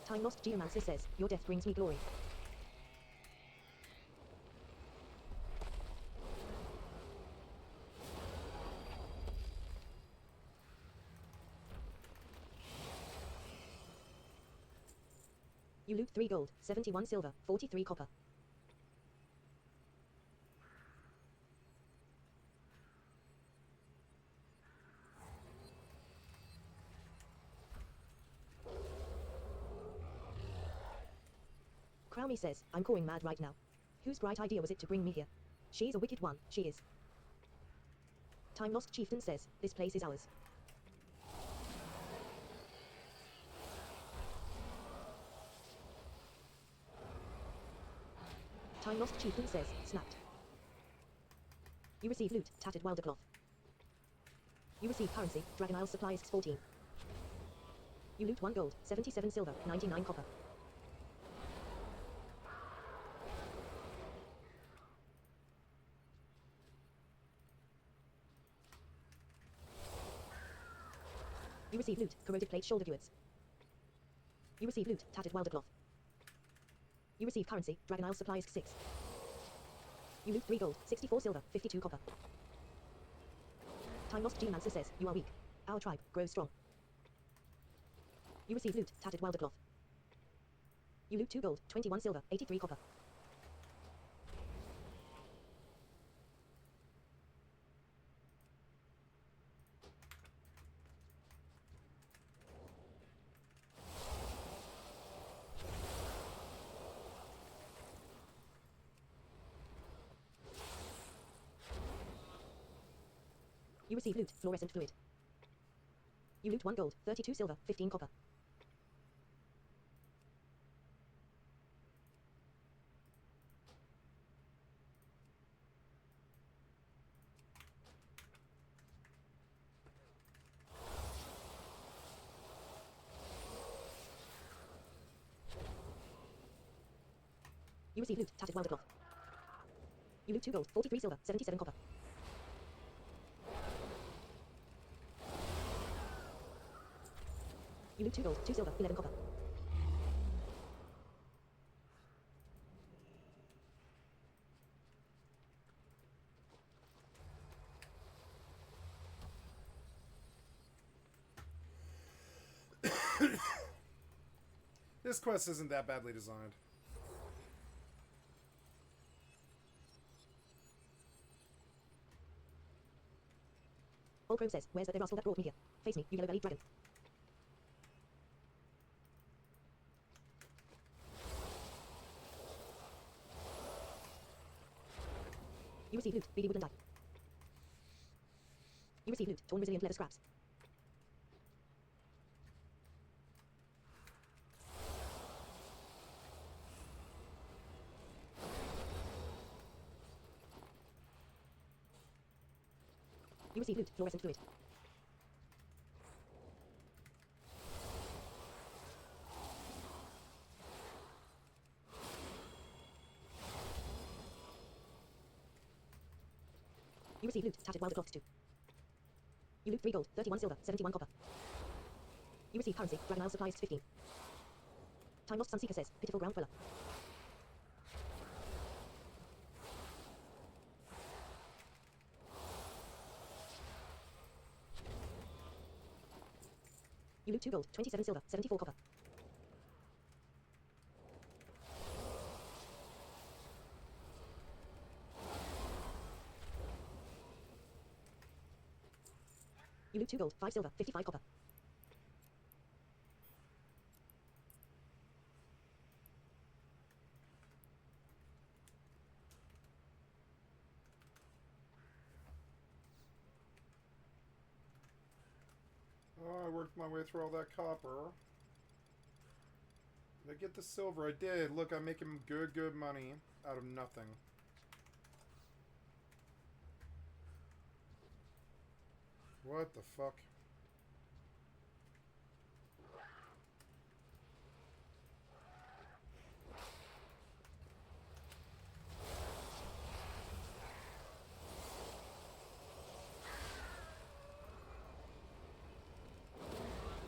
Speaker 2: Time lost Geomancer says, your death brings me glory. You loot 3 gold, 71 silver, 43 copper. Crowmy says, I'm going mad right now. Whose bright idea was it to bring me here? She's a wicked one, she is. Time Lost Chieftain says, this place is ours. Time Lost Chieftain says, snapped. You receive loot, tattered welder cloth. You receive currency, Dragon Isle supplies 14. You loot 1 gold, 77 silver, 99 copper. You receive loot, corroded plate shoulder guards. You receive loot, tattered welder cloth. You receive currency, Dragon Isle supplies 6. You loot 3 gold, 64 silver, 52 copper. Time Lost Geomancer says, you are weak. Our tribe grows strong. You receive loot, tattered welder cloth. You loot 2 gold, 21 silver, 83 copper. You receive loot, fluorescent fluid. You loot 1 gold, 32 silver, 15 copper. You receive loot, tattered welder cloth. You loot 2 gold, 43 silver, 77 copper. You loot 2 gold, 2 silver, 11 copper.
Speaker 1: This quest isn't that badly designed.
Speaker 2: Allchrome says, where's the rascal that brought me here? Face me, you yellow-bellied dragon. You receive loot, beady wooden die. You receive loot, torn resilient leather scraps. You receive loot, fluorescent fluid. You receive loot. Tattered while the clock's 2. You loot 3 gold, 31 silver, 71 copper. You receive currency. Dragon Isle supplies 15. Time lost. Sunseeker says. Pitiful ground dweller. You loot 2 gold, 27 silver, 74 copper. You loot 2 gold, 5 silver, 55 copper.
Speaker 1: Oh, I worked my way through all that copper. Did I get the silver? I did. Look, I'm making good money out of nothing. What the fuck?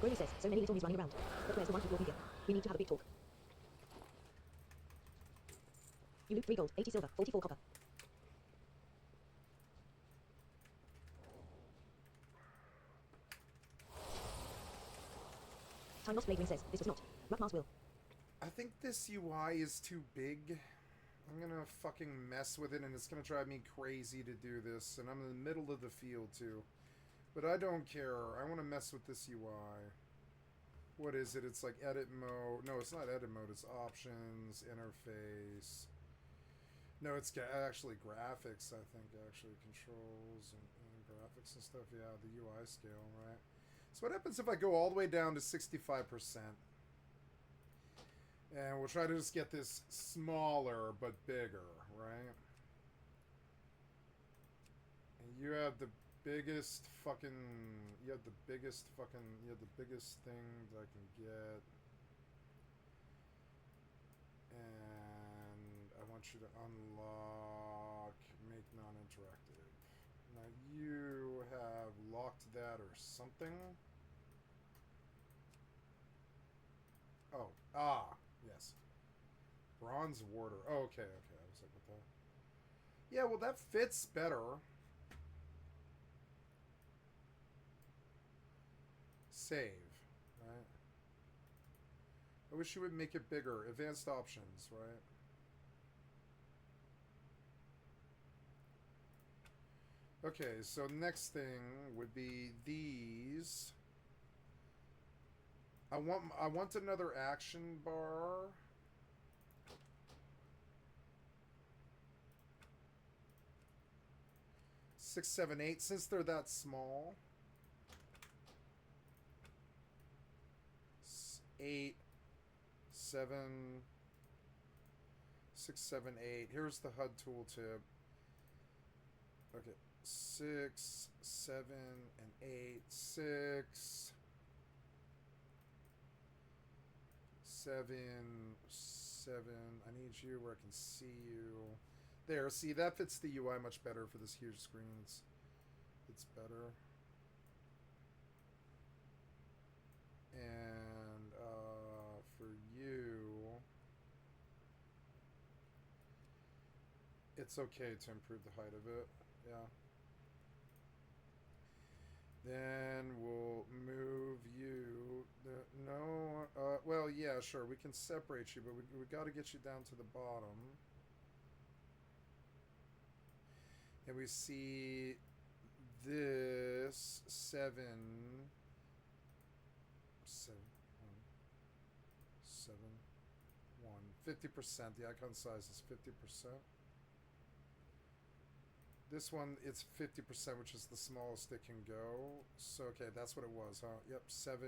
Speaker 2: Grody says, so many little me's running around. But where's the one who will be here? We need to have a big talk. You loot 3 gold, 80 silver, 44 copper. Time lost. Blade Ring says, this was not. Rutmars will.
Speaker 1: I think this UI is too big. I'm gonna fucking mess with it and it's gonna drive me crazy to do this. And I'm in the middle of the field too. But I don't care. I want to mess with this UI. What is it? It's like edit mode. No, it's not edit mode. It's options, interface. No, it's actually graphics, I think. Actually, controls and graphics and stuff. Yeah, the UI scale, right? So what happens if I go all the way down to 65%? And we'll try to just get this smaller but bigger, right? And you have the biggest fucking, you have the biggest thing that I can get. And I want you to unlock, make non-interactive. Now you have locked that or something. Oh, yes. Bronze warder. Oh, okay. I was like, what the? Yeah, well that fits better. Save, right? I wish you would make it bigger. Advanced options, right? Okay, so next thing would be these. I want another action bar. Six, seven, eight. Since they're that small. 8, 7, 6, 7, 8. Here's the HUD tooltip. Okay, 6, 7, and 8. 6, 7, 7. I need you where I can see you. There, see, that fits the UI much better for this huge screen. It's better. And for you, it's okay to improve the height of it. Yeah. Then we'll move you. Well, yeah, sure. We can separate you, but we got to get you down to the bottom. And we see this 7, 50%. The icon size is 50%. This one, it's 50%, which is the smallest it can go. So, okay, that's what it was, huh? Yep, 7,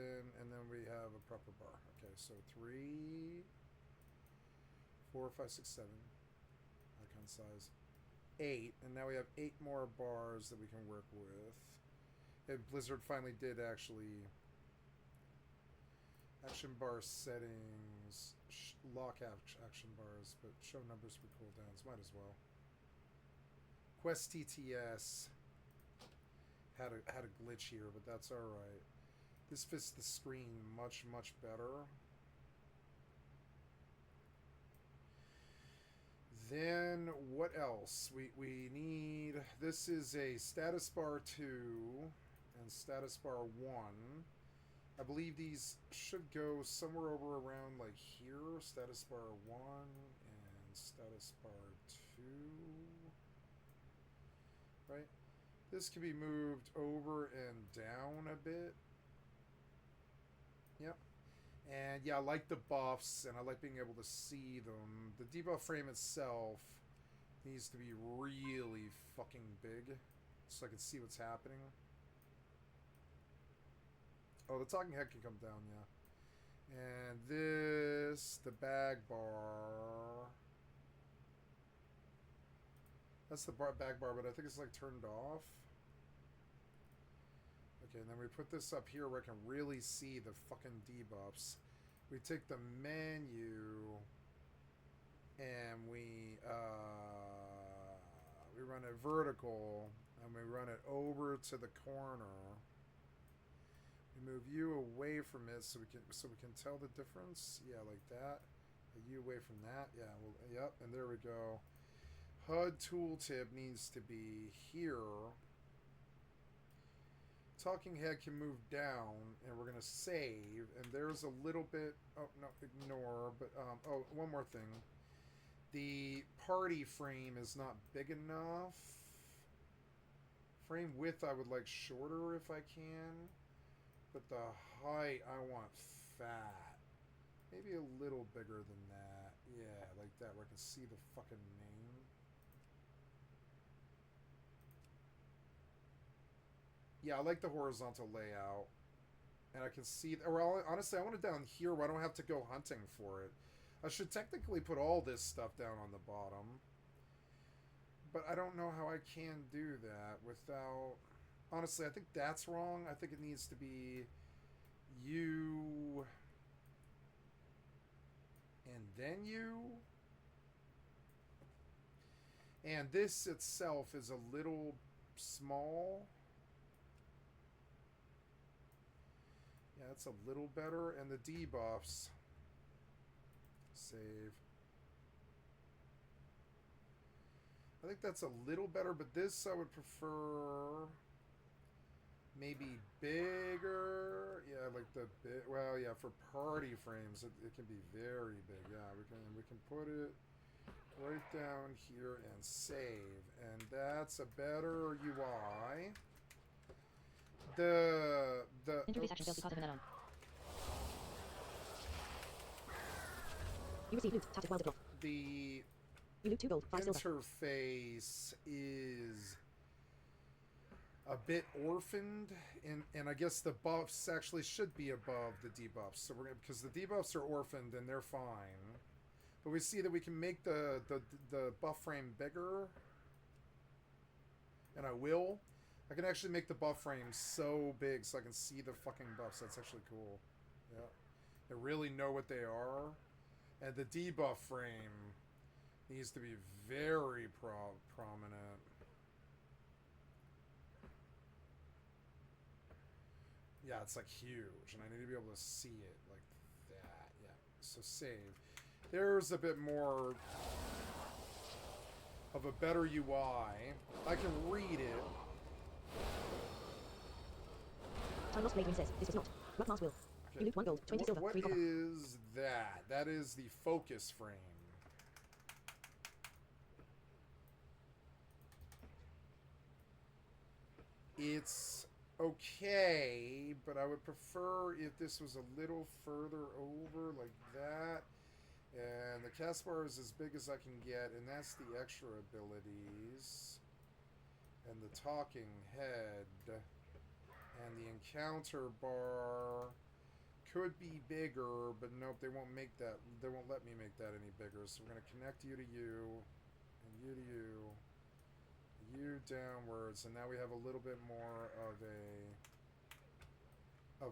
Speaker 1: and then we have a proper bar. Okay, so 3, 4, 5, 6, 7. Icon size 8, and now we have 8 more bars that we can work with. And Blizzard finally did actually action bar settings, lock action bars, but show numbers for cooldowns, might as well. Quest TTS had a glitch here, but that's all right. This fits the screen much better. Then what else? We need, this is a status bar 2 and status bar 1. I believe these should go somewhere over around like here. Status bar 1 and status bar 2. Right? This can be moved over and down a bit. Yep. And yeah, I like the buffs, and I like being able to see them. The debuff frame itself needs to be really fucking big, so I can see what's happening. Oh, the talking head can come down, yeah. And this, the bag bar. That's the bag bar, but I think it's like turned off. Okay, and then we put this up here where I can really see the fucking debuffs. We take the menu and we run it vertical and we run it over to the corner. We move U away from it so we can tell the difference. Yeah, like that. A U away from that. Yeah, well, yep, and there we go. HUD tooltip needs to be here. Talking head can move down, and we're going to save, and there's a little bit, oh, no, ignore, but, oh, one more thing. The party frame is not big enough. Frame width I would like shorter if I can, but the height I want fat. Maybe a little bigger than that. Yeah, like that, where I can see the fucking name. Yeah, I like the horizontal layout. And I can see... Well, honestly, I want it down here where I don't have to go hunting for it. I should technically put all this stuff down on the bottom. But I don't know how I can do that without... Honestly, I think that's wrong. I think it needs to be U... and then U... And this itself is a little small... Yeah, that's a little better. And the debuffs. Save. I think that's a little better, but this I would prefer maybe bigger. Yeah, like the big. Well, yeah, for party frames, it can be very big. Yeah, we can put it right down here and save, and that's a better UI. The
Speaker 4: Interface action failed because of an add-on.
Speaker 2: You receive loot. Tap it while deployed.
Speaker 1: The
Speaker 2: You loot 2 gold, 5 silver.
Speaker 1: interface is a bit orphaned, and I guess the buffs actually should be above the debuffs. So we're gonna, because the debuffs are orphaned and they're fine, but we see that we can make the buff frame bigger, and I will. I can actually make the buff frame so big so I can see the fucking buffs. That's actually cool. Yeah. I really know what they are. And the debuff frame needs to be very prominent. Yeah, it's like huge. And I need to be able to see it like that. Yeah. So save. There's a bit more of a better UI. I can read it.
Speaker 2: Time lost Raven says, this was not. Rock Mars will.
Speaker 1: Okay.
Speaker 2: You loot 1 gold, 20 silver, 3
Speaker 1: What
Speaker 2: copper.
Speaker 1: is that? That is the focus frame. It's okay, but I would prefer if this was a little further over like that. And the cast bar is as big as I can get, and that's the extra abilities. And the talking head. And the encounter bar could be bigger, but nope, they won't make that. They won't let me make that any bigger. So we're going to connect you to you, and you to you, you downwards, and now we have a little bit more of a. Oh,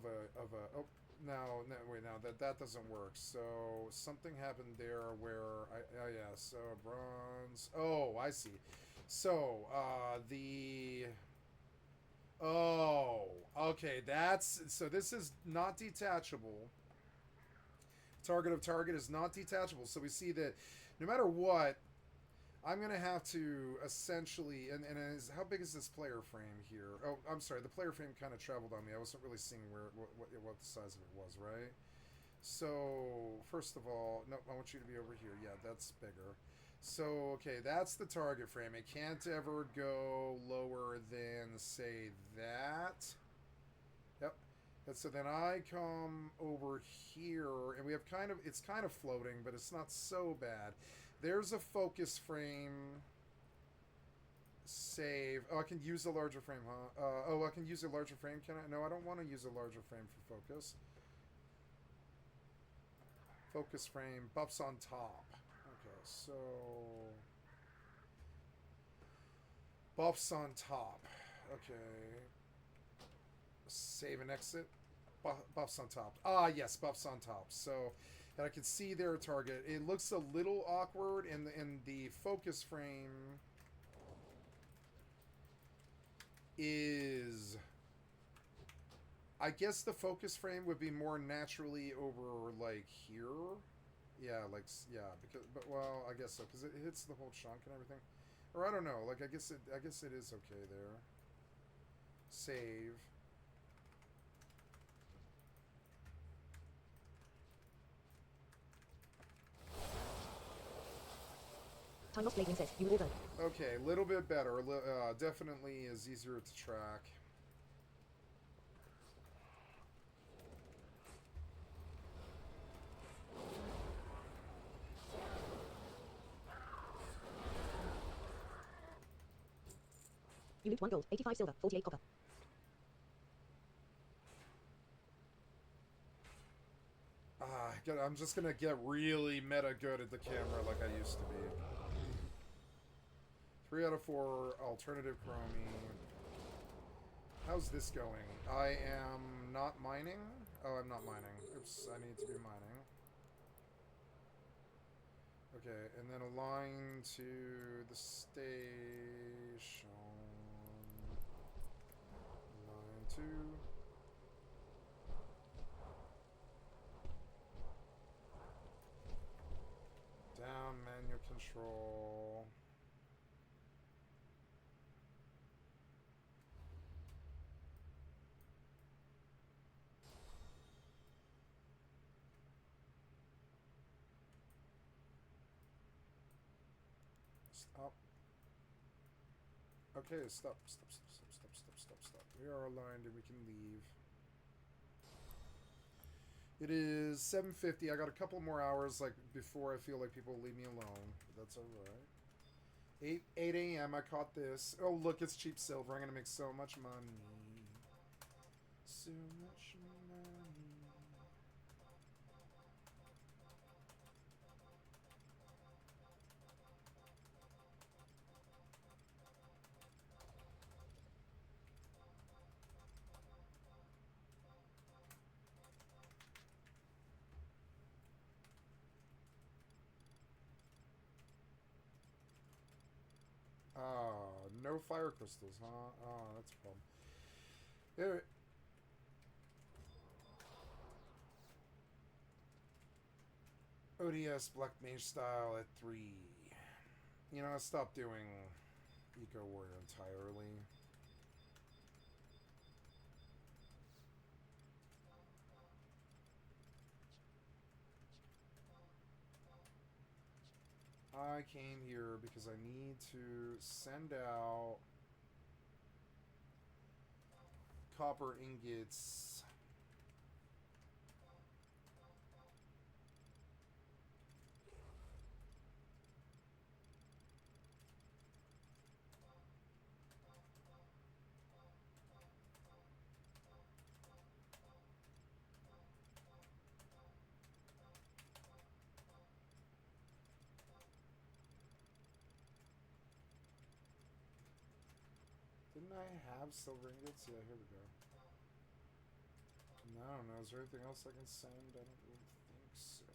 Speaker 1: no, wait, now that doesn't work. So something happened there where oh yeah, so bronze. Oh, I see. So, the... Oh, okay, that's... So this is not detachable. Target of target is not detachable. So we see that no matter what, I'm going to have to essentially... And how big is this player frame here? Oh, I'm sorry, the player frame kind of traveled on me. I wasn't really seeing what the size of it was, right? So, first of all... No, I want you to be over here. Yeah, that's bigger. So, okay, that's the target frame. It can't ever go lower than, say, that. Yep. And so then I come over here, and we have kind of... It's kind of floating, but it's not so bad. There's a focus frame. Save. Oh, I can use a larger frame, huh? Oh, I can use a larger frame, can I? No, I don't want to use a larger frame for focus. Focus frame. Buffs on top. Okay, so... Buffs on top. Okay. Save and exit. Buffs on top. Ah, yes, buffs on top. So, and I can see their target. It looks a little awkward in the focus frame is... I guess the focus frame would be more naturally over, like, here. Yeah, like, yeah, because, but, well, I guess so, because it hits the whole chunk and everything. Or, I don't know, like, I guess it is okay there. Save.
Speaker 2: Time lost labeling says you were all done.
Speaker 1: Okay, a little bit better. Definitely is easier to track.
Speaker 2: You loot 1 gold, 85 silver, 48 copper.
Speaker 1: I'm just gonna get really meta good at the camera like I used to be. 3 out of 4, alternative chromie. How's this going? I am not mining? Oh, I'm not mining. Oops, I need to be mining. Okay, and then align to the station. Align to... Down menu control. Stop. Okay, stop. We are aligned and we can leave. It is 7:50. I got a couple more hours, like, before I feel like people will leave me alone. But that's alright. 8 a.m. I caught this. Oh, look, it's cheap silver. I'm gonna make so much money. So much money. Oh, no fire crystals, huh? Oh, that's a problem. Alright. ODS Black Mage style at 3. You know, I stopped doing Eco Warrior entirely. I came here because I need to send out copper ingots. Didn't I have silver ingots? Yeah, here we go. No, I don't know. Is there anything else I can send? I don't really think so.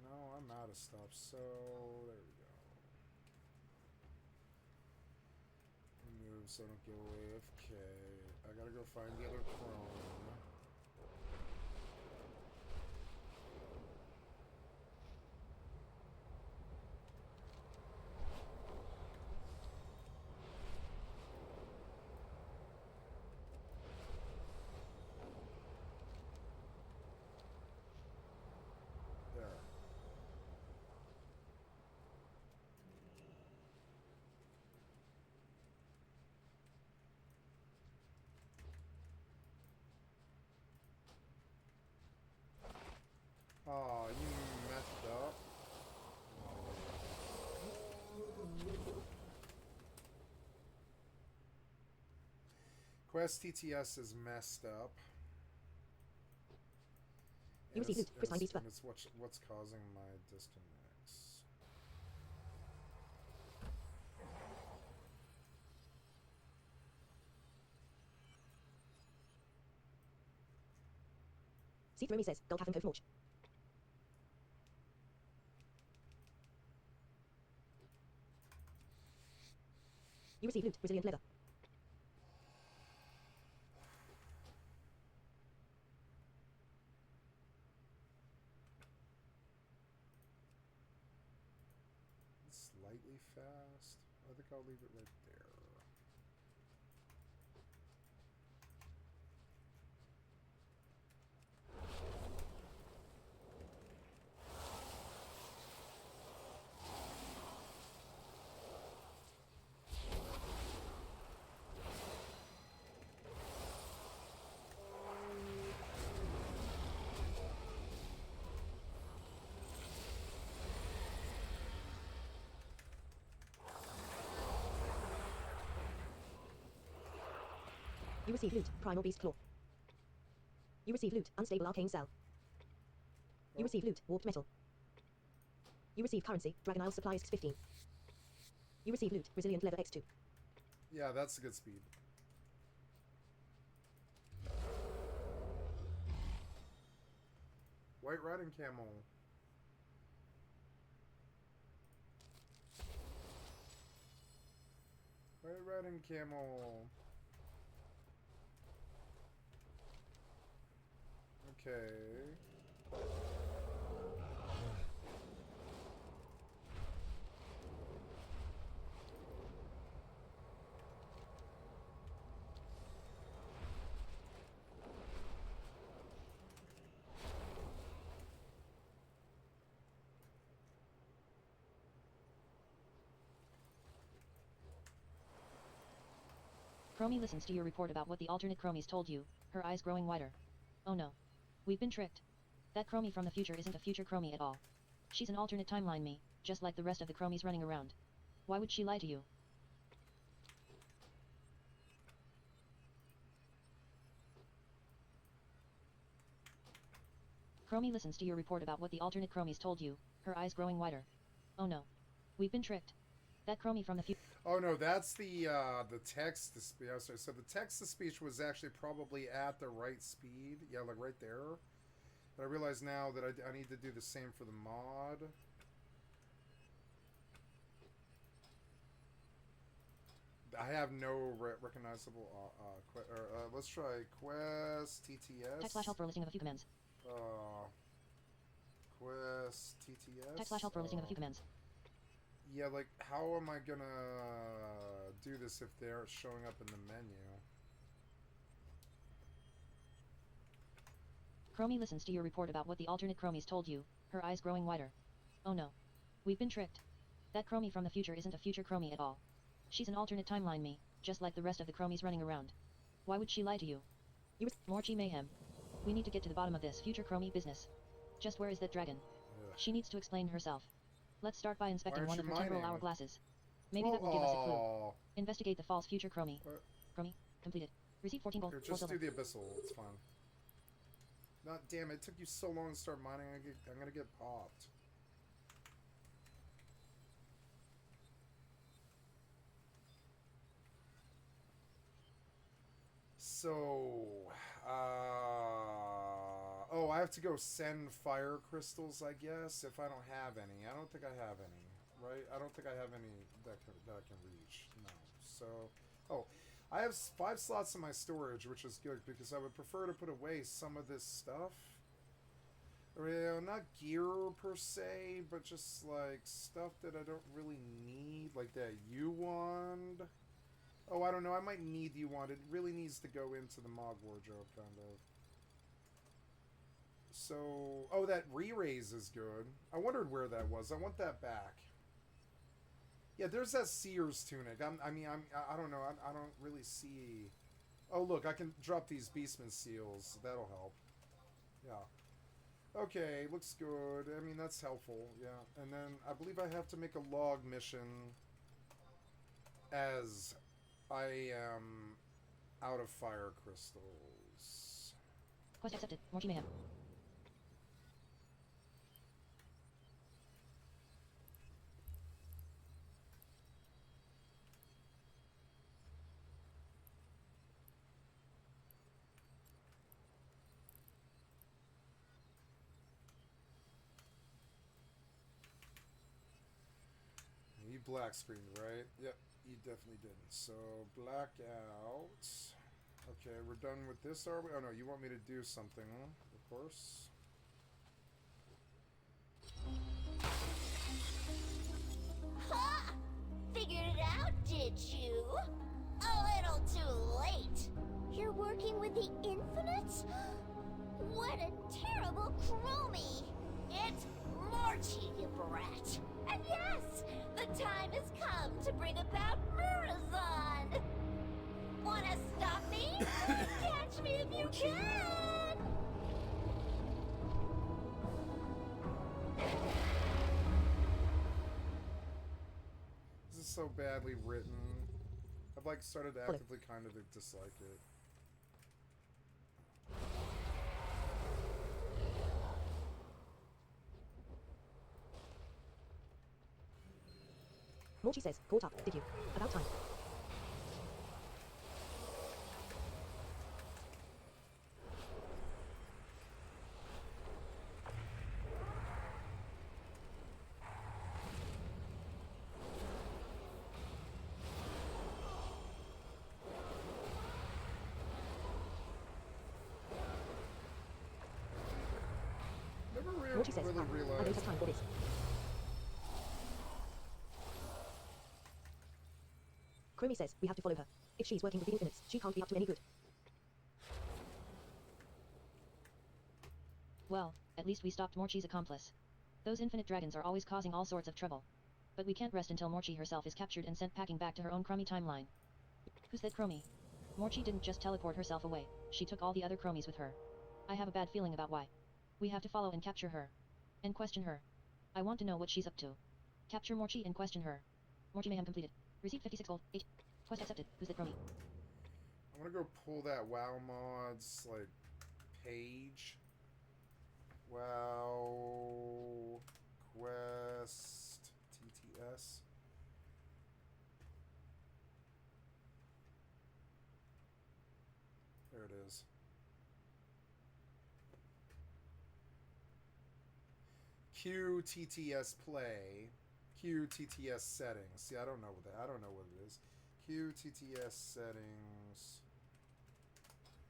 Speaker 1: No, I'm out of stuff, so there we go. move so I don't go AFK. I gotta go find the other chrome. There. Aw, you messed up. Quest TTS is messed up.
Speaker 2: You received loot. Chris Beast
Speaker 1: And it's what's causing my disconnects.
Speaker 2: See Romy says, Gold Haven Overwatch. You receive loot. Resilient leather.
Speaker 1: It's slightly fast. I think I'll leave it right there.
Speaker 2: You receive loot. Primal Beast Claw. You receive loot. Unstable Arcane Cell. You receive loot. Warped Metal. You receive currency. Dragon Isle Supplies X15. You receive loot. Resilient Leather X2.
Speaker 1: Yeah, that's a good speed. White Riding Camel. White Riding Camel. Okay.
Speaker 4: Chromie listens to your report about what the alternate Chromies told you, her eyes growing wider. Oh no. We've been tricked. That Chromie from the future isn't a future Chromie at all. She's an alternate timeline me, just like the rest of the Chromies running around. Why would she lie to you? Chromie listens to your report about what the alternate Chromies told you, her eyes growing wider. Oh no. We've been tricked. That Chromie from the future.
Speaker 1: Oh no, that's the text to speech. Oh, sorry. So the text to speech was actually probably at the right speed. Yeah, like right there. But I realize now that I need to do the same for the mod. I have no recognizable. Let's try Quest TTS.
Speaker 4: Text/help for a listing of a few commands.
Speaker 1: Quest TTS.
Speaker 4: Text/help for a listing of a few commands.
Speaker 1: Yeah, like, how am I gonna do this if they're showing up in the menu?
Speaker 4: Chromie listens to your report about what the alternate Chromies told you, her eyes growing wider. Oh no. We've been tricked. That Chromie from the future isn't a future Chromie at all. She's an alternate timeline me, just like the rest of the Chromies running around. Why would she lie to you? Morchi Mayhem. We need to get to the bottom of this future Chromie business. Just where is that dragon?
Speaker 1: Ugh.
Speaker 4: She needs to explain herself. Let's start by inspecting
Speaker 1: aren't
Speaker 4: one of
Speaker 1: you
Speaker 4: her temporal
Speaker 1: mining?
Speaker 4: hourglasses. Maybe that will give us a clue.
Speaker 1: Oh,
Speaker 4: Investigate the false future Chromie.
Speaker 1: What?
Speaker 4: Chromie, completed. Receive 14 gold,
Speaker 1: here,
Speaker 4: 4
Speaker 1: just
Speaker 4: silver.
Speaker 1: do the abyssal. It's fine. God damn it! It took you so long to start mining. I'm gonna get popped. So, oh, I have to go send fire crystals, I guess, if I don't have any. I don't think I have any, right? I don't think I have any that I can reach. No. So, Oh, I have 5 slots in my storage, which is good because I would prefer to put away some of this stuff. Or, not gear per se, but just like stuff that I don't really need, like that U-wand. Oh, I don't know. I might need the U-wand. It really needs to go into the mod wardrobe, kind of. So, oh, that re-raise is good. I wondered where that was. I want that back. Yeah, there's that Seer's tunic. I don't know. I don't really see... Oh, look, I can drop these Beastman seals. That'll help. Yeah. Okay, looks good. I mean, that's helpful. Yeah. And then I believe I have to make a log mission as I am out of fire crystals.
Speaker 4: Quest accepted. More mayhem.
Speaker 1: You black screened, right? Yep, you definitely didn't. So, black out. Okay, we're done with this, are we? Oh no, you want me to do something, huh? Of course.
Speaker 9: Ha! Figured it out, did you? A little too late. You're working with the Infinites? What a terrible chromie! It's Morchi, you brat. And yes, the time has come to bring about Murazon. Wanna stop me? Catch me if you can!
Speaker 1: This is so badly written. I've like started to actively kind of dislike it.
Speaker 2: Morchi says, caught up, did you? About time.
Speaker 1: Never
Speaker 2: Morchi says,
Speaker 1: really
Speaker 2: I don't
Speaker 1: realized.
Speaker 2: have time for this. Chromie says, we have to follow her. If she's working with the Infinites, she can't be up to any good.
Speaker 4: Well, at least we stopped Morchi's accomplice. Those infinite dragons are always causing all sorts of trouble. But we can't rest until Morchi herself is captured and sent packing back to her own crummy timeline. Who's that Chromie? Morchi didn't just teleport herself away, she took all the other Chromies with her. I have a bad feeling about why. We have to follow and capture her. And question her. I want to know what she's up to. Capture Morchi and question her. Morchi mayhem completed. Received 56 gold. 8. Quest accepted. Who's that Chromie?
Speaker 1: I want to go pull that WoW mods like page. WoW quest TTS. There it is. QTTS play. QTTS settings. See, I don't know what that. I don't know what it is. QTTS settings.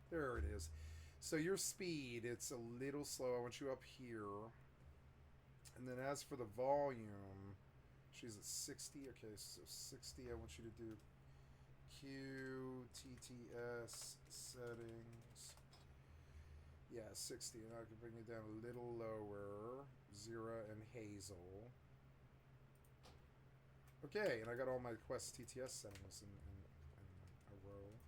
Speaker 1: There it is. So your speed, it's a little slow. I want you up here. And then as for the volume, she's at 60. Okay, so 60. I want you to do QTTS settings. Yeah, 60. And I can bring you down a little lower. Zira and Hazel. Okay, and I got all my quest TTS settings in a row.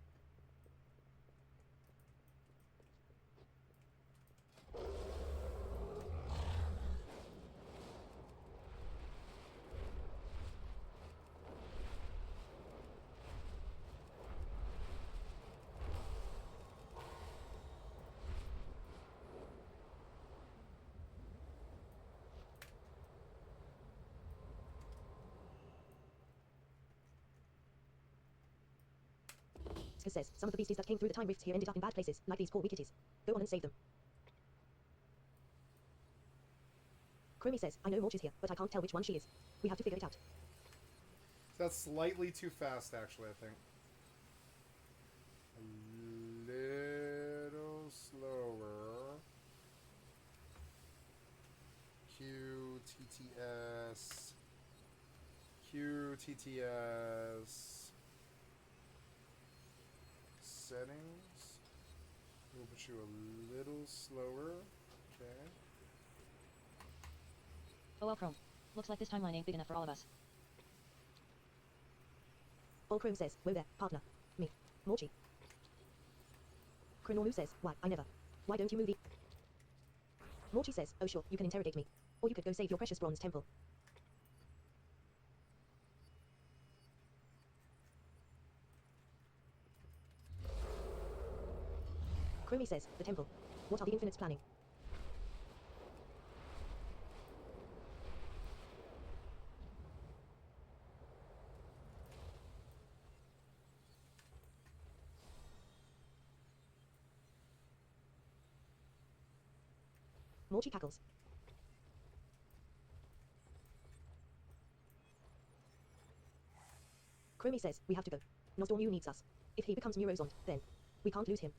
Speaker 2: Skaz says, some of the beasties that came through the time rifts here ended up in bad places, like these poor weak kitties. Go on and save them. Chromie says, I know Morchi's here, but I can't tell which one she is. We have to figure it out.
Speaker 1: That's slightly too fast, actually, I think. TTS. QTTS. Settings. We'll put you a little slower. Okay.
Speaker 4: Oh well, Chrome. Looks like this timeline ain't big enough for all of us.
Speaker 2: All Chrome says, whoa there, partner. Me. Morchi. Chronormu says, why, I never. Why don't you move? Morchi says, oh sure, you can interrogate me. Or you could go save your precious bronze temple. Chromie says, the temple. What are the infinites planning? Morchi cackles. Chromie says, we have to go. Nosdormu needs us. If he becomes Neurozond, then we can't lose him.